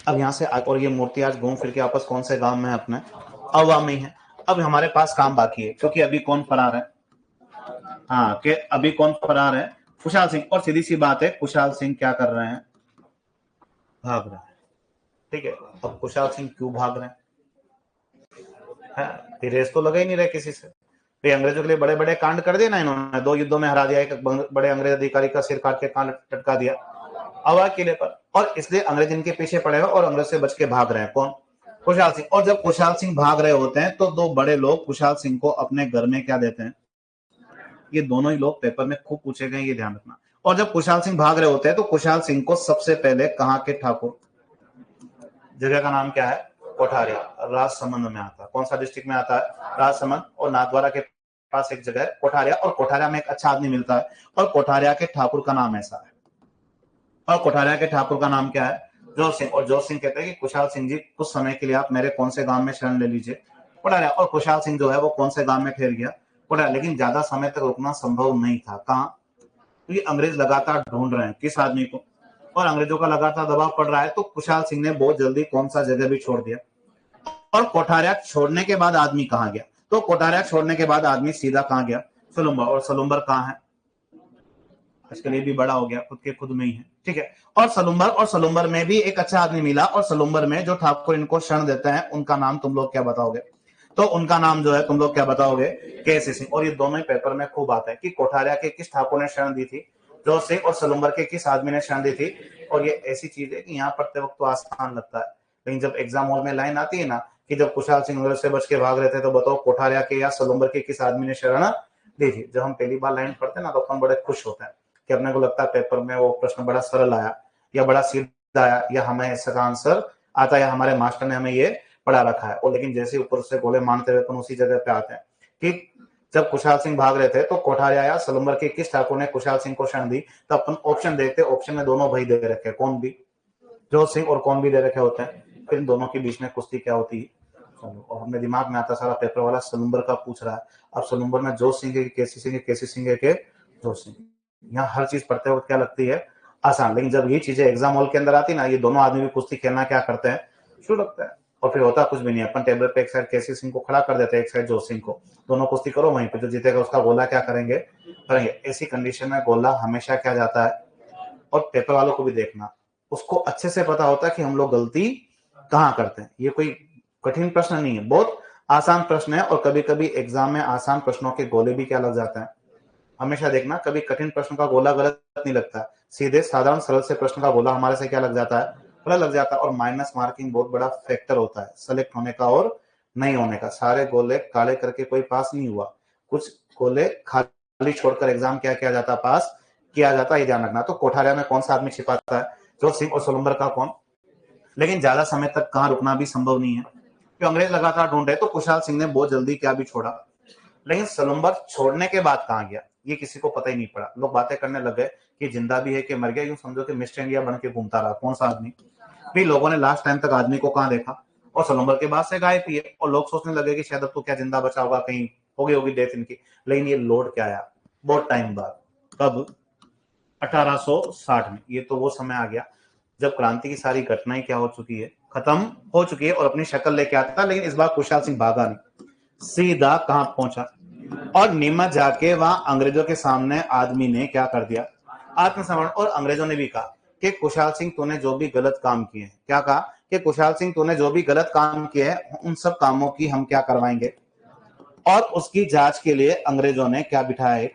अब यहां से और ये मूर्ति आज घूम फिर के आपस कौन से गांव में है, अपने अहुआ में है। अब हमारे पास काम बाकी है, क्योंकि अभी कौन फरार है, हाँ कि अभी कौन फरार है, कुशाल सिंह। और सीधी सी बात है, कुशाल सिंह क्या कर रहे हैं, भाग रहे हैं, ठीक है। अब कुशाल सिंह क्यों भाग रहे हैं, रेस तो लगा ही नहीं रहे किसी से। तो अंग्रेजों के लिए बड़े बड़े कांड कर दिए ना इन्होंने, 2 युद्धों में हरा दिया, एक बड़े अंग्रेज अधिकारी का सिर काट के कान लटका दिया अहुआ किले पर। और इसलिए अंग्रेज इनके पीछे पड़े हो और अंग्रेज से बच के भाग रहे हैं, कौन, कुशाल सिंह। और जब कुशाल सिंह भाग रहे होते हैं तो 2 बड़े लोग कुशाल सिंह को अपने घर में क्या देते हैं, ये दोनों ही लोग पेपर में खूब पूछे गए, ये ध्यान रखना। और जब कुशाल सिंह भाग रहे होते हैं तो कुशाल सिंह को सबसे पहले कहां के ठाकुर, जगह का नाम क्या है, कोठारिया, राजसमंद में आता है। कौन सा डिस्ट्रिक्ट में आता है, राजसमंद। और नाथद्वारा के पास एक जगह है कोठारिया, और कोठारिया में एक अच्छा आदमी मिलता है, और कोठारिया के ठाकुर का नाम ऐसा है, और कोठारिया के ठाकुर का नाम क्या है, जोर सिंह। और जोर सिंह कहते हैं कि कुशाल सिंह जी कुछ समय के लिए आप मेरे कौन से गांव में शरण ले लीजिए, कोठारिया। और कुशाल सिंह जो है वो कौन से गांव में ठहर गया, कोठारिया। लेकिन ज्यादा समय तक रुकना संभव नहीं था, कहां, क्योंकि अंग्रेज लगातार ढूंढ रहे हैं किस आदमी को, और अंग्रेजों का लगातार दबाव पड़ रहा है, तो कुशाल सिंह ने बहुत जल्दी कौन सा जगह भी छोड़ दिया। और कोठारिया छोड़ने के बाद आदमी कहाँ गया, तो कोठारिया छोड़ने के बाद आदमी सीधा कहाँ गया, सलुम्बर। और सलुम्बर कहाँ है, आजकल ये भी बड़ा हो गया, खुद के खुद में ही है, ठीक है। और सलुम्बर में भी एक अच्छा आदमी मिला, और सलुम्बर में जो ठाकुर इनको शरण देते हैं उनका नाम तुम लोग क्या बताओगे, तो उनका नाम जो है तुम लोग क्या बताओगे, केसी सिंह। और ये दोनों ही पेपर में खूब आता है कि कोठारिया के किस ठाकुर ने शरण दी थी, जोर सिंह, और सलुम्बर के किस आदमी ने शरण दी थी। और ये ऐसी चीज है कि यहाँ पढ़ते वक्त तो आसान लगता है, लेकिन जब एग्जाम हॉल में लाइन आती है ना कि जब कुशाल सिंह अंग्रेज से बच के भाग रहे थे, तो बताओ कोठारिया के या सलुम्बर के किस आदमी ने शरण दी थी। जब हम पहली बार लाइन पढ़ते हैं ना तो अपन बड़े खुश होते हैं कि अपने को लगता है पेपर में वो प्रश्न बड़ा सरल आया या बड़ा सीधा आया, या हमें इसका आंसर आता है, या हमारे मास्टर ने हमें ये पढ़ा रखा है। और लेकिन जैसे ऊपर से गोले मारते हुए अपन उसी जगह पे आते हैं कि जब कुशाल सिंह भाग रहे थे तो कोठारिया या सलुम्बर के किस ठाकुर ने कुशाल सिंह को शरण दी, तो अपन ऑप्शन देखते, ऑप्शन में दोनों भाई दे रखे, कौन भी, जोर सिंह और कौन भी दे रखे होते हैं। फिर इन दोनों के बीच में कुश्ती क्या होती है, और हमें दिमाग में आता सारा पेपर वाला सलुम्बर का पूछ रहा है, अब सलुम्बर में जोर सिंह के केसी सिंह के, केसी सिंह के जोर सिंह। यहाँ हर चीज पढ़ते वक्त क्या लगती है, आसान, लेकिन जब ये चीजें एग्जाम हॉल के अंदर आती ना, ये दोनों आदमी भी कुश्ती खेलना क्या करते हैं, शुरू लगता है। और फिर होता कुछ भी नहीं, अपन टेबल पे एक साइड केसी सिंह को खड़ा कर देते हैं, एक साइड जोर सिंह को, दोनों कुश्ती करो, वहीं पे जो जीतेगा उसका गोला क्या करेंगे, करेंगे। ऐसी कंडीशन में गोला हमेशा क्या जाता है। और पेपर वालों को भी देखना, उसको अच्छे से पता होता है कि हम लोग गलती कहाँ करते हैं। ये कोई कठिन प्रश्न नहीं है, बहुत आसान प्रश्न है। और कभी कभी एग्जाम में आसान प्रश्नों के गोले भी क्या लग जाते हैं, हमेशा देखना, कभी कठिन प्रश्न का गोला गलत नहीं लगता, सीधे साधारण सरल से प्रश्न का गोला हमारे से क्या लग जाता है, गलत लग जाता है। और माइनस मार्किंग बहुत बड़ा फैक्टर होता है सेलेक्ट होने का और नहीं होने का। सारे गोले काले करके कोई पास नहीं हुआ, कुछ गोले खाली छोड़कर एग्जाम क्या किया जाता, पास किया जाता है, ये ध्यान रखना। तो कोठारिया में कौन सा आदमी छिपाता है, जोर सिंह, और सलुम्बर का कौन। लेकिन ज्यादा समय तक कहाँ रुकना भी संभव नहीं है, क्योंकि अंग्रेज लगातार ढूंढ रहे, तो कुशाल सिंह ने बहुत जल्दी क्या भी छोड़ा। लेकिन सलुम्बर छोड़ने के बाद कहाँ गया, ये किसी को पता ही नहीं पड़ा। लोग बातें करने लग गए कि जिंदा भी है कि मर गया, यूं समझो कि मिस्टर इंडिया बन के घूमता रहा, कौन सा आदमी। फिर लोगों ने लास्ट टाइम तक आदमी को कहाँ देखा, और सलुम्बर के बाद से गायब ही है। और लोग सोचने लगे कि शायद अब तो क्या जिंदा बचा होगा, कहीं हो गई होगी डेथ इनकी। लेकिन ये लौट क्या आया बहुत टाइम बाद, कब, 1860 में। ये तो वो समय आ गया जब क्रांति की सारी घटनाएं क्या हो चुकी है, खत्म हो चुकी है, और अपनी शक्ल लेके आता। लेकिन इस बार कुशाल सिंह भागा नहीं, सीधा कहां पहुंचा, और नीमच जाके वहां अंग्रेजों के सामने आदमी ने क्या कर दिया, आत्मसमर्पण। और अंग्रेजों ने भी कहा कि कुशाल सिंह तूने जो भी गलत काम किए हैं, क्या कहा कि कुशाल सिंह तूने जो भी गलत काम किए हैं उन सब कामों की हम क्या करवाएंगे। और उसकी जांच के लिए अंग्रेजों ने क्या बिठाया,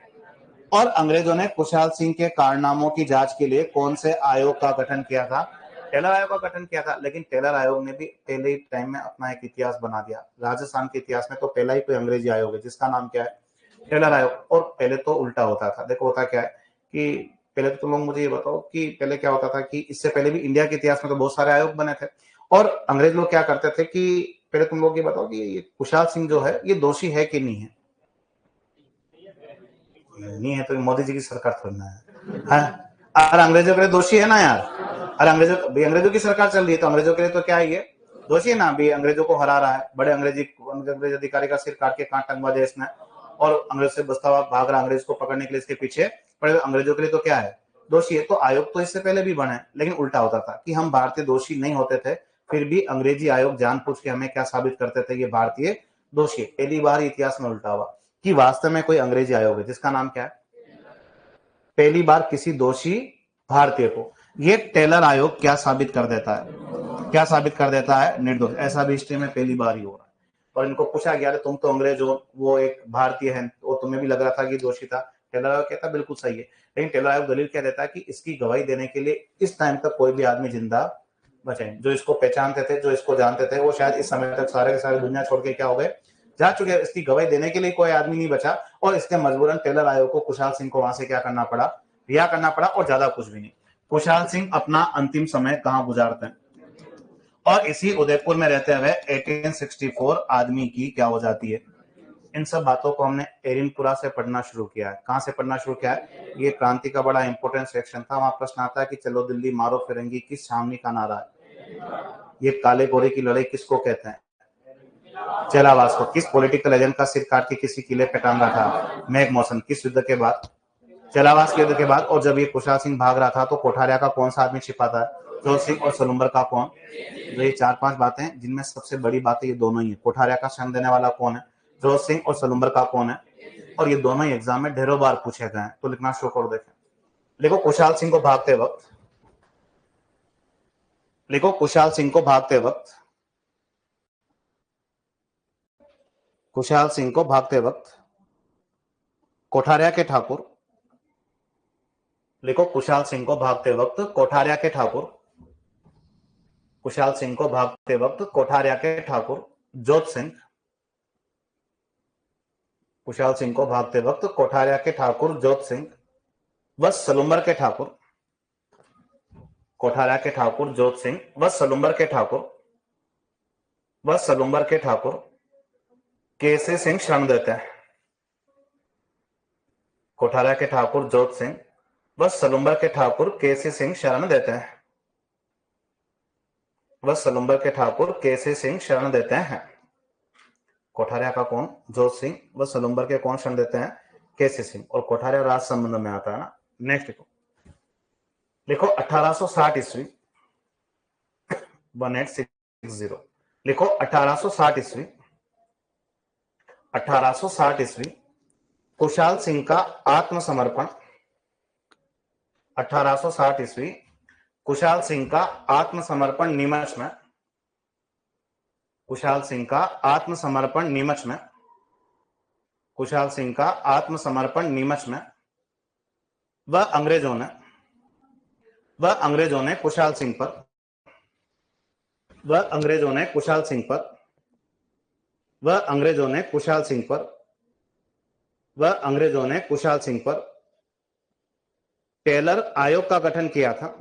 और अंग्रेजों ने कुशाल सिंह के कारनामों की जांच के लिए कौन से आयोग का गठन किया था, टेलर आयोग का गठन किया था। लेकिन टेलर आयोग ने भी पहले ही टाइम में अपना एक इतिहास बना दिया। राजस्थान के इतिहास में तो पहला ही कोई अंग्रेजी आयोग है जिसका नाम क्या है, टेलर आयोग। और पहले तो उल्टा होता था, देखो होता क्या है कि पहले तो तुम लोग मुझे ये बताओ कि पहले क्या होता था कि इससे पहले भी इंडिया के इतिहास में तो बहुत सारे आयोग बने थे। और अंग्रेज लोग क्या करते थे कि पहले तुम लोग ये बताओ कि ये कुशाल सिंह जो है ये दोषी है कि नहीं है। नहीं है तो मोदी जी की सरकार थोड़ी ना है, अरे अंग्रेजों के लिए दोषी है ना यार। अरे अंग्रेजों की सरकार चल रही है तो अंग्रेजों के लिए तो क्या है, ये दोषी है ना। अभी अंग्रेजों को हरा रहा है, बड़े अंग्रेज अधिकारी का सिर काट के कांट टंगवा दिया इसने, और अंग्रेज से बचता हुआ भाग रहा, अंग्रेज को पकड़ने के लिए इसके पीछे पड़े। अंग्रेजों के लिए तो क्या है, दोषी है। तो आयोग तो इससे पहले भी बने, लेकिन उल्टा होता था कि हम भारतीय दोषी नहीं होते थे, फिर भी अंग्रेजी आयोग जानबूझ के हमें क्या साबित करते थे, ये भारतीय दोषी। पहली बार इतिहास में उल्टा हुआ कि वास्तव में कोई अंग्रेजी आयोग है जिसका नाम क्या है, पहली बार किसी दोषी भारतीय को ये टेलर आयोग क्या साबित कर देता है, क्या साबित कर देता है, निर्दोष। ऐसा भी हिस्ट्री में पहली बार ही हो रहा है। और इनको पूछा गया तुम तो अंग्रेज हो, वो एक भारतीय है, वो तुम्हें भी लग रहा था कि दोषी था। टेलर आयोग कहता बिल्कुल सही है, लेकिन टेलर आयोग दलील क्या देता है कि इसकी गवाही देने के लिए इस टाइम तक कोई भी आदमी जिंदा बचे। जो इसको पहचानते थे, जो इसको जानते थे, वो शायद इस समय तक सारे के सारे दुनिया छोड़ के क्या हो गए, जा चुके। इसकी गवाही देने के लिए कोई आदमी नहीं बचा, और इसके मजबूरन टेलर आयोग को कुशाल सिंह को वहां से क्या करना पड़ा, रिहा करना पड़ा। और ज्यादा कुछ भी नहीं। कुशाल सिंह अपना अंतिम समय कहां गुजारते हैं, और इसी उदयपुर में रहते हुए 1864 आदमी की क्या हो जाती है। इन सब बातों को हमने एरिनपुरा से पढ़ना शुरू किया है। कहां से पढ़ना शुरू किया है, ये क्रांति का बड़ा इंपॉर्टेंट सेक्शन था। वहां प्रश्न आता है कि चलो दिल्ली मारो फिरंगी किस छावनी का नारा है, ये काले गोरे की लड़ाई किसको कहते हैं, चेलावास को। किस पॉलिटिकल एजेंट का सिर काट के किसी किले पे टांगा था, मैक मौसन। किस युद्ध के बाद, चेलावास के युद्ध के बाद और जब ये कुशाल सिंह भाग रहा था तो कोठारिया का कौन सा आदमी छिपा था? जोत सिंह। और सलुम्बर का कौन? तो ये 4-5 बातें हैं जिनमें सबसे बड़ी बात ये दोनों ही है। कोठारिया का शरण देने वाला कौन है? जोत सिंह। और सलुम्बर का कौन है? और ये दोनों ही एग्जाम में ढेरों बार पूछे गए हैं। तो लिखना शुरू करो। देखें, लिखो कुशाल सिंह को भागते वक्त, लिखो कुशाल सिंह को भागते वक्त, कुशाल सिंह को भागते वक्त कोठारिया के ठाकुर, लिखो कुशाल सिंह को भागते वक्त कोठारिया के ठाकुर, कुशाल सिंह को भागते वक्त कोठारिया के ठाकुर जोत सिंह, कुशाल सिंह को भागते वक्त कोठारिया के ठाकुर जोत सिंह व सलुम्बर के ठाकुर, कोठारिया के ठाकुर जोत सिंह व सलुम्बर के ठाकुर व सलुम्बर के ठाकुर केसी सिंह शरण देते हैं। कोठारिया के ठाकुर जोत सिंह व सलुम्बर के ठाकुर केसी सिंह शरण देते हैं, व सलुम्बर के ठाकुर केसी सिंह शरण देते हैं। कोठारिया का कौन? जोत सिंह। व सलुम्बर के कौन शरण देते हैं? केसी सिंह। और कोठारिया राज संबंध में आता है ना। नेक्स्ट लिखो, लिखो 1860 ईस्वी 1860, लिखो 1860 ईस्वी, 1860 ईस्वी कुशाल सिंह का आत्मसमर्पण, 1860 ईस्वी कुशाल सिंह का आत्मसमर्पण नीमच में, कुशाल सिंह का आत्मसमर्पण नीमच में, कुशाल सिंह का आत्मसमर्पण नीमच में वह अंग्रेजों ने कुशाल सिंह पर, वह अंग्रेजों ने कुशाल सिंह पर, वह अंग्रेजों ने कुशाल सिंह पर, वह अंग्रेजों ने कुशाल सिंह पर टेलर आयोग का गठन किया था,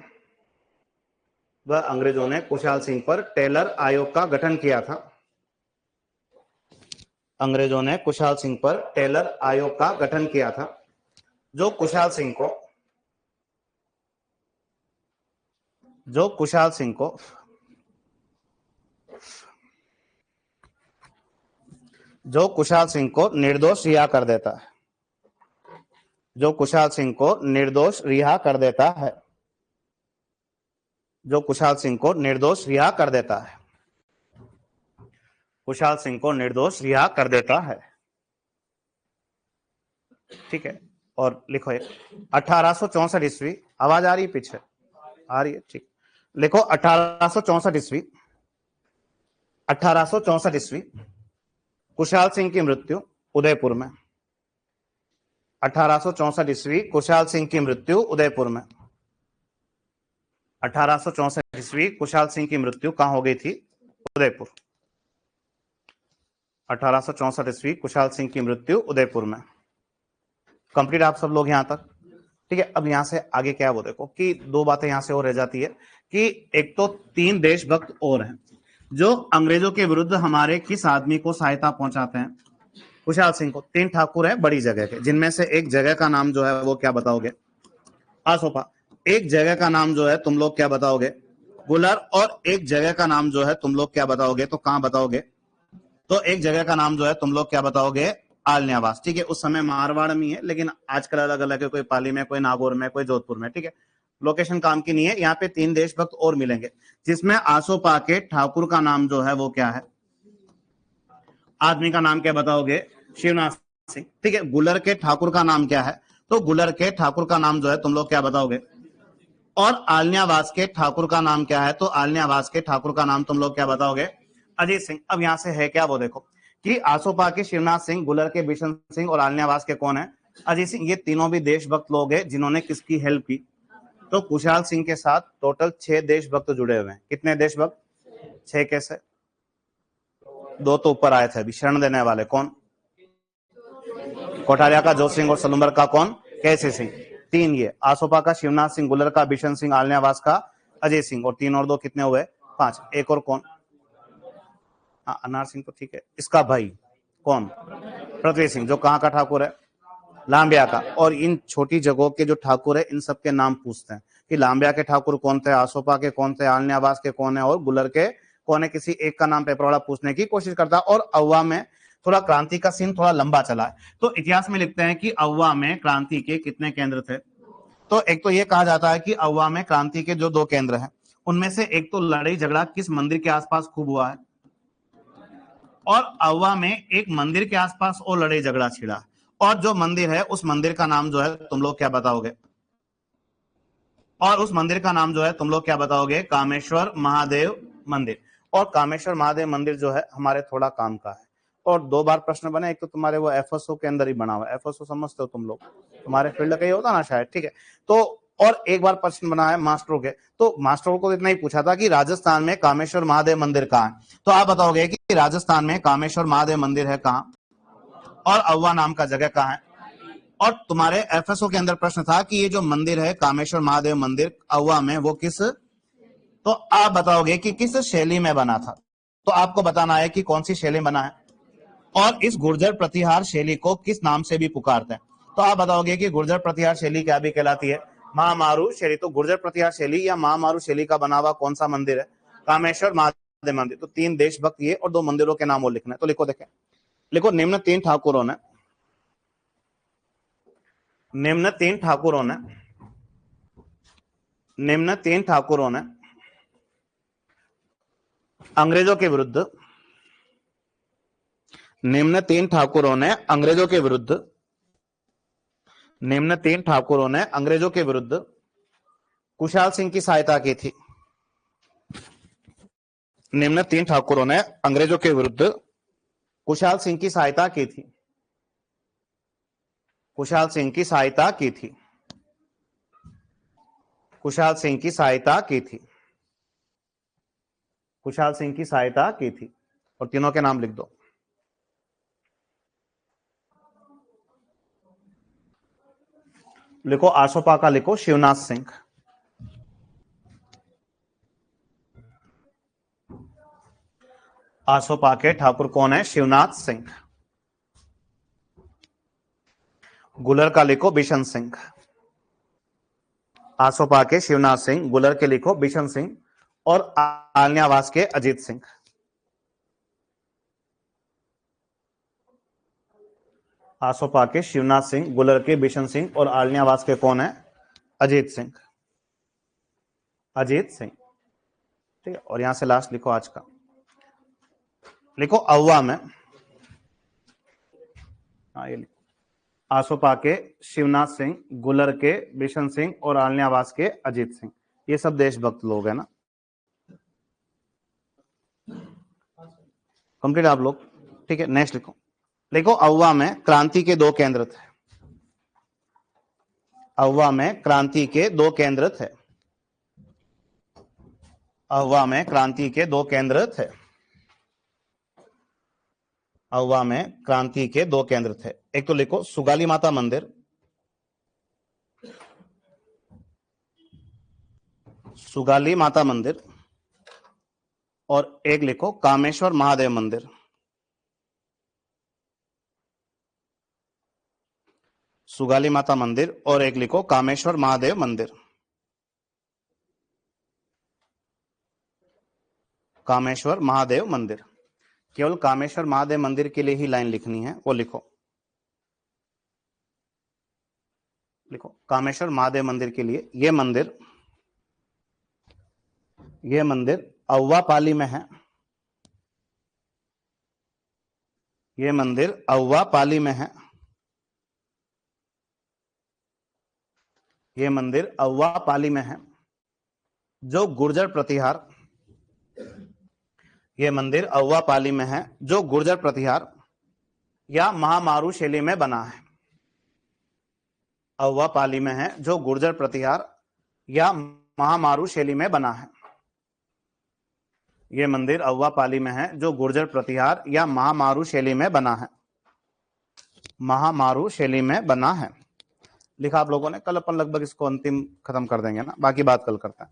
वह अंग्रेजों ने कुशाल सिंह पर टेलर आयोग का गठन किया था, अंग्रेजों ने कुशाल सिंह पर टेलर आयोग का गठन किया था, जो कुशाल सिंह को निर्दोष रिहा कर देता है, जो कुशाल सिंह को निर्दोष रिहा कर देता है, जो कुशाल सिंह को निर्दोष रिहा कर देता है, कुशाल सिंह को निर्दोष रिहा कर देता है। ठीक है। और लिखो 1864 ईस्वी, आवाज आ रही है? पीछे आ रही है? ठीक। लिखो 1864 ईस्वी, 1864 ईस्वी कुशाल सिंह की मृत्यु उदयपुर में, 1864 ईस्वी कुशाल सिंह की मृत्यु उदयपुर में, 1864 ईस्वी कुशाल सिंह की मृत्यु कहां हो गई थी? उदयपुर। 1864 ईस्वी कुशाल सिंह की मृत्यु उदयपुर में। कंप्लीट आप सब लोग यहां तक? ठीक है। अब यहां से आगे क्या है वो देखो कि दो बातें यहां से और रह जाती है कि एक तो 3 देशभक्त और हैं जो अंग्रेजों के विरुद्ध हमारे किस आदमी को सहायता पहुंचाते हैं? कुशाल सिंह को। 3 ठाकुर है बड़ी जगह के, जिनमें से एक जगह का नाम जो है वो क्या बताओगे? आसोपा। एक जगह का नाम जो है तुम लोग क्या बताओगे? गुलर। और एक जगह का नाम जो है तुम लोग क्या बताओगे? तो कहां बताओगे? तो एक जगह का नाम जो है तुम लोग क्या बताओगे? आलन्यावास। ठीक है। उस समय मारवाड़ में है, लेकिन आजकल अलग अलग है, कोई पाली में, कोई नागौर में, कोई जोधपुर में। ठीक है। लोकेशन काम की नहीं है। यहाँ पे 3 देशभक्त और मिलेंगे, जिसमें आसोपा के ठाकुर का नाम जो है वो क्या है? आदमी का नाम क्या बताओगे? शिवनाथ सिंह। ठीक है। गुलर के ठाकुर का नाम क्या है? तो गुलर के ठाकुर का नाम जो है तुम लोग क्या बताओगे? और आलन्यावास के ठाकुर का नाम क्या है? तो आलन्यावास के ठाकुर का नाम तुम लोग क्या बताओगे? अजीत सिंह। अब यहां से है क्या वो देखो कि आसोपा के शिवनाथ सिंह, गुलर के बिशन सिंह और आलन्यावास के कौन है? अजीत सिंह। ये तीनों भी देशभक्त लोग हैं जिन्होंने किसकी हेल्प की? तो कुशाल सिंह के साथ टोटल 6 देशभक्त जुड़े हुए हैं। कितने देशभक्त? 6। कैसे? 2 तो ऊपर आए थे अभी, शरण देने वाले कौन? कोठारिया का जोत सिंह और सलुम्बर का कौन? केसी सिंह। 3 ये आसोपा का शिवनाथ सिंह, गुलर का बिशन सिंह, आलन्यावास का अजय सिंह। और 3 और 2 कितने हुए? 5। एक और कौन? अनार सिंह तो ठीक है। इसका भाई कौन? पृथ्वी सिंह, जो कहां का ठाकुर है? लांबिया का। और इन छोटी जगहों के जो ठाकुर है इन सबके नाम पूछते हैं कि लांबिया के ठाकुर कौन थे, आसोपा के कौन थे, आलन्यावास के कौन है और गुलर के कौन है। किसी एक का नाम पेपर वाला पूछने की कोशिश करता है। और अव्वा में थोड़ा क्रांति का सीन थोड़ा लंबा चला है। तो इतिहास में लिखते हैं कि अव्वा में क्रांति के कितने केंद्र थे। तो एक तो ये कहा जाता है कि अव्वा में क्रांति के जो 2 केंद्र हैं, उनमें से एक तो लड़ाई झगड़ा किस मंदिर के आसपास खूब हुआ है, और अव्वा में एक मंदिर के आसपास और लड़ाई झगड़ा छिड़ा, और जो मंदिर है उस मंदिर का नाम जो है तुम लोग क्या बताओगे, और उस मंदिर का नाम जो है तुम लोग क्या बताओगे, कामेश्वर महादेव मंदिर। और कामेश्वर महादेव मंदिर जो है हमारे थोड़ा काम का है, और 2 बार प्रश्न बने, एक तो तुम्हारे वो एफएसओ के अंदर ही बना हुआ है, एफएसओ समझते हो तुम लोग, तुम्हारे फील्ड का ही होता ना शायद, ठीक है। तो और एक बार प्रश्न बना है मास्टरों के, तो मास्टरों को इतना ही पूछा था कि राजस्थान में कामेश्वर महादेव मंदिर कहाँ है, तो आप बताओगे कि राजस्थान में कामेश्वर महादेव मंदिर है कहाँ, और अव्वा नाम का जगह कहाँ है। और तुम्हारे एफएसओ के अंदर प्रश्न था कि ये जो मंदिर है कामेश्वर महादेव मंदिर अव्वा में, वो किस, तो आप बताओगे कि किस शैली में बना था। तो आपको बताना है कि कौन सी शैली में बना है, और इस गुर्जर प्रतिहार शैली को किस नाम से भी पुकारते हैं। तो आप बताओगे कि गुर्जर प्रतिहार शैली क्या भी कहलाती है, महामारू शैली। तो गुर्जर प्रतिहार शैली या महामारू शैली का बना हुआ कौन सा मंदिर है, कामेश्वर महादेव मंदिर। तो 3 देशभक्त ये और 2 मंदिरों के नाम और लिखना है। तो लिखो, देखें, लिखो, निम्न 3 ठाकुरों ने निम्न तीन ठाकुरों ने अंग्रेजों के विरुद्ध निम्न तीन ठाकुरों ने अंग्रेजों के विरुद्ध कुशाल सिंह की सहायता की थी। निम्न 3 ठाकुरों ने अंग्रेजों के विरुद्ध कुशाल सिंह की सहायता की थी। कुशाल सिंह की सहायता की थी। कुशाल सिंह की सहायता की थी। कुशाल सिंह की सहायता की थी। और तीनों के नाम लिख दो। लिखो, आसोपा का लिखो शिवनाथ सिंह। आसोपा के ठाकुर कौन है, शिवनाथ सिंह। गुलर का लिखो बिशन सिंह। आसोपा के शिवनाथ सिंह, गुलर के लिखो बिशन सिंह, और आलनियावास के अजीत सिंह। आसोपा के शिवनाथ सिंह, गुलर के बिशन सिंह, और आलनियावास के कौन है, अजीत सिंह। अजीत सिंह, ठीक है। और यहां से लास्ट लिखो आज का, लिखो अव्वा में, हाँ ये लिखो, आसोपा के शिवनाथ सिंह, गुलर के बिशन सिंह, और आलनियावास के अजीत सिंह। ये सब देशभक्त लोग हैं ना, कंप्लीट आप लोग, ठीक है। नेक्स्ट लिखो, लिखो अव्वा में क्रांति के 2 केंद्र थे। अव्वा में क्रांति के 2 केंद्र थे। अव्वा में क्रांति के 2 केंद्र थे। अव्वा में क्रांति के 2 केंद्र थे। एक तो लिखो सुगाली माता मंदिर, सुगाली माता मंदिर, और एक लिखो कामेश्वर महादेव मंदिर। सुगाली माता मंदिर और एक लिखो कामेश्वर महादेव मंदिर। कामेश्वर महादेव मंदिर, केवल कामेश्वर महादेव मंदिर के लिए ही लाइन लिखनी है, वो लिखो। लिखो कामेश्वर महादेव मंदिर के लिए, ये मंदिर अव्वा पाली में है। ये मंदिर अव्वा पाली में है। ये मंदिर अव्वा पाली में है, जो गुर्जर प्रतिहार, ये मंदिर अव्वा पाली में है जो गुर्जर प्रतिहार या महामारू शैली में बना है। अव्वा पाली में है जो गुर्जर प्रतिहार या महामारू शैली में बना है। ये मंदिर अव्वा पाली में है जो गुर्जर प्रतिहार या महामारू शैली में बना है। महामारू शैली में बना है। लिखा आप लोगों ने। कल अपन लगभग इसको अंतिम खत्म कर देंगे ना, बाकी बात कल करते हैं।